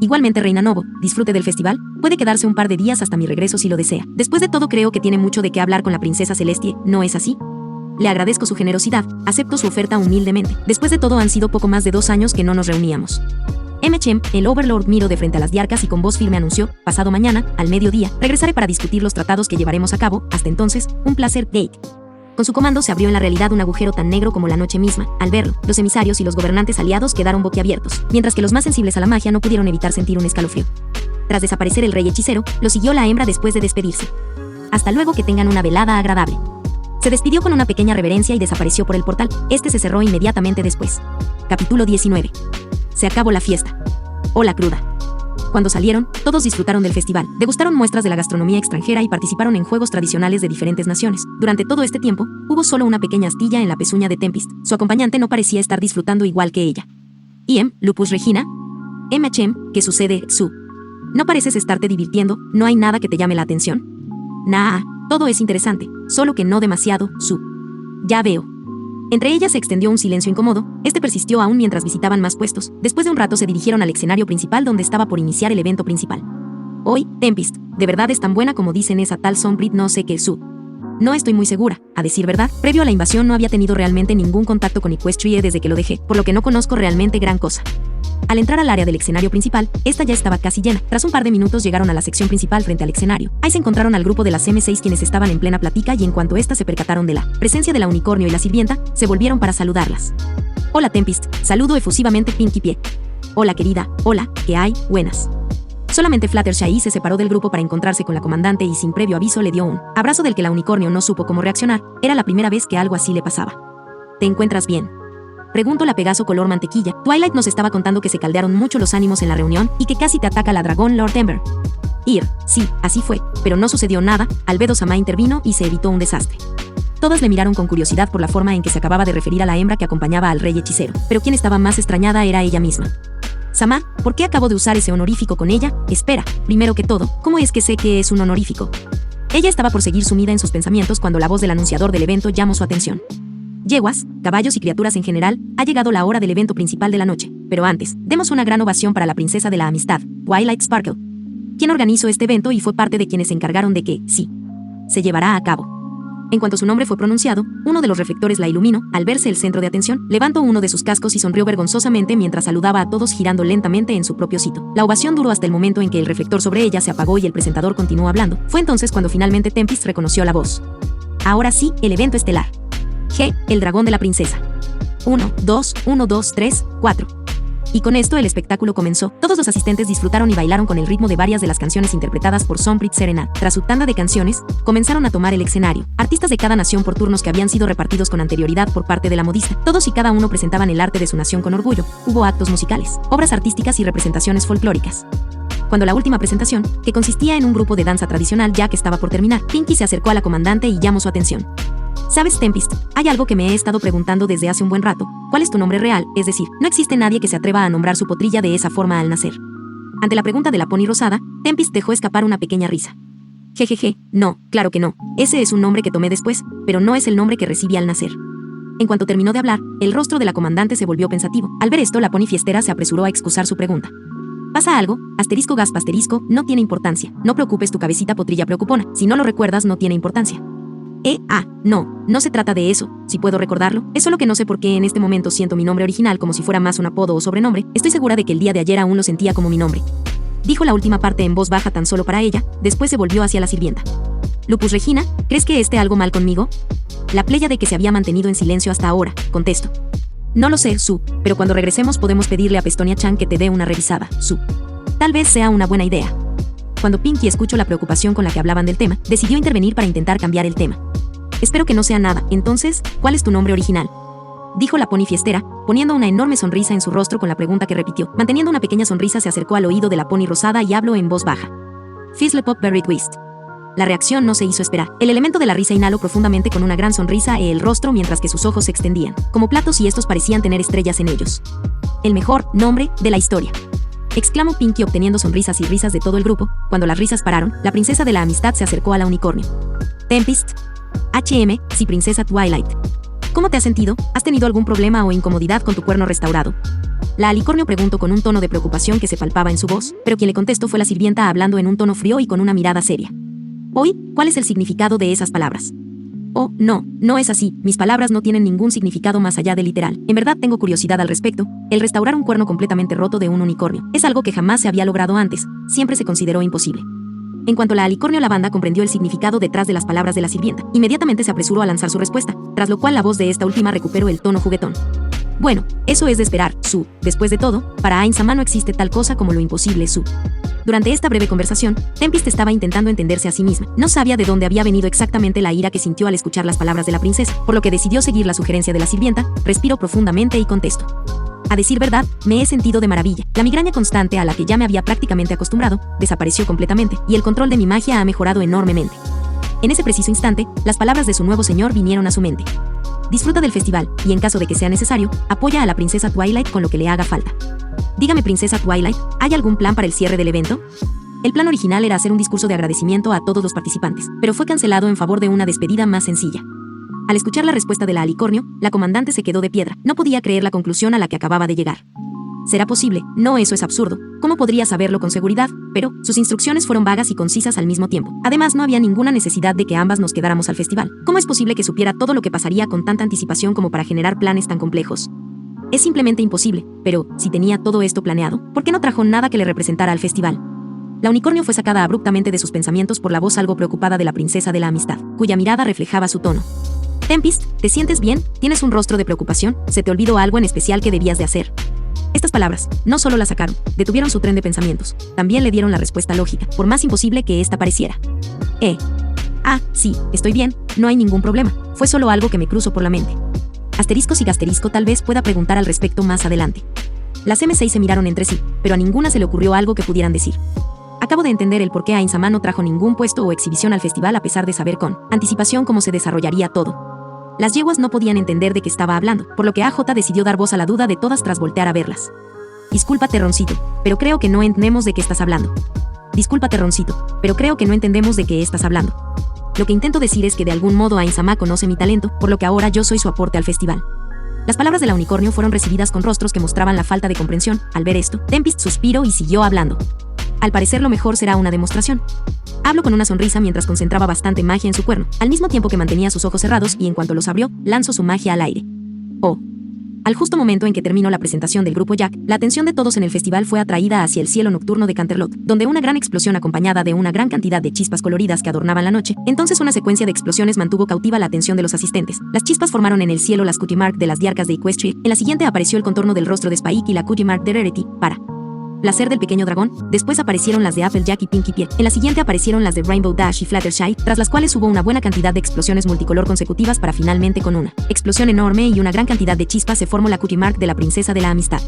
A: Igualmente, Reina Novo, disfrute del festival. Puede quedarse un par de días hasta mi regreso si lo desea. Después de todo, creo que tiene mucho de qué hablar con la princesa Celestie, ¿no es así? Le agradezco su generosidad, acepto su oferta humildemente. Después de todo, han sido poco más de 2 años que no nos reuníamos. MHM, el Overlord miró de frente a las diarcas y con voz firme anunció: pasado mañana, al mediodía, regresaré para discutir los tratados que llevaremos a cabo. Hasta entonces, un placer, Gate. Con su comando se abrió en la realidad un agujero tan negro como la noche misma. Al verlo, los emisarios y los gobernantes aliados quedaron boquiabiertos, mientras que los más sensibles a la magia no pudieron evitar sentir un escalofrío. Tras desaparecer el rey hechicero, lo siguió la hembra después de despedirse. Hasta luego, que tengan una velada agradable. Se despidió con una pequeña reverencia y desapareció por el portal. Este se cerró inmediatamente después. Capítulo 19. Se acabó la fiesta. Hola cruda. Cuando salieron, todos disfrutaron del festival, degustaron muestras de la gastronomía extranjera y participaron en juegos tradicionales de diferentes naciones. Durante todo este tiempo, hubo solo una pequeña astilla en la pezuña de Tempest. Su acompañante no parecía estar disfrutando igual que ella. Lupus Regina. ¿Qué sucede, Su? ¿No pareces estarte divirtiendo? ¿No hay nada que te llame la atención? Nah, todo es interesante, solo que no demasiado, Su. Ya veo. Entre ellas se extendió un silencio incómodo. Este persistió aún mientras visitaban más puestos. Después de un rato se dirigieron al escenario principal donde estaba por iniciar el evento principal. Hoy, Tempest, ¿de verdad es tan buena como dicen esa tal Sombrit no sé qué, Su? No estoy muy segura, a decir verdad. Previo a la invasión no había tenido realmente ningún contacto con Equestria desde que lo dejé, por lo que no conozco realmente gran cosa. Al entrar al área del escenario principal, esta ya estaba casi llena. Tras un par de minutos llegaron a la sección principal frente al escenario. Ahí se encontraron al grupo de las M6 quienes estaban en plena plática y en cuanto éstas se percataron de la presencia de la unicornio y la sirvienta, se volvieron para saludarlas. Hola Tempest, saludo efusivamente Pinky Pie. Hola querida, hola, ¿qué hay? Buenas. Solamente Fluttershy se separó del grupo para encontrarse con la comandante y sin previo aviso le dio un abrazo del que la unicornio no supo cómo reaccionar. Era la primera vez que algo así le pasaba. ¿Te encuentras bien?, preguntó la Pegaso color mantequilla. Twilight nos estaba contando que se caldearon mucho los ánimos en la reunión y que casi te ataca la dragón Lord Ember. Sí, así fue, pero no sucedió nada. Albedo-sama intervino y se evitó un desastre. Todas le miraron con curiosidad por la forma en que se acababa de referir a la hembra que acompañaba al rey hechicero, pero quien estaba más extrañada era ella misma. Sama, ¿por qué acabo de usar ese honorífico con ella? Espera, primero que todo, ¿cómo es que sé que es un honorífico? Ella estaba por seguir sumida en sus pensamientos cuando la voz del anunciador del evento llamó su atención. Yeguas, caballos y criaturas en general, ha llegado la hora del evento principal de la noche. Pero antes, demos una gran ovación para la princesa de la amistad, Twilight Sparkle, quien organizó este evento y fue parte de quienes se encargaron de que, sí, se llevará a cabo. En cuanto su nombre fue pronunciado, uno de los reflectores la iluminó. Al verse el centro de atención, levantó uno de sus cascos y sonrió vergonzosamente mientras saludaba a todos girando lentamente en su propio sitio. La ovación duró hasta el momento en que el reflector sobre ella se apagó y el presentador continuó hablando. Fue entonces cuando finalmente Tempest reconoció la voz. Ahora sí, el evento estelar. El dragón de la princesa. 1, 2, 1, 2, 3, 4. Y con esto el espectáculo comenzó. Todos los asistentes disfrutaron y bailaron con el ritmo de varias de las canciones interpretadas por Sombrit Serena. Tras su tanda de canciones, comenzaron a tomar el escenario. Artistas de cada nación por turnos que habían sido repartidos con anterioridad por parte de la modista. Todos y cada uno presentaban el arte de su nación con orgullo. Hubo actos musicales, obras artísticas y representaciones folclóricas. Cuando la última presentación, que consistía en un grupo de danza tradicional ya que estaba por terminar, Pinky se acercó a la comandante y llamó su atención. ¿Sabes, Tempest? Hay algo que me he estado preguntando desde hace un buen rato. ¿Cuál es tu nombre real? Es decir, no existe nadie que se atreva a nombrar su potrilla de esa forma al nacer. Ante la pregunta de la pony rosada, Tempest dejó escapar una pequeña risa. Jejeje, no, claro que no. Ese es un nombre que tomé después, pero no es el nombre que recibí al nacer. En cuanto terminó de hablar, el rostro de la comandante se volvió pensativo. Al ver esto, la pony fiestera se apresuró a excusar su pregunta. ¿Pasa algo? Asterisco gaspa asterisco, no tiene importancia. No preocupes tu cabecita potrilla preocupona. Si no lo recuerdas, no tiene importancia. No se trata de eso. Si puedo recordarlo, es solo que no sé por qué en este momento siento mi nombre original como si fuera más un apodo o sobrenombre. Estoy segura de que el día de ayer aún lo sentía como mi nombre. Dijo la última parte en voz baja tan solo para ella, después se volvió hacia la sirvienta. Lupus Regina, ¿crees que esté algo mal conmigo? La pléyade que se había mantenido en silencio hasta ahora, contesto. No lo sé, Su, pero cuando regresemos podemos pedirle a Pestonia Chan que te dé una revisada, Su. Tal vez sea una buena idea. Cuando Pinky escuchó la preocupación con la que hablaban del tema, decidió intervenir para intentar cambiar el tema. Espero que no sea nada. Entonces, ¿cuál es tu nombre original? Dijo la pony fiestera, poniendo una enorme sonrisa en su rostro con la pregunta que repitió. Manteniendo una pequeña sonrisa se acercó al oído de la pony rosada y habló en voz baja. Fizzlepop Berry Twist. La reacción no se hizo esperar. El elemento de la risa inhaló profundamente con una gran sonrisa el rostro mientras que sus ojos se extendían, como platos y estos parecían tener estrellas en ellos. El mejor nombre de la historia. Exclamó Pinky obteniendo sonrisas y risas de todo el grupo. Cuando las risas pararon, la princesa de la amistad se acercó a la unicornio. Tempest. Sí, princesa Twilight. ¿Cómo te has sentido? ¿Has tenido algún problema o incomodidad con tu cuerno restaurado? La alicornio preguntó con un tono de preocupación que se palpaba en su voz, pero quien le contestó fue la sirvienta hablando en un tono frío y con una mirada seria. Hoy, ¿cuál es el significado de esas palabras? Oh, no es así, mis palabras no tienen ningún significado más allá de literal. En verdad tengo curiosidad al respecto. El restaurar un cuerno completamente roto de un unicornio es algo que jamás se había logrado antes, siempre se consideró imposible. En cuanto la alicornio lavanda comprendió el significado detrás de las palabras de la sirvienta, inmediatamente se apresuró a lanzar su respuesta, tras lo cual la voz de esta última recuperó el tono juguetón. Bueno, eso es de esperar, Su. Después de todo, para Ain-sama no existe tal cosa como lo imposible, Su. Durante esta breve conversación, Tempest estaba intentando entenderse a sí misma. No sabía de dónde había venido exactamente la ira que sintió al escuchar las palabras de la princesa, por lo que decidió seguir la sugerencia de la sirvienta, respiró profundamente y contestó. A decir verdad, me he sentido de maravilla. La migraña constante a la que ya me había prácticamente acostumbrado, desapareció completamente, y el control de mi magia ha mejorado enormemente. En ese preciso instante, las palabras de su nuevo señor vinieron a su mente. Disfruta del festival, y en caso de que sea necesario, apoya a la princesa Twilight con lo que le haga falta. Dígame, princesa Twilight, ¿hay algún plan para el cierre del evento? El plan original era hacer un discurso de agradecimiento a todos los participantes, pero fue cancelado en favor de una despedida más sencilla. Al escuchar la respuesta de la alicornio, la comandante se quedó de piedra. No podía creer la conclusión a la que acababa de llegar. ¿Será posible? No, eso es absurdo. ¿Cómo podría saberlo con seguridad? Pero sus instrucciones fueron vagas y concisas al mismo tiempo. Además, no había ninguna necesidad de que ambas nos quedáramos al festival. ¿Cómo es posible que supiera todo lo que pasaría con tanta anticipación como para generar planes tan complejos? Es simplemente imposible, pero si tenía todo esto planeado, ¿por qué no trajo nada que le representara al festival? La unicornio fue sacada abruptamente de sus pensamientos por la voz algo preocupada de la princesa de la amistad, cuya mirada reflejaba su tono. Tempest, ¿te sientes bien? ¿Tienes un rostro de preocupación? ¿Se te olvidó algo en especial que debías de hacer? Estas palabras, no solo la sacaron, detuvieron su tren de pensamientos, también le dieron la respuesta lógica, por más imposible que ésta pareciera. Sí, estoy bien, no hay ningún problema, fue solo algo que me cruzó por la mente. Asterisco y gasterisco tal vez pueda preguntar al respecto más adelante. Las M6 se miraron entre sí, pero a ninguna se le ocurrió algo que pudieran decir. Acabo de entender el por qué Ain-sama no trajo ningún puesto o exhibición al festival a pesar de saber con anticipación cómo se desarrollaría todo. Las yeguas no podían entender de qué estaba hablando, por lo que AJ decidió dar voz a la duda de todas tras voltear a verlas. Disculpa, Terroncito, pero creo que no entendemos de qué estás hablando. Disculpa, Terroncito, pero creo que no entendemos de qué estás hablando. Lo que intento decir es que de algún modo Ain-sama conoce mi talento, por lo que ahora yo soy su aporte al festival. Las palabras de la unicornio fueron recibidas con rostros que mostraban la falta de comprensión. Al ver esto, Tempest suspiró y siguió hablando. Al parecer lo mejor será una demostración. Habló con una sonrisa mientras concentraba bastante magia en su cuerno, al mismo tiempo que mantenía sus ojos cerrados y en cuanto los abrió, lanzó su magia al aire. Al justo momento en que terminó la presentación del grupo Jack, la atención de todos en el festival fue atraída hacia el cielo nocturno de Canterlot, donde una gran explosión acompañada de una gran cantidad de chispas coloridas que adornaban la noche. Entonces una secuencia de explosiones mantuvo cautiva la atención de los asistentes. Las chispas formaron en el cielo las cutie mark de las diarcas de Equestria. En la siguiente apareció el contorno del rostro de Spike y la cutie mark de Rarity, para placer del pequeño dragón. Después aparecieron las de Applejack y Pinkie Pie. En la siguiente aparecieron las de Rainbow Dash y Fluttershy, tras las cuales hubo una buena cantidad de explosiones multicolor consecutivas para finalmente con una explosión enorme y una gran cantidad de chispas se formó la cutie mark de la princesa de la amistad.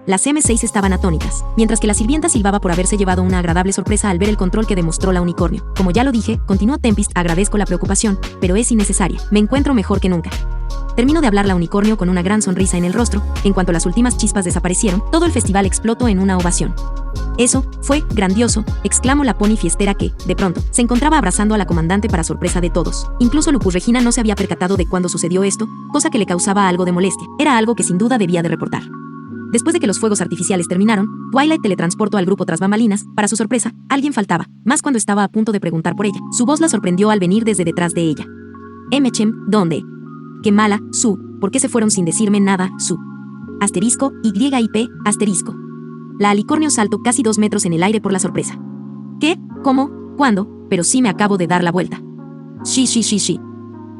A: Las M6 estaban atónitas, mientras que la sirvienta silbaba por haberse llevado una agradable sorpresa al ver el control que demostró la unicornio. Como ya lo dije, continuó Tempest, agradezco la preocupación, pero es innecesaria, me encuentro mejor que nunca. Terminó de hablar la unicornio con una gran sonrisa en el rostro. En cuanto las últimas chispas desaparecieron, todo el festival explotó en una ovación. Eso fue grandioso, exclamó la pony fiestera que, de pronto, se encontraba abrazando a la comandante para sorpresa de todos. Incluso Lupus Regina no se había percatado de cuándo sucedió esto, cosa que le causaba algo de molestia. Era algo que sin duda debía de reportar. Después de que los fuegos artificiales terminaron, Twilight teletransportó al grupo tras bambalinas. Para su sorpresa, alguien faltaba, más cuando estaba a punto de preguntar por ella. Su voz la sorprendió al venir desde detrás de ella. MHM, ¿dónde? Qué mala, Su, ¿por qué se fueron sin decirme nada, Su? Asterisco, YIP, asterisco. La alicornio saltó casi 2 metros en el aire por la sorpresa. ¿Qué? ¿Cómo? ¿Cuándo? Pero sí me acabo de dar la vuelta. Sí.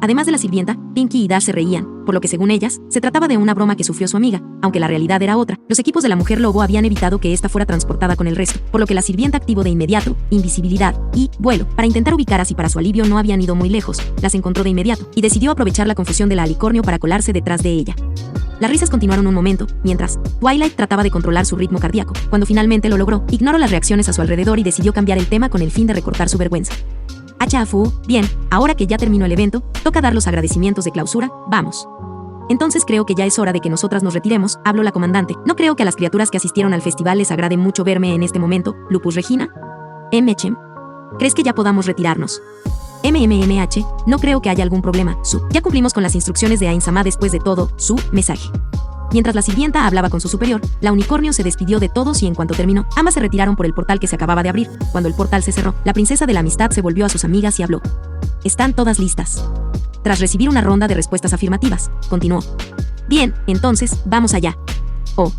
A: Además de la sirvienta, Pinky y Dash se reían, por lo que según ellas, se trataba de una broma que sufrió su amiga, aunque la realidad era otra. Los equipos de la mujer lobo habían evitado que ésta fuera transportada con el resto, por lo que la sirvienta activó de inmediato, invisibilidad y vuelo, para intentar ubicar a si para su alivio no habían ido muy lejos, las encontró de inmediato, y decidió aprovechar la confusión de la alicornio para colarse detrás de ella. Las risas continuaron un momento, mientras Twilight trataba de controlar su ritmo cardíaco. Cuando finalmente lo logró, ignoró las reacciones a su alrededor y decidió cambiar el tema con el fin de recortar su vergüenza. Achafu, bien, ahora que ya terminó el evento, toca dar los agradecimientos de clausura, vamos. Entonces creo que ya es hora de que nosotras nos retiremos, habló la comandante. No creo que a las criaturas que asistieron al festival les agrade mucho verme en este momento, Lupus Regina. MHM. ¿Crees que ya podamos retirarnos? MMMH, no creo que haya algún problema, Su. Ya cumplimos con las instrucciones de Ain-sama después de todo, su mensaje. Mientras la sirvienta hablaba con su superior, la unicornio se despidió de todos y en cuanto terminó, ambas se retiraron por el portal que se acababa de abrir. Cuando el portal se cerró, la princesa de la amistad se volvió a sus amigas y habló. ¿Están todas listas? Tras recibir una ronda de respuestas afirmativas, continuó. Bien, entonces, vamos allá. Oh.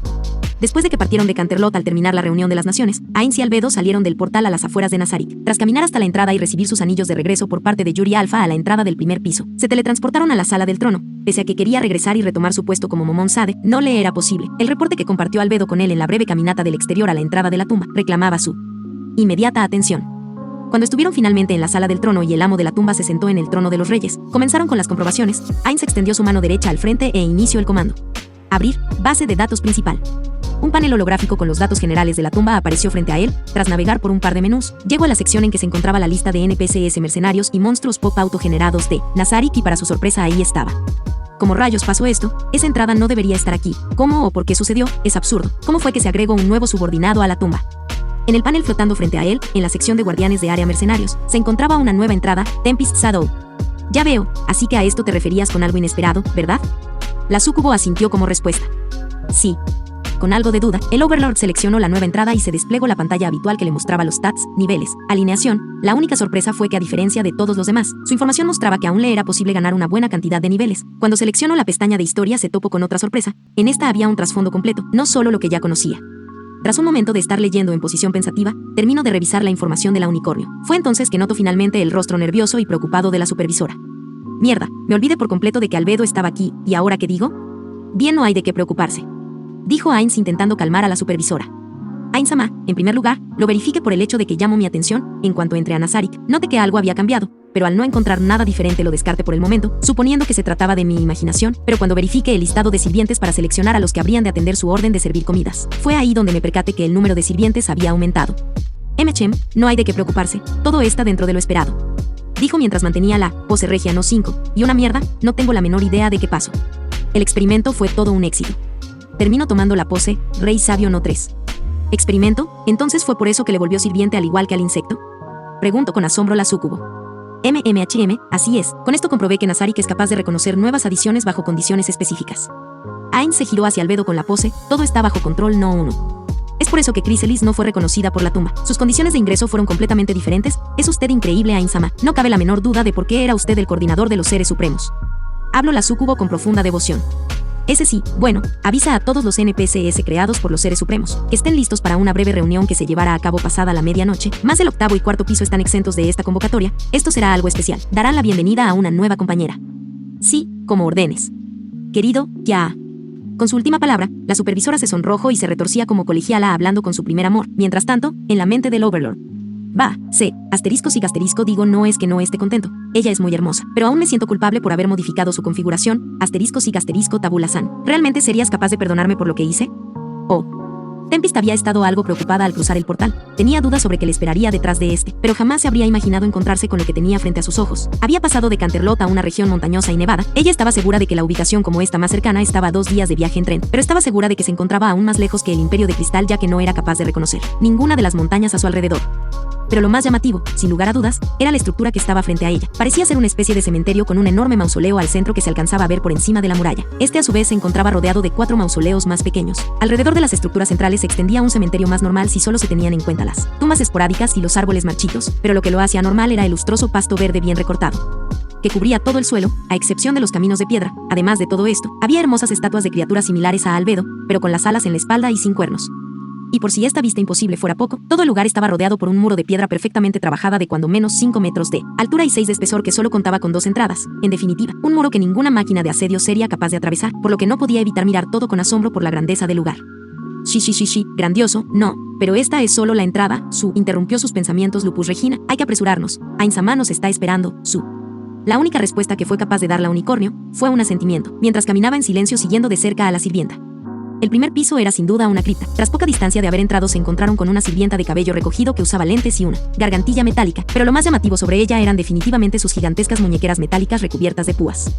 A: Después de que partieron de Canterlot al terminar la reunión de las naciones, Ainz y Albedo salieron del portal a las afueras de Nazarik. Tras caminar hasta la entrada y recibir sus anillos de regreso por parte de Yuri Alpha a la entrada del primer piso, se teletransportaron a la sala del trono. Pese a que quería regresar y retomar su puesto como Momon Sade, no le era posible. El reporte que compartió Albedo con él en la breve caminata del exterior a la entrada de la tumba reclamaba su inmediata atención. Cuando estuvieron finalmente en la sala del trono y el amo de la tumba se sentó en el trono de los reyes, comenzaron con las comprobaciones. Ainz extendió su mano derecha al frente e inició el comando. Abrir, base de datos principal. Un panel holográfico con los datos generales de la tumba apareció frente a él. Tras navegar por un par de menús, llegó a la sección en que se encontraba la lista de NPCs mercenarios y monstruos pop autogenerados de Nazarik y para su sorpresa ahí estaba. ¿Cómo rayos pasó esto? Esa entrada no debería estar aquí. ¿Cómo o por qué sucedió? Es absurdo. ¿Cómo fue que se agregó un nuevo subordinado a la tumba? En el panel flotando frente a él, en la sección de guardianes de área mercenarios, se encontraba una nueva entrada, Tempest Shadow. Ya veo, así que a esto te referías con algo inesperado, ¿verdad? La súcubo asintió como respuesta. Sí. Con algo de duda, el Overlord seleccionó la nueva entrada y se desplegó la pantalla habitual que le mostraba los stats, niveles, alineación. La única sorpresa fue que a diferencia de todos los demás, su información mostraba que aún le era posible ganar una buena cantidad de niveles. Cuando seleccionó la pestaña de historia se topó con otra sorpresa. En esta había un trasfondo completo, no solo lo que ya conocía. Tras un momento de estar leyendo en posición pensativa, terminó de revisar la información de la unicornio. Fue entonces que notó finalmente el rostro nervioso y preocupado de la supervisora. Mierda, me olvidé por completo de que Albedo estaba aquí, ¿y ahora qué digo? Bien, no hay de qué preocuparse, dijo Ainz intentando calmar a la supervisora. Ain-sama, en primer lugar, lo verifique por el hecho de que llamó mi atención. En cuanto entré a Nazarik, noté que algo había cambiado, pero al no encontrar nada diferente lo descarté por el momento, suponiendo que se trataba de mi imaginación, pero cuando verifique el listado de sirvientes para seleccionar a los que habrían de atender su orden de servir comidas, fue ahí donde me percaté que el número de sirvientes había aumentado. MHM, no hay de qué preocuparse, todo está dentro de lo esperado, dijo mientras mantenía la pose regia no 5, y una mierda, no tengo la menor idea de qué pasó. El experimento fue todo un éxito. Terminó tomando la pose Rey Sabio no 3. ¿Experimento? ¿Entonces fue por eso que le volvió sirviente al igual que al insecto? Preguntó con asombro la súcubo. MMHM, así es, con esto comprobé que Nazarik es capaz de reconocer nuevas adiciones bajo condiciones específicas. Ainz se giró hacia Albedo con la pose, todo está bajo control no 1. Es por eso que Chrysalis no fue reconocida por la tumba. Sus condiciones de ingreso fueron completamente diferentes. Es usted increíble, Ain-sama. No cabe la menor duda de por qué era usted el coordinador de los seres supremos. Habló la súcubo con profunda devoción. Ese sí, bueno, avisa a todos los NPCs creados por los seres supremos, que estén listos para una breve reunión que se llevará a cabo pasada la medianoche. Más el octavo y cuarto piso están exentos de esta convocatoria. Esto será algo especial. Darán la bienvenida a una nueva compañera. Sí, como ordenes. Querido, ya. Con su última palabra, la supervisora se sonrojó y se retorcía como colegiala hablando con su primer amor. Mientras tanto, en la mente del Overlord. Va, sí, asterisco sí asterisco digo no es que no esté contento. Ella es muy hermosa, pero aún me siento culpable por haber modificado su configuración. Asterisco sí asterisco tabula san. ¿Realmente serías capaz de perdonarme por lo que hice? Oh. Tempest había estado algo preocupada al cruzar el portal. Tenía dudas sobre qué le esperaría detrás de este, pero jamás se habría imaginado encontrarse con lo que tenía frente a sus ojos. Había pasado de Canterlot a una región montañosa y nevada. Ella estaba segura de que la ubicación como esta más cercana estaba a 2 días de viaje en tren, pero estaba segura de que se encontraba aún más lejos que el Imperio de Cristal ya que no era capaz de reconocer ninguna de las montañas a su alrededor. Pero lo más llamativo, sin lugar a dudas, era la estructura que estaba frente a ella. Parecía ser una especie de cementerio con un enorme mausoleo al centro que se alcanzaba a ver por encima de la muralla. Este a su vez se encontraba rodeado de 4 mausoleos más pequeños. Alrededor de las estructuras centrales se extendía un cementerio más normal si solo se tenían en cuenta las tumbas esporádicas y los árboles marchitos, pero lo que lo hacía anormal era el lustroso pasto verde bien recortado, que cubría todo el suelo, a excepción de los caminos de piedra. Además de todo esto, había hermosas estatuas de criaturas similares a Albedo, pero con las alas en la espalda y sin cuernos. Y por si esta vista imposible fuera poco, todo el lugar estaba rodeado por un muro de piedra perfectamente trabajada de cuando menos 5 metros de altura y 6 de espesor que solo contaba con 2 entradas. En definitiva, un muro que ninguna máquina de asedio sería capaz de atravesar, por lo que no podía evitar mirar todo con asombro por la grandeza del lugar. Sí, grandioso, no, pero esta es solo la entrada, interrumpió sus pensamientos Lupus Regina. Hay que apresurarnos, Ain-sama nos está esperando, La única respuesta que fue capaz de dar la unicornio fue un asentimiento, mientras caminaba en silencio siguiendo de cerca a la sirvienta. El primer piso era sin duda una cripta. Tras poca distancia de haber entrado se encontraron con una sirvienta de cabello recogido que usaba lentes y una gargantilla metálica, pero lo más llamativo sobre ella eran definitivamente sus gigantescas muñequeras metálicas recubiertas de púas.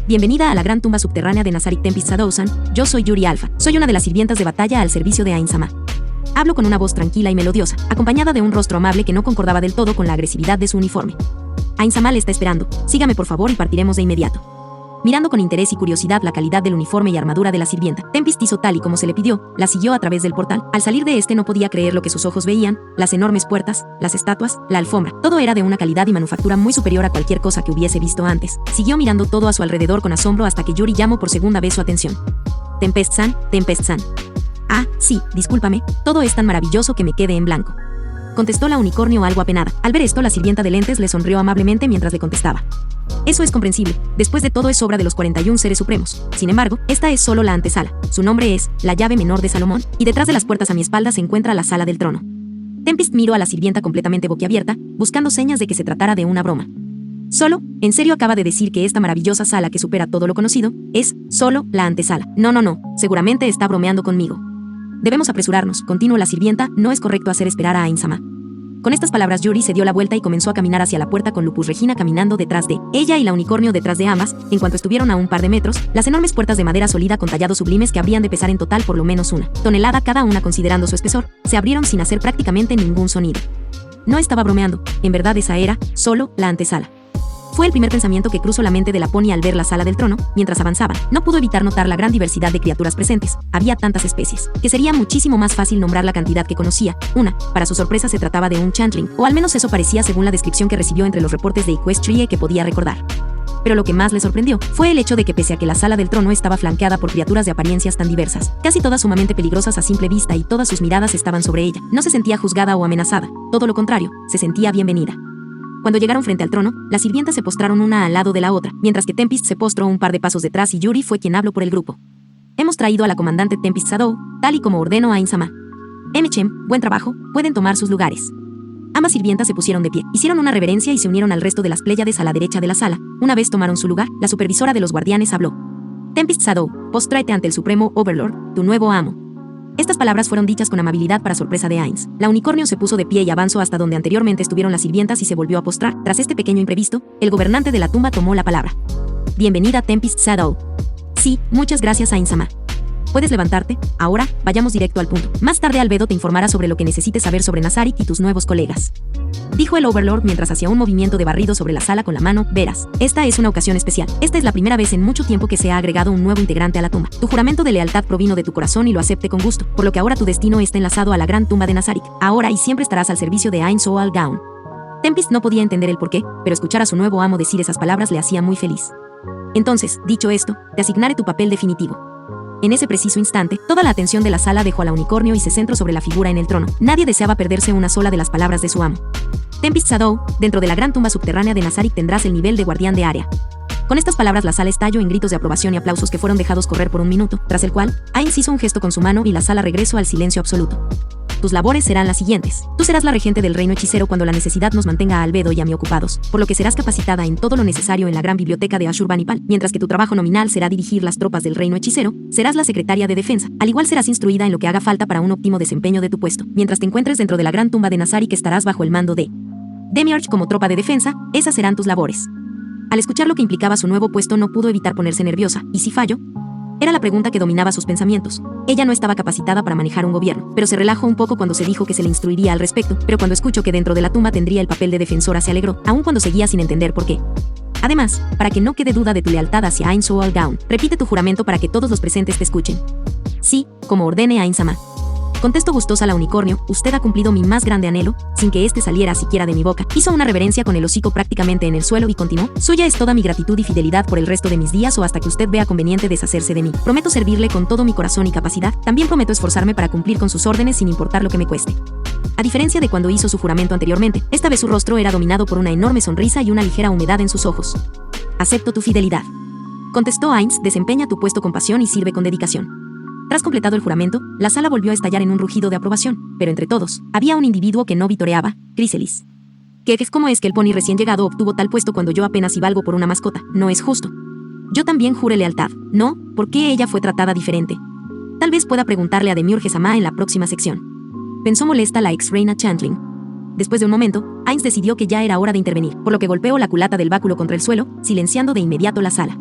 A: Bienvenida a la gran tumba subterránea de Nazarik Tempest Sadou-san, yo soy Yuri Alpha, soy una de las sirvientas de batalla al servicio de Ain-sama. Hablo con una voz tranquila y melodiosa, acompañada de un rostro amable que no concordaba del todo con la agresividad de su uniforme. Ain-sama le está esperando, sígame por favor y partiremos de inmediato. Mirando con interés y curiosidad la calidad del uniforme y armadura de la sirvienta, Tempest hizo tal y como se le pidió, la siguió a través del portal. Al salir de este no podía creer lo que sus ojos veían, las enormes puertas, las estatuas, la alfombra, todo era de una calidad y manufactura muy superior a cualquier cosa que hubiese visto antes. Siguió mirando todo a su alrededor con asombro hasta que Yuri llamó por segunda vez su atención. Tempest-san. Ah, sí, discúlpame, todo es tan maravilloso que me quedé en blanco. Contestó la unicornio algo apenada. Al ver esto, la sirvienta de lentes le sonrió amablemente mientras le contestaba. Eso es comprensible, después de todo es obra de los 41 seres supremos. Sin embargo, esta es solo la antesala. Su nombre es la llave menor de Salomón, y detrás de las puertas a mi espalda se encuentra la sala del trono. Tempest miró a la sirvienta completamente boquiabierta, buscando señas de que se tratara de una broma. ¿En serio acaba de decir que esta maravillosa sala que supera todo lo conocido, es solo la antesala? No, seguramente está bromeando conmigo. Debemos apresurarnos, continuó la sirvienta, no es correcto hacer esperar a Ain-sama. Con estas palabras Yuri se dio la vuelta y comenzó a caminar hacia la puerta con Lupus Regina caminando detrás de ella y la unicornio detrás de ambas. En cuanto estuvieron a un par de metros, las enormes puertas de madera sólida con tallados sublimes que habrían de pesar en total por lo menos 1 tonelada cada una considerando su espesor, se abrieron sin hacer prácticamente ningún sonido. No estaba bromeando, en verdad esa era solo la antesala. Fue el primer pensamiento que cruzó la mente de la pony al ver la sala del trono. Mientras avanzaban, no pudo evitar notar la gran diversidad de criaturas presentes. Había tantas especies, que sería muchísimo más fácil nombrar la cantidad que conocía. Para su sorpresa se trataba de un changeling, o al menos eso parecía según la descripción que recibió entre los reportes de Equestria que podía recordar. Pero lo que más le sorprendió fue el hecho de que pese a que la sala del trono estaba flanqueada por criaturas de apariencias tan diversas, casi todas sumamente peligrosas a simple vista y todas sus miradas estaban sobre ella, no se sentía juzgada o amenazada, todo lo contrario, se sentía bienvenida. Cuando llegaron frente al trono, las sirvientas se postraron una al lado de la otra, mientras que Tempest se postró un par de pasos detrás y Yuri fue quien habló por el grupo. Hemos traído a la comandante Tempest Sadou, tal y como ordenó Ain-sama. Chem, buen trabajo, pueden tomar sus lugares. Ambas sirvientas se pusieron de pie, hicieron una reverencia y se unieron al resto de las pléyades a la derecha de la sala. Una vez tomaron su lugar, la supervisora de los guardianes habló. Tempest Sadou, postráete ante el supremo Overlord, tu nuevo amo. Estas palabras fueron dichas con amabilidad para sorpresa de Ains. La unicornio se puso de pie y avanzó hasta donde anteriormente estuvieron las sirvientas y se volvió a postrar. Tras este pequeño imprevisto, el gobernante de la tumba tomó la palabra. Bienvenida Tempest Sadou. Sí, muchas gracias Ain-sama. Puedes levantarte, ahora, vayamos directo al punto. Más tarde Albedo te informará sobre lo que necesites saber sobre Nazarik y tus nuevos colegas. Dijo el Overlord mientras hacía un movimiento de barrido sobre la sala con la mano. Verás, esta es una ocasión especial. Esta es la primera vez en mucho tiempo que se ha agregado un nuevo integrante a la tumba. Tu juramento de lealtad provino de tu corazón y lo acepté con gusto, por lo que ahora tu destino está enlazado a la gran tumba de Nazarik. Ahora y siempre estarás al servicio de Ain Soal Gaon. Tempest no podía entender el porqué, pero escuchar a su nuevo amo decir esas palabras le hacía muy feliz. Entonces, dicho esto, te asignaré tu papel definitivo. En ese preciso instante, toda la atención de la sala dejó a la unicornio y se centró sobre la figura en el trono. Nadie deseaba perderse una sola de las palabras de su amo. Tempest Sadou, dentro de la gran tumba subterránea de Nazarik tendrás el nivel de guardián de área. Con estas palabras la sala estalló en gritos de aprobación y aplausos que fueron dejados correr por un minuto, tras el cual, Ains hizo un gesto con su mano y la sala regresó al silencio absoluto. Tus labores serán las siguientes. Tú serás la regente del reino hechicero cuando la necesidad nos mantenga a Albedo y a mí ocupados, por lo que serás capacitada en todo lo necesario en la gran biblioteca de Ashurbanipal, mientras que tu trabajo nominal será dirigir las tropas del reino hechicero, serás la secretaria de defensa. Al igual serás instruida en lo que haga falta para un óptimo desempeño de tu puesto. Mientras te encuentres dentro de la gran tumba de Nazarik estarás bajo el mando de Demiurge como tropa de defensa, esas serán tus labores. Al escuchar lo que implicaba su nuevo puesto no pudo evitar ponerse nerviosa, ¿y si fallo? Era la pregunta que dominaba sus pensamientos. Ella no estaba capacitada para manejar un gobierno, pero se relajó un poco cuando se dijo que se le instruiría al respecto, pero cuando escuchó que dentro de la tumba tendría el papel de defensora se alegró, aun cuando seguía sin entender por qué. Además, para que no quede duda de tu lealtad hacia Ain Soal Gaon, repite tu juramento para que todos los presentes te escuchen. Sí, como ordene Ain-sama. Contestó gustosa la unicornio, usted ha cumplido mi más grande anhelo, sin que este saliera siquiera de mi boca. Hizo una reverencia con el hocico prácticamente en el suelo y continuó, suya es toda mi gratitud y fidelidad por el resto de mis días o hasta que usted vea conveniente deshacerse de mí. Prometo servirle con todo mi corazón y capacidad, también prometo esforzarme para cumplir con sus órdenes sin importar lo que me cueste. A diferencia de cuando hizo su juramento anteriormente, esta vez su rostro era dominado por una enorme sonrisa y una ligera humedad en sus ojos. Acepto tu fidelidad. Contestó Ainz, desempeña tu puesto con pasión y sirve con dedicación. Tras completado el juramento, la sala volvió a estallar en un rugido de aprobación, pero entre todos, había un individuo que no vitoreaba, Chrysalis. ¿Cómo es que el pony recién llegado obtuvo tal puesto cuando yo apenas y valgo por una mascota? No es justo. Yo también juré lealtad. No, ¿por qué ella fue tratada diferente? Tal vez pueda preguntarle a Demiurge-sama en la próxima sección. Pensó molesta la ex reina Chantling. Después de un momento, Ainz decidió que ya era hora de intervenir, por lo que golpeó la culata del báculo contra el suelo, silenciando de inmediato la sala.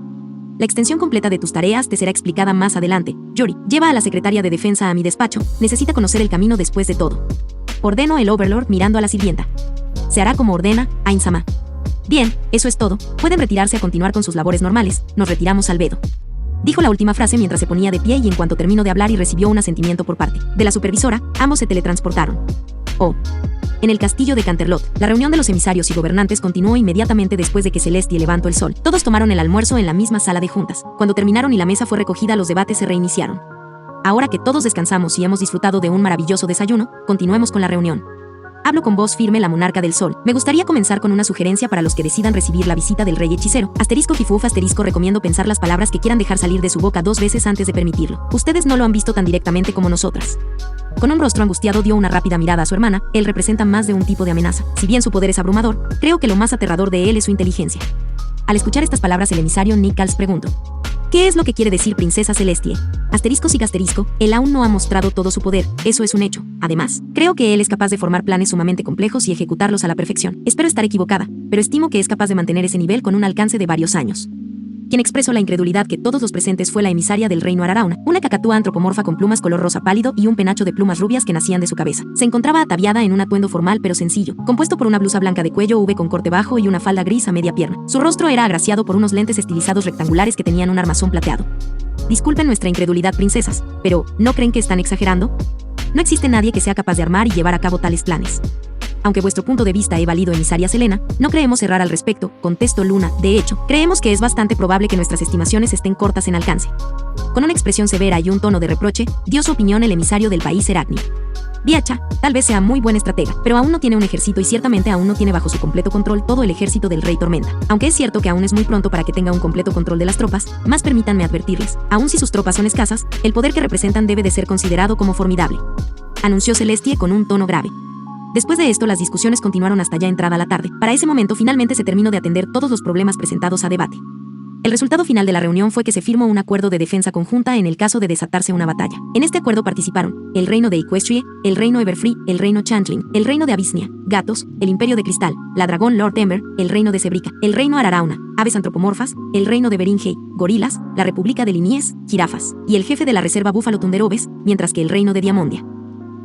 A: La extensión completa de tus tareas te será explicada más adelante. Yori, lleva a la secretaria de defensa a mi despacho, necesita conocer el camino después de todo. Ordenó el Overlord mirando a la sirvienta. Se hará como ordena, Ain-sama. Bien, eso es todo, pueden retirarse a continuar con sus labores normales, nos retiramos al vedo. Dijo la última frase mientras se ponía de pie y en cuanto terminó de hablar y recibió un asentimiento por parte de la supervisora, ambos se teletransportaron. Oh. En el castillo de Canterlot, la reunión de los emisarios y gobernantes continuó inmediatamente después de que Celestia levantó el sol. Todos tomaron el almuerzo en la misma sala de juntas. Cuando terminaron y la mesa fue recogida, los debates se reiniciaron. Ahora que todos descansamos y hemos disfrutado de un maravilloso desayuno, continuemos con la reunión. Hablo con voz firme la monarca del sol. Me gustaría comenzar con una sugerencia para los que decidan recibir la visita del rey hechicero. *Kifuf*, recomiendo pensar las palabras que quieran dejar salir de su boca 2 veces antes de permitirlo. Ustedes no lo han visto tan directamente como nosotras. Con un rostro angustiado dio una rápida mirada a su hermana. Él representa más de un tipo de amenaza. Si bien su poder es abrumador, creo que lo más aterrador de él es su inteligencia. Al escuchar estas palabras, el emisario Nick Kals preguntó: ¿qué es lo que quiere decir princesa Celestie? Él aún no ha mostrado todo su poder, eso es un hecho. Además, creo que él es capaz de formar planes sumamente complejos y ejecutarlos a la perfección. Espero estar equivocada, pero estimo que es capaz de mantener ese nivel con un alcance de varios años. Quien expresó la incredulidad que todos los presentes fue la emisaria del reino Ararauna, una cacatúa antropomorfa con plumas color rosa pálido y un penacho de plumas rubias que nacían de su cabeza. Se encontraba ataviada en un atuendo formal pero sencillo, compuesto por una blusa blanca de cuello V con corte bajo y una falda gris a media pierna. Su rostro era agraciado por unos lentes estilizados rectangulares que tenían un armazón plateado. Disculpen nuestra incredulidad, princesas, pero ¿no creen que están exagerando? No existe nadie que sea capaz de armar y llevar a cabo tales planes. Aunque vuestro punto de vista he valido, emisaria Selena, no creemos errar al respecto, contestó Luna. De hecho, creemos que es bastante probable que nuestras estimaciones estén cortas en alcance. Con una expresión severa y un tono de reproche, dio su opinión el emisario del país Eracni. Viacha, tal vez sea muy buen estratega, pero aún no tiene un ejército y ciertamente aún no tiene bajo su completo control todo el ejército del Rey Tormenta. Aunque es cierto que aún es muy pronto para que tenga un completo control de las tropas, más permítanme advertirles, aún si sus tropas son escasas, el poder que representan debe de ser considerado como formidable. Anunció Celestie con un tono grave. Después de esto, las discusiones continuaron hasta ya entrada la tarde. Para ese momento finalmente se terminó de atender todos los problemas presentados a debate. El resultado final de la reunión fue que se firmó un acuerdo de defensa conjunta en el caso de desatarse una batalla. En este acuerdo participaron el reino de Equestria, el reino Everfree, el reino Chantling, el reino de Abisnia, gatos, el imperio de cristal, la dragón Lord Ember, el reino de Sebrica, el reino Ararauna, aves antropomorfas, el reino de Beringei, gorilas, la república de Linies, jirafas, y el jefe de la reserva búfalo Tunderobes, mientras que el reino de Diamondia.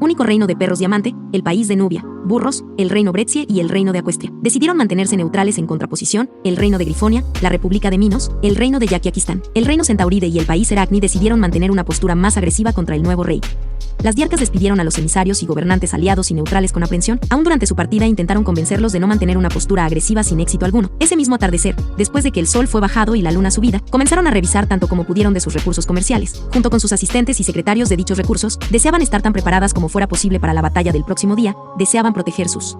A: Único reino de perros diamante, el país de Nubia, burros, el reino Bretzie y el reino de Aquestria. Decidieron mantenerse neutrales en contraposición, el reino de Grifonia, la república de Minos, el reino de Yaquiakistán, el reino Centauride y el país Eracni decidieron mantener una postura más agresiva contra el nuevo rey. Las diarcas despidieron a los emisarios y gobernantes aliados y neutrales con aprensión. Aún durante su partida intentaron convencerlos de no mantener una postura agresiva sin éxito alguno. Ese mismo atardecer, después de que el sol fue bajado y la luna subida, comenzaron a revisar tanto como pudieron de sus recursos comerciales. Junto con sus asistentes y secretarios de dichos recursos, deseaban estar tan preparadas como fuera posible para la batalla del próximo día, deseaban proteger sus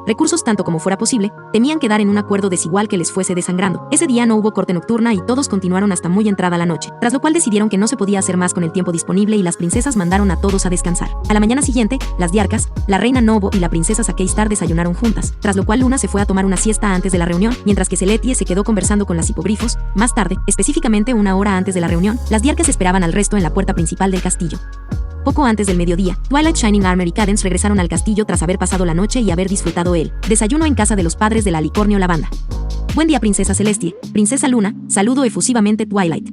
A: recursos tanto como fuera posible, temían quedar en un acuerdo desigual que les fuese desangrando. Ese día no hubo corte nocturna y todos continuaron hasta muy entrada la noche, tras lo cual decidieron que no se podía hacer más con el tiempo disponible y las princesas mandaron a todos a descansar. A la mañana siguiente, las diarcas, la reina Nobo y la princesa Sakeistar desayunaron juntas, tras lo cual Luna se fue a tomar una siesta antes de la reunión, mientras que Celestie se quedó conversando con las hipogrifos. Más tarde, específicamente una hora antes de la reunión, las diarcas esperaban al resto en la puerta principal del castillo. Poco antes del mediodía, Twilight, Shining Armor y Cadence regresaron al castillo tras haber pasado la noche y haber disfrutado el desayuno en casa de los padres de la Licornio Lavanda. Buen día, princesa Celestie, princesa Luna, saludo efusivamente Twilight.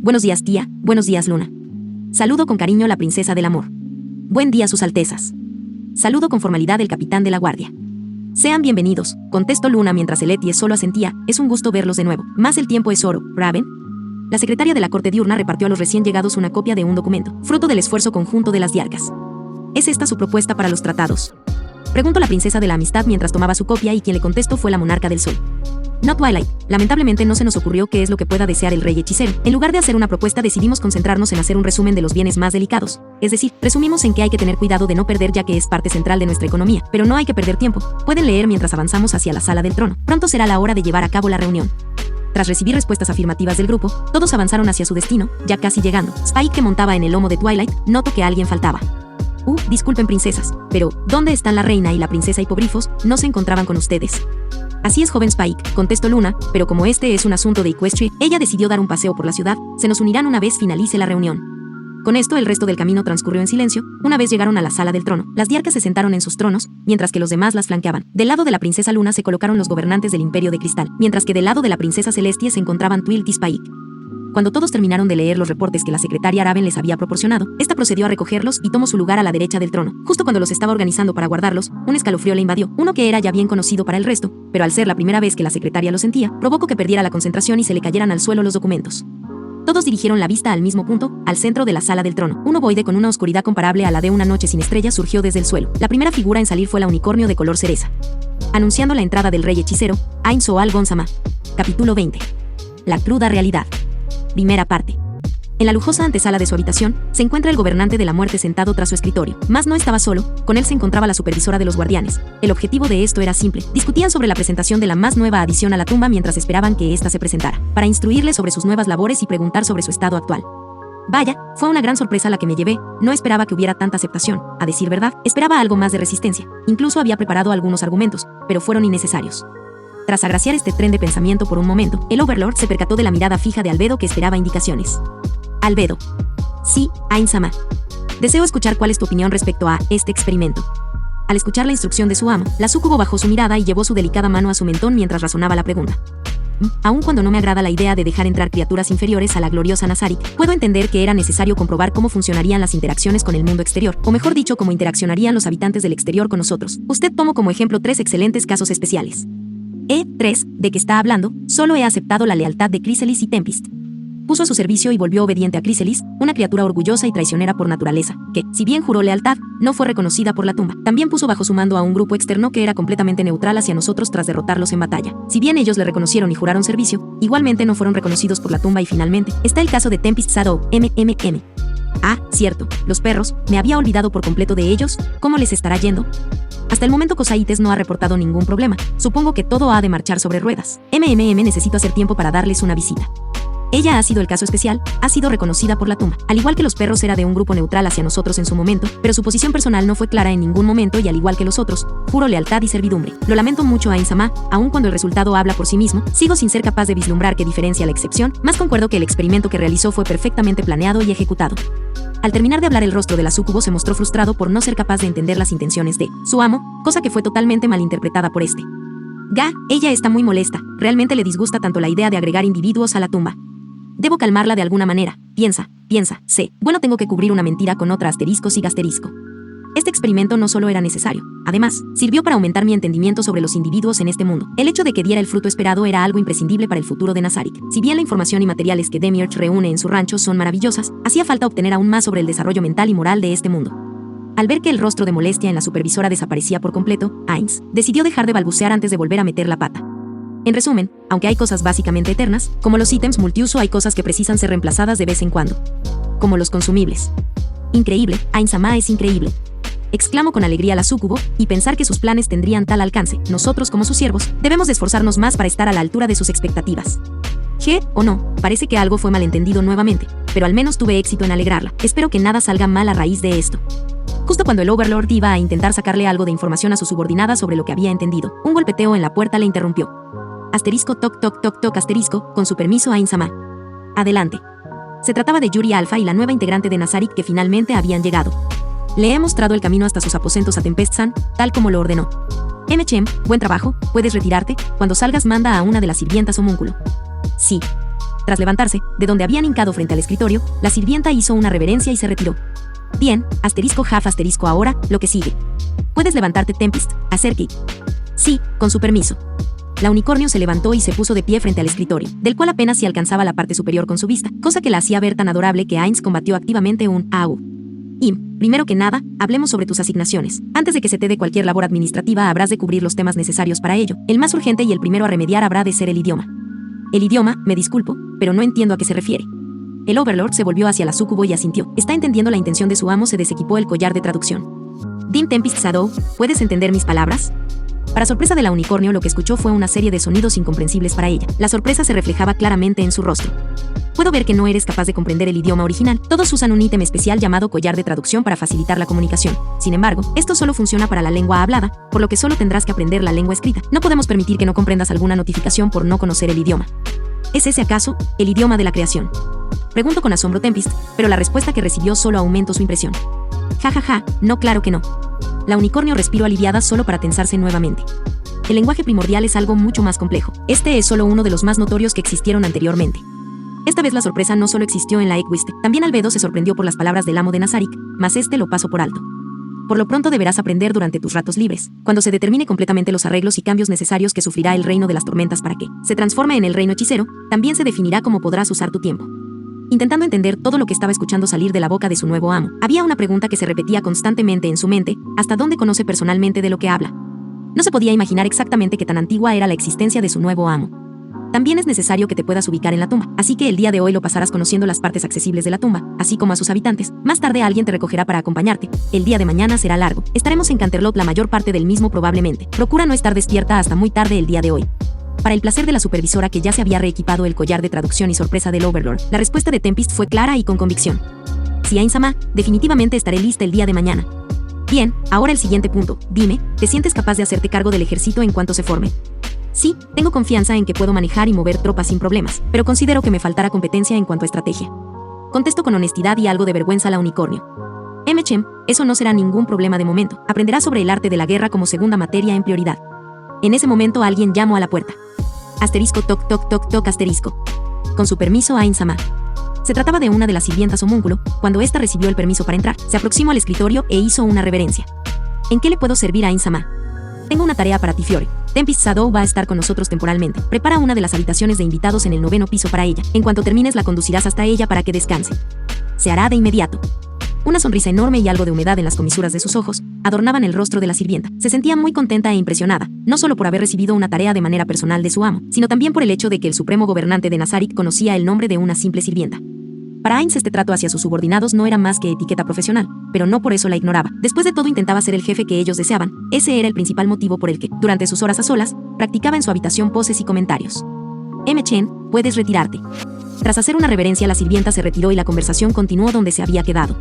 A: Buenos días, tía. Buenos días, Luna. Saludo con cariño la princesa del amor. Buen día, sus altezas. Saludo con formalidad el capitán de la guardia. Sean bienvenidos, contestó Luna mientras el Etie solo asentía. Es un gusto verlos de nuevo. Más el tiempo es oro, ¿Raven? La secretaria de la corte diurna repartió a los recién llegados una copia de un documento, fruto del esfuerzo conjunto de las diarcas. ¿Es esta su propuesta para los tratados?, preguntó la princesa de la amistad mientras tomaba su copia, y quien le contestó fue la monarca del sol. No, Twilight. Lamentablemente no se nos ocurrió qué es lo que pueda desear el rey hechicero. En lugar de hacer una propuesta, decidimos concentrarnos en hacer un resumen de los bienes más delicados. Es decir, resumimos en que hay que tener cuidado de no perder, ya que es parte central de nuestra economía. Pero no hay que perder tiempo. Pueden leer mientras avanzamos hacia la sala del trono. Pronto será la hora de llevar a cabo la reunión. Tras recibir respuestas afirmativas del grupo, todos avanzaron hacia su destino, ya casi llegando. Spike, que montaba en el lomo de Twilight, notó que alguien faltaba. Disculpen, princesas, pero ¿dónde están la reina y la princesa hipogrifos? No se encontraban con ustedes. Así es, joven Spike, contestó Luna, pero como este es un asunto de Equestria, ella decidió dar un paseo por la ciudad. Se nos unirán una vez finalice la reunión. Con esto el resto del camino transcurrió en silencio. Una vez llegaron a la sala del trono, las diarcas se sentaron en sus tronos, mientras que los demás las flanqueaban. Del lado de la princesa Luna se colocaron los gobernantes del Imperio de Cristal, mientras que del lado de la princesa Celestia se encontraban Twill y Spike. Cuando todos terminaron de leer los reportes que la secretaria Raven les había proporcionado, esta procedió a recogerlos y tomó su lugar a la derecha del trono. Justo cuando los estaba organizando para guardarlos, un escalofrío le invadió, uno que era ya bien conocido para el resto, pero al ser la primera vez que la secretaria lo sentía, provocó que perdiera la concentración y se le cayeran al suelo los documentos. Todos dirigieron la vista al mismo punto, al centro de la sala del trono. Un ovoide con una oscuridad comparable a la de una noche sin estrellas surgió desde el suelo. La primera figura en salir fue la unicornio de color cereza, anunciando la entrada del rey hechicero, Ain Soal Gonzama. Capítulo 20. La cruda realidad. Primera parte. En la lujosa antesala de su habitación, se encuentra el gobernante de la muerte sentado tras su escritorio. Mas no estaba solo, con él se encontraba la supervisora de los guardianes. El objetivo de esto era simple. Discutían sobre la presentación de la más nueva adición a la tumba mientras esperaban que ésta se presentara, para instruirle sobre sus nuevas labores y preguntar sobre su estado actual. Vaya, fue una gran sorpresa la que me llevé. No esperaba que hubiera tanta aceptación. A decir verdad, esperaba algo más de resistencia. Incluso había preparado algunos argumentos, pero fueron innecesarios. Tras agraciar este tren de pensamiento por un momento, el Overlord se percató de la mirada fija de Albedo, que esperaba indicaciones. Albedo. Sí, Ain-sama. Deseo escuchar cuál es tu opinión respecto a este experimento. Al escuchar la instrucción de su amo, la súcubo bajó su mirada y llevó su delicada mano a su mentón mientras razonaba la pregunta. Aun cuando no me agrada la idea de dejar entrar criaturas inferiores a la gloriosa Nazarik, puedo entender que era necesario comprobar cómo funcionarían las interacciones con el mundo exterior, o mejor dicho, cómo interaccionarían los habitantes del exterior con nosotros. Usted tomó como ejemplo 3 excelentes casos especiales. 3, ¿de qué está hablando? Solo he aceptado la lealtad de Chrysalis y Tempest. Puso a su servicio y volvió obediente a Chrysalis, una criatura orgullosa y traicionera por naturaleza, que, si bien juró lealtad, no fue reconocida por la tumba. También puso bajo su mando a un grupo externo que era completamente neutral hacia nosotros tras derrotarlos en batalla. Si bien ellos le reconocieron y juraron servicio, igualmente no fueron reconocidos por la tumba. Y finalmente, está el caso de Tempest Shadow, MMM. Cierto, los perros, me había olvidado por completo de ellos. ¿Cómo les estará yendo? Hasta el momento Cosaites no ha reportado ningún problema. Supongo que todo ha de marchar sobre ruedas. Necesito hacer tiempo para darles una visita. Ella ha sido el caso especial, ha sido reconocida por la tumba. Al igual que los perros, era de un grupo neutral hacia nosotros en su momento, pero su posición personal no fue clara en ningún momento y al igual que los otros, juró lealtad y servidumbre. Lo lamento mucho, Ain-sama, aun cuando el resultado habla por sí mismo, sigo sin ser capaz de vislumbrar qué diferencia la excepción, más concuerdo que el experimento que realizó fue perfectamente planeado y ejecutado. Al terminar de hablar, el rostro de la súcubo se mostró frustrado por no ser capaz de entender las intenciones de su amo, cosa que fue totalmente malinterpretada por este. Ella está muy molesta, realmente le disgusta tanto la idea de agregar individuos a la tumba. Debo calmarla de alguna manera. Piensa, sé. Bueno, tengo que cubrir una mentira con otra asterisco y asterisco. Este experimento no solo era necesario, además, sirvió para aumentar mi entendimiento sobre los individuos en este mundo. El hecho de que diera el fruto esperado era algo imprescindible para el futuro de Nazarik. Si bien la información y materiales que Demiurge reúne en su rancho son maravillosas, hacía falta obtener aún más sobre el desarrollo mental y moral de este mundo. Al ver que el rostro de molestia en la supervisora desaparecía por completo, Ains decidió dejar de balbucear antes de volver a meter la pata. En resumen, aunque hay cosas básicamente eternas, como los ítems multiuso, hay cosas que precisan ser reemplazadas de vez en cuando. Como los consumibles. Increíble, Ain-sama es increíble. Exclamó con alegría la súcubo, y pensar que sus planes tendrían tal alcance. Nosotros, como sus siervos, debemos de esforzarnos más para estar a la altura de sus expectativas. O no, parece que algo fue malentendido nuevamente, pero al menos tuve éxito en alegrarla. Espero que nada salga mal a raíz de esto. Justo cuando el Overlord iba a intentar sacarle algo de información a su subordinada sobre lo que había entendido, un golpeteo en la puerta le interrumpió. Asterisco toc toc toc toc asterisco, con su permiso, Ain-sama. Adelante. Se trataba de Yuri Alpha y la nueva integrante de Nazarik que finalmente habían llegado. Le he mostrado el camino hasta sus aposentos a Tempest-san, tal como lo ordenó. Chem, buen trabajo, puedes retirarte. Cuando salgas manda a una de las sirvientas homúnculo. Sí. Tras levantarse, de donde habían hincado frente al escritorio, la sirvienta hizo una reverencia y se retiró. Bien, *half ahora, lo que sigue. Puedes levantarte, Tempest, acerque. Sí, con su permiso. La unicornio se levantó y se puso de pie frente al escritorio, del cual apenas si alcanzaba la parte superior con su vista, cosa que la hacía ver tan adorable que Ainz combatió activamente un «au». Primero que nada, hablemos sobre tus asignaciones. Antes de que se te dé cualquier labor administrativa habrás de cubrir los temas necesarios para ello. El más urgente y el primero a remediar habrá de ser el idioma. El idioma, me disculpo, pero no entiendo a qué se refiere. El Overlord se volvió hacia la súcubo y asintió. Está entendiendo la intención de su amo, se desequipó el collar de traducción. Dim Tempest Shadow, ¿puedes entender mis palabras? Para sorpresa de la unicornio, lo que escuchó fue una serie de sonidos incomprensibles para ella. La sorpresa se reflejaba claramente en su rostro. Puedo ver que no eres capaz de comprender el idioma original. Todos usan un ítem especial llamado collar de traducción para facilitar la comunicación. Sin embargo, esto solo funciona para la lengua hablada, por lo que solo tendrás que aprender la lengua escrita. No podemos permitir que no comprendas alguna notificación por no conocer el idioma. ¿Es ese acaso el idioma de la creación? Preguntó con asombro Tempest, pero la respuesta que recibió solo aumentó su impresión. No, claro que no. La unicornio respiró aliviada solo para tensarse nuevamente. El lenguaje primordial es algo mucho más complejo. Este es solo uno de los más notorios que existieron anteriormente. Esta vez la sorpresa no solo existió en la Equiste, también Albedo se sorprendió por las palabras del amo de Nazarik, mas este lo pasó por alto. Por lo pronto deberás aprender durante tus ratos libres, cuando se determine completamente los arreglos y cambios necesarios que sufrirá el reino de las tormentas para que se transforme en el reino hechicero, también se definirá cómo podrás usar tu tiempo. Intentando entender todo lo que estaba escuchando salir de la boca de su nuevo amo, había una pregunta que se repetía constantemente en su mente: ¿hasta dónde conoce personalmente de lo que habla? No se podía imaginar exactamente qué tan antigua era la existencia de su nuevo amo. También es necesario que te puedas ubicar en la tumba, así que el día de hoy lo pasarás conociendo las partes accesibles de la tumba, así como a sus habitantes. Más tarde alguien te recogerá para acompañarte. El día de mañana será largo. Estaremos en Canterlot la mayor parte del mismo probablemente. Procura no estar despierta hasta muy tarde el día de hoy. Para el placer de la supervisora, que ya se había reequipado el collar de traducción y sorpresa del Overlord, la respuesta de Tempest fue clara y con convicción. Sí, Ainz-sama, definitivamente estaré lista el día de mañana. Bien, ahora el siguiente punto. Dime, ¿te sientes capaz de hacerte cargo del ejército en cuanto se forme? Sí, tengo confianza en que puedo manejar y mover tropas sin problemas, pero considero que me faltará competencia en cuanto a estrategia. Contesto con honestidad y algo de vergüenza a la unicornio. Eso no será ningún problema de momento. Aprenderás sobre el arte de la guerra como segunda materia en prioridad. En ese momento alguien llamó a la puerta. Toc toc toc toc asterisco. Con su permiso, Ainz-sama. Se trataba de una de las sirvientas homúnculo. Cuando ésta recibió el permiso para entrar, se aproximó al escritorio e hizo una reverencia. ¿En qué le puedo servir a Ainz-sama? Tengo una tarea para ti, Fiore. Tempest Shadow va a estar con nosotros temporalmente. Prepara una de las habitaciones de invitados en el 9º piso para ella. En cuanto termines, la conducirás hasta ella para que descanse. Se hará de inmediato. Una sonrisa enorme y algo de humedad en las comisuras de sus ojos adornaban el rostro de la sirvienta. Se sentía muy contenta e impresionada, no solo por haber recibido una tarea de manera personal de su amo, sino también por el hecho de que el supremo gobernante de Nazarik conocía el nombre de una simple sirvienta. Para Ainz este trato hacia sus subordinados no era más que etiqueta profesional, pero no por eso la ignoraba. Después de todo intentaba ser el jefe que ellos deseaban. Ese era el principal motivo por el que, durante sus horas a solas, practicaba en su habitación poses y comentarios. Chen, puedes retirarte. Tras hacer una reverencia, la sirvienta se retiró y la conversación continuó donde se había quedado.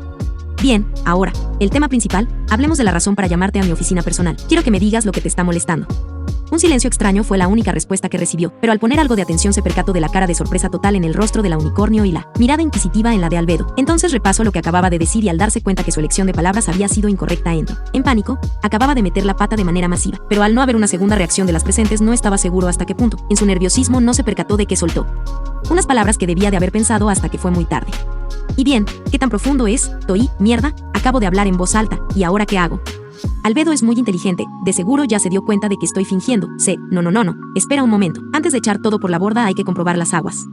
A: Bien, ahora, el tema principal, hablemos de la razón para llamarte a mi oficina personal. Quiero que me digas lo que te está molestando. Un silencio extraño fue la única respuesta que recibió, pero al poner algo de atención se percató de la cara de sorpresa total en el rostro de la unicornio y la mirada inquisitiva en la de Albedo. Entonces repasó lo que acababa de decir y al darse cuenta que su elección de palabras había sido incorrecta entró en pánico. Acababa de meter la pata de manera masiva, pero al no haber una segunda reacción de las presentes no estaba seguro hasta qué punto. En su nerviosismo no se percató de que soltó unas palabras que debía de haber pensado hasta que fue muy tarde. Y bien, ¿qué tan profundo es? Mierda, acabo de hablar en voz alta, ¿y ahora qué hago? Albedo es muy inteligente, de seguro ya se dio cuenta de que estoy fingiendo. No, espera un momento, antes de echar todo por la borda hay que comprobar las aguas.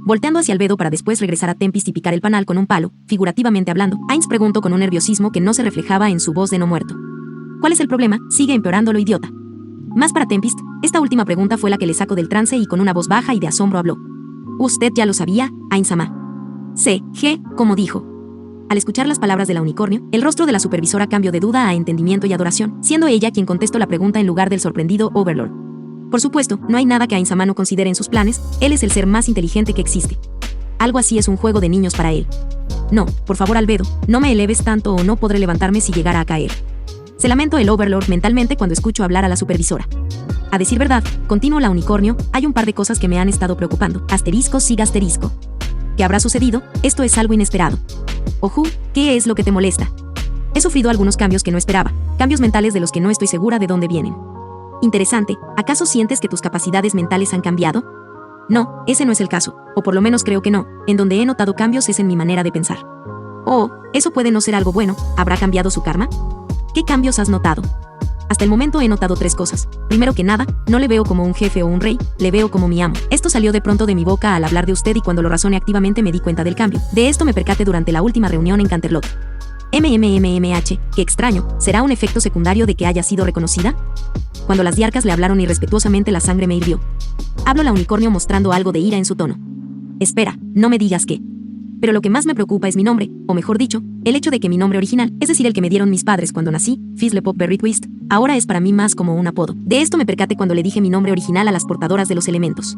A: Volteando hacia Albedo para después regresar a Tempest y picar el panal con un palo, figurativamente hablando, Ainz preguntó con un nerviosismo que no se reflejaba en su voz de no muerto. ¿Cuál es el problema? Sigue empeorándolo, idiota. Más para Tempest, esta última pregunta fue la que le sacó del trance y con una voz baja y de asombro habló. ¿Usted ya lo sabía, Ainz-sama? Como dijo. Al escuchar las palabras de la unicornio, el rostro de la supervisora cambió de duda a entendimiento y adoración, siendo ella quien contestó la pregunta en lugar del sorprendido Overlord. Por supuesto, no hay nada que Ainz-sama no considere en sus planes, él es el ser más inteligente que existe. Algo así es un juego de niños para él. No, por favor, Albedo, no me eleves tanto o no podré levantarme si llegara a caer. Se lamentó el Overlord mentalmente cuando escuchó hablar a la supervisora. A decir verdad, continuó la unicornio, hay un par de cosas que me han estado preocupando. Sigue asterisco. ¿Qué habrá sucedido? Esto es algo inesperado. Ojú, ¿qué es lo que te molesta? He sufrido algunos cambios que no esperaba, cambios mentales de los que no estoy segura de dónde vienen. Interesante, ¿acaso sientes que tus capacidades mentales han cambiado? No, ese no es el caso, o por lo menos creo que no. En donde he notado cambios es en mi manera de pensar. Oh, eso puede no ser algo bueno. ¿Habrá cambiado su karma? ¿Qué cambios has notado? Hasta el momento he notado 3 cosas. Primero que nada, no le veo como un jefe o un rey, le veo como mi amo. Esto salió de pronto de mi boca al hablar de usted y cuando lo razoné activamente me di cuenta del cambio. De esto me percaté durante la última reunión en Canterlot. Qué extraño, ¿será un efecto secundario de que haya sido reconocida? Cuando las diarcas le hablaron irrespetuosamente, la sangre me hirvió. Habló la unicornio mostrando algo de ira en su tono. Espera, no me digas qué. Pero lo que más me preocupa es mi nombre, o mejor dicho, el hecho de que mi nombre original, es decir, el que me dieron mis padres cuando nací, Fizzlepop Berry Twist, ahora es para mí más como un apodo. De esto me percaté cuando le dije mi nombre original a las portadoras de los elementos.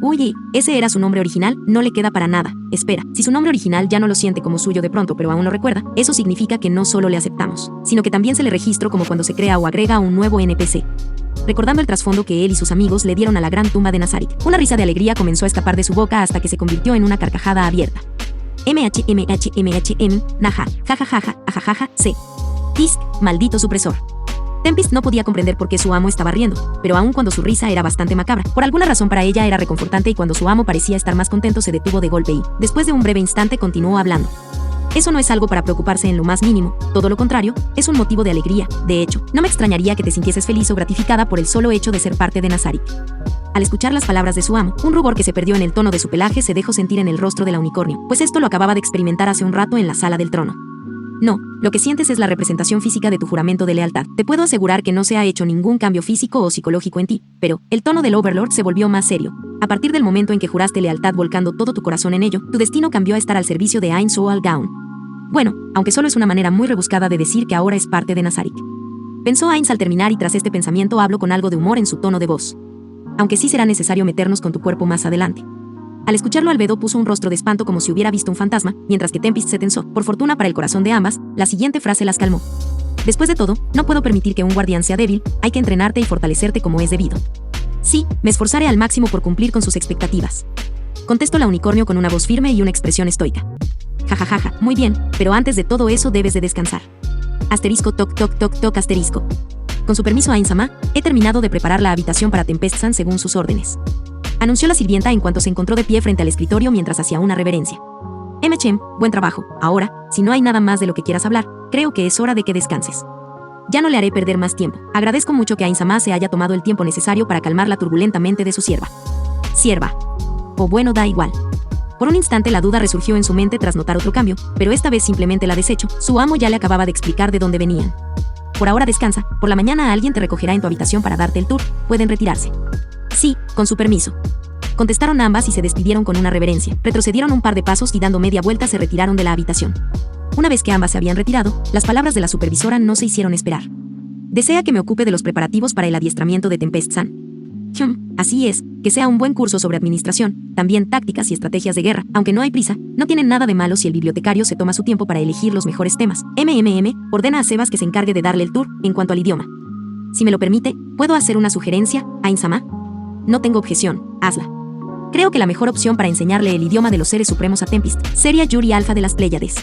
A: Uy, ese era su nombre original, no le queda para nada. Espera, si su nombre original ya no lo siente como suyo de pronto pero aún lo recuerda, eso significa que no solo le aceptamos, sino que también se le registró como cuando se crea o agrega un nuevo NPC. Recordando el trasfondo que él y sus amigos le dieron a la gran tumba de Nazarick, una risa de alegría comenzó a escapar de su boca hasta que se convirtió en una carcajada abierta. Naja, jajajaja, ajajaja, Tisk, maldito supresor. Tempest no podía comprender por qué su amo estaba riendo, pero aun cuando su risa era bastante macabra, por alguna razón para ella era reconfortante y cuando su amo parecía estar más contento se detuvo de golpe y, después de un breve instante, continuó hablando. Eso no es algo para preocuparse en lo más mínimo, todo lo contrario, es un motivo de alegría. De hecho, no me extrañaría que te sintieses feliz o gratificada por el solo hecho de ser parte de Nazarick. Al escuchar las palabras de su amo, un rubor que se perdió en el tono de su pelaje se dejó sentir en el rostro de la unicornio, pues esto lo acababa de experimentar hace un rato en la sala del trono. No, lo que sientes es la representación física de tu juramento de lealtad. Te puedo asegurar que no se ha hecho ningún cambio físico o psicológico en ti, pero el tono del Overlord se volvió más serio. A partir del momento en que juraste lealtad volcando todo tu corazón en ello, tu destino cambió a estar al servicio de Ain Soal Gaun. Bueno, aunque solo es una manera muy rebuscada de decir que ahora es parte de Nazarick. Pensó Ainz al terminar y tras este pensamiento habló con algo de humor en su tono de voz. Aunque sí será necesario meternos con tu cuerpo más adelante. Al escucharlo, Albedo puso un rostro de espanto como si hubiera visto un fantasma, mientras que Tempest se tensó. Por fortuna para el corazón de ambas, la siguiente frase las calmó. Después de todo, no puedo permitir que un guardián sea débil, hay que entrenarte y fortalecerte como es debido. Sí, me esforzaré al máximo por cumplir con sus expectativas. Contestó la unicornio con una voz firme y una expresión estoica. Jajajaja, muy bien, pero antes de todo eso debes de descansar. Asterisco toc toc toc toc asterisco. Con su permiso, Ain-sama, he terminado de preparar la habitación para Tempest-san según sus órdenes. Anunció la sirvienta en cuanto se encontró de pie frente al escritorio mientras hacía una reverencia. Chem, buen trabajo. Ahora, si no hay nada más de lo que quieras hablar, creo que es hora de que descanses. Ya no le haré perder más tiempo. Agradezco mucho que Ain-sama se haya tomado el tiempo necesario para calmar la turbulenta mente de su sierva. Sierva. O bueno, da igual. Por un instante la duda resurgió en su mente tras notar otro cambio, pero esta vez simplemente la desechó. Su amo ya le acababa de explicar de dónde venían. Por ahora descansa, por la mañana alguien te recogerá en tu habitación para darte el tour, pueden retirarse. Sí, con su permiso. Contestaron ambas y se despidieron con una reverencia. Retrocedieron un par de pasos y dando media vuelta se retiraron de la habitación. Una vez que ambas se habían retirado, las palabras de la supervisora no se hicieron esperar. ¿Desea que me ocupe de los preparativos para el adiestramiento de Tempest-san? Así es, que sea un buen curso sobre administración, también tácticas y estrategias de guerra, aunque no hay prisa, no tienen nada de malo si el bibliotecario se toma su tiempo para elegir los mejores temas. Ordena a Sebas que se encargue de darle el tour, en cuanto al idioma. Si me lo permite, ¿puedo hacer una sugerencia, Ain-sama? No tengo objeción, hazla. Creo que la mejor opción para enseñarle el idioma de los seres supremos a Tempest sería Yuri Alfa de las Pléyades.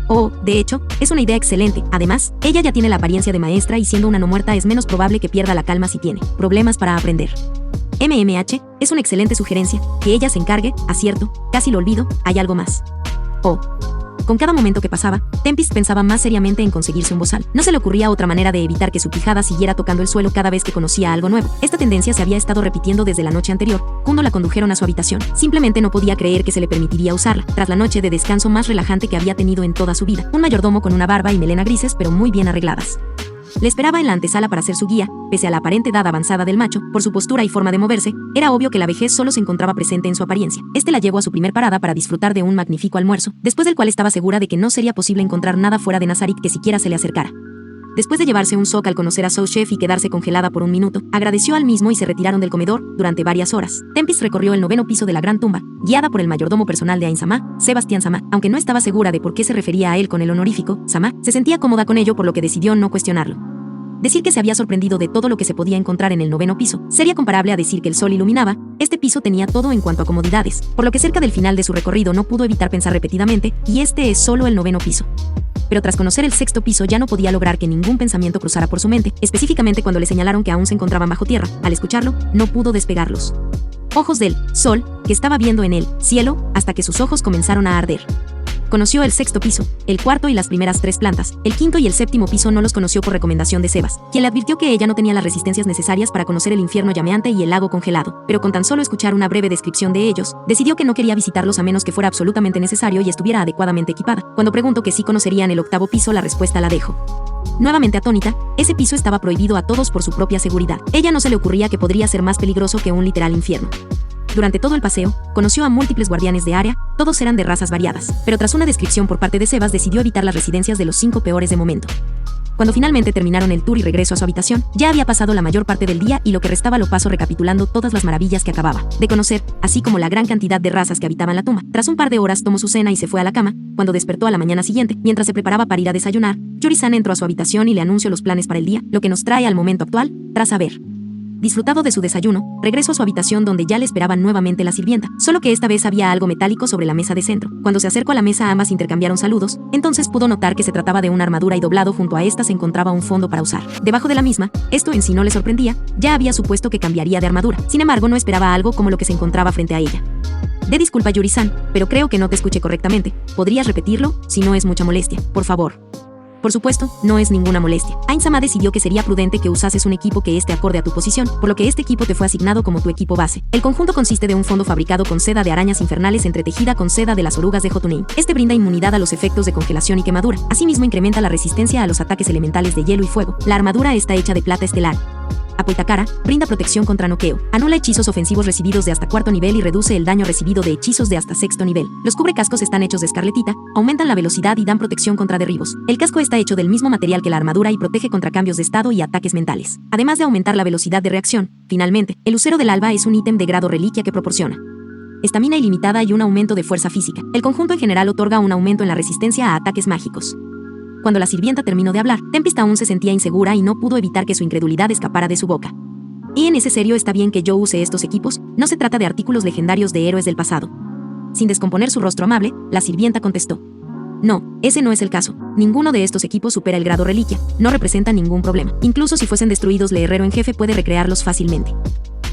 A: Oh, de hecho, es una idea excelente. Además, ella ya tiene la apariencia de maestra y siendo una no muerta es menos probable que pierda la calma si tiene problemas para aprender. Es una excelente sugerencia. Que ella se encargue, acierto, casi lo olvido, hay algo más. Oh. Con cada momento que pasaba, Tempest pensaba más seriamente en conseguirse un bozal. No se le ocurría otra manera de evitar que su quijada siguiera tocando el suelo cada vez que conocía algo nuevo. Esta tendencia se había estado repitiendo desde la noche anterior, cuando la condujeron a su habitación. Simplemente no podía creer que se le permitiría usarla, tras la noche de descanso más relajante que había tenido en toda su vida. Un mayordomo con una barba y melena grises pero muy bien arregladas. Le esperaba en la antesala para ser su guía, pese a la aparente edad avanzada del macho, por su postura y forma de moverse, era obvio que la vejez solo se encontraba presente en su apariencia. Este la llevó a su primer parada para disfrutar de un magnífico almuerzo, después del cual estaba segura de que no sería posible encontrar nada fuera de Nazarick que siquiera se le acercara. Después de llevarse un shock al conocer a Sous Chef y quedarse congelada por un minuto, agradeció al mismo y se retiraron del comedor durante varias horas. Tempest recorrió el 9º piso de la gran tumba, guiada por el mayordomo personal de Ain-sama, Sebastián-sama. Aunque no estaba segura de por qué se refería a él con el honorífico, Sama, se sentía cómoda con ello por lo que decidió no cuestionarlo. Decir que se había sorprendido de todo lo que se podía encontrar en el 9º piso sería comparable a decir que el sol iluminaba. Este piso tenía todo en cuanto a comodidades, por lo que cerca del final de su recorrido no pudo evitar pensar repetidamente, y este es solo el 9º piso. Pero tras conocer el 6º piso ya no podía lograr que ningún pensamiento cruzara por su mente, específicamente cuando le señalaron que aún se encontraban bajo tierra. Al escucharlo, no pudo despegarlos. ojos del sol que estaba viendo en el cielo hasta que sus ojos comenzaron a arder. Conoció el sexto piso, el cuarto y las primeras 3 plantas. El quinto y el séptimo piso no los conoció por recomendación de Sebas, quien le advirtió que ella no tenía las resistencias necesarias para conocer el infierno llameante y el lago congelado. Pero con tan solo escuchar una breve descripción de ellos, decidió que no quería visitarlos a menos que fuera absolutamente necesario y estuviera adecuadamente equipada. Cuando preguntó que sí conocerían el octavo piso, la respuesta la dejó. Nuevamente atónita, ese piso estaba prohibido a todos por su propia seguridad. Ella no se le ocurría que podría ser más peligroso que un literal infierno. Durante todo el paseo, conoció a múltiples guardianes de área, todos eran de razas variadas, pero tras una descripción por parte de Sebas decidió evitar las residencias de los 5 peores de momento. Cuando finalmente terminaron el tour y regresó a su habitación, ya había pasado la mayor parte del día y lo que restaba lo pasó recapitulando todas las maravillas que acababa de conocer, así como la gran cantidad de razas que habitaban la tumba. Tras un par de horas tomó su cena y se fue a la cama. Cuando despertó a la mañana siguiente, mientras se preparaba para ir a desayunar, Yuri-san entró a su habitación y le anunció los planes para el día, lo que nos trae al momento actual, tras haber disfrutado de su desayuno, regresó a su habitación donde ya le esperaba nuevamente la sirvienta, solo que esta vez había algo metálico sobre la mesa de centro. Cuando se acercó a la mesa ambas intercambiaron saludos, entonces pudo notar que se trataba de una armadura y doblado junto a esta se encontraba un fondo para usar. Debajo de la misma, esto en sí no le sorprendía, ya había supuesto que cambiaría de armadura, sin embargo no esperaba algo como lo que se encontraba frente a ella. Disculpa Yuri-san, pero creo que no te escuché correctamente, ¿podrías repetirlo? Si no es mucha molestia, por favor. Por supuesto, no es ninguna molestia. Ain-sama decidió que sería prudente que usases un equipo que esté acorde a tu posición, por lo que este equipo te fue asignado como tu equipo base. El conjunto consiste de un fondo fabricado con seda de arañas infernales entretejida con seda de las orugas de Jotunheim. Este brinda inmunidad a los efectos de congelación y quemadura. Asimismo incrementa la resistencia a los ataques elementales de hielo y fuego. La armadura está hecha de plata estelar. Apoitakara brinda protección contra noqueo, anula hechizos ofensivos recibidos de hasta 4º nivel y reduce el daño recibido de hechizos de hasta 6º nivel. Los cubrecascos están hechos de escarletita, aumentan la velocidad y dan protección contra derribos. El casco está hecho del mismo material que la armadura y protege contra cambios de estado y ataques mentales. Además de aumentar la velocidad de reacción, finalmente, el lucero del alba es un ítem de grado reliquia que proporciona estamina ilimitada y un aumento de fuerza física. El conjunto en general otorga un aumento en la resistencia a ataques mágicos. Cuando la sirvienta terminó de hablar, Tempest aún se sentía insegura y no pudo evitar que su incredulidad escapara de su boca. ¿Y en ese serio está bien que yo use estos equipos? No se trata de artículos legendarios de héroes del pasado. Sin descomponer su rostro amable, la sirvienta contestó. No, ese no es el caso. Ninguno de estos equipos supera el grado reliquia, no representa ningún problema. Incluso si fuesen destruidos, el herrero en jefe puede recrearlos fácilmente.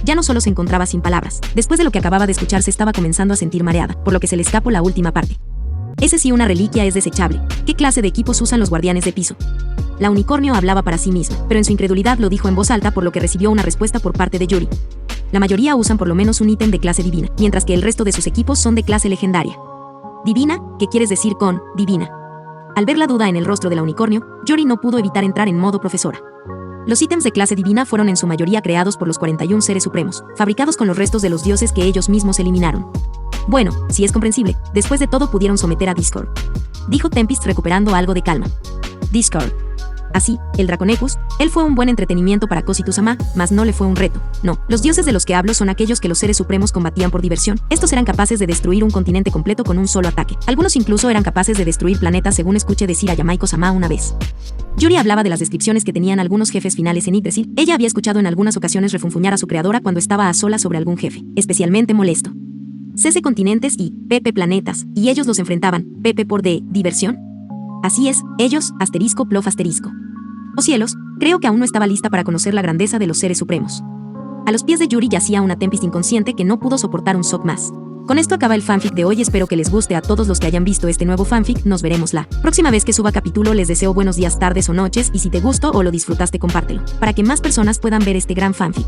A: Ya no solo se encontraba sin palabras. Después de lo que acababa de escuchar se estaba comenzando a sentir mareada, por lo que se le escapó la última parte. Ese sí, una reliquia es desechable. ¿Qué clase de equipos usan los guardianes de piso? La unicornio hablaba para sí misma, pero en su incredulidad lo dijo en voz alta, por lo que recibió una respuesta por parte de Yuri. La mayoría usan por lo menos un ítem de clase divina, mientras que el resto de sus equipos son de clase legendaria. ¿Divina? ¿Qué quieres decir con divina? Al ver la duda en el rostro de la unicornio, Yuri no pudo evitar entrar en modo profesora. Los ítems de clase divina fueron en su mayoría creados por los 41 seres supremos, fabricados con los restos de los dioses que ellos mismos eliminaron. Bueno, si es comprensible, después de todo pudieron someter a Discord, dijo Tempest recuperando algo de calma. Discord. Así, el Draconecus, él fue un buen entretenimiento para Kositu-sama, mas no le fue un reto. No, los dioses de los que hablo son aquellos que los seres supremos combatían por diversión. Estos eran capaces de destruir un continente completo con un solo ataque. Algunos incluso eran capaces de destruir planetas, según escuché decir a Yamaiko-sama una vez. Yuri hablaba de las descripciones que tenían algunos jefes finales en Yggdrasil. Ella había escuchado en algunas ocasiones refunfuñar a su creadora cuando estaba a solas sobre algún jefe, especialmente molesto. CC continentes y PP planetas, y ellos los enfrentaban, PP por de diversión. Así es, ellos, asterisco plof asterisco. Oh cielos, creo que aún no estaba lista para conocer la grandeza de los seres supremos. A los pies de Yuri yacía una Tempest inconsciente que no pudo soportar un shock más. Con esto acaba el fanfic de hoy, espero que les guste a todos los que hayan visto este nuevo fanfic, nos veremos la próxima vez que suba capítulo, les deseo buenos días, tardes o noches, y si te gustó o lo disfrutaste compártelo, para que más personas puedan ver este gran fanfic.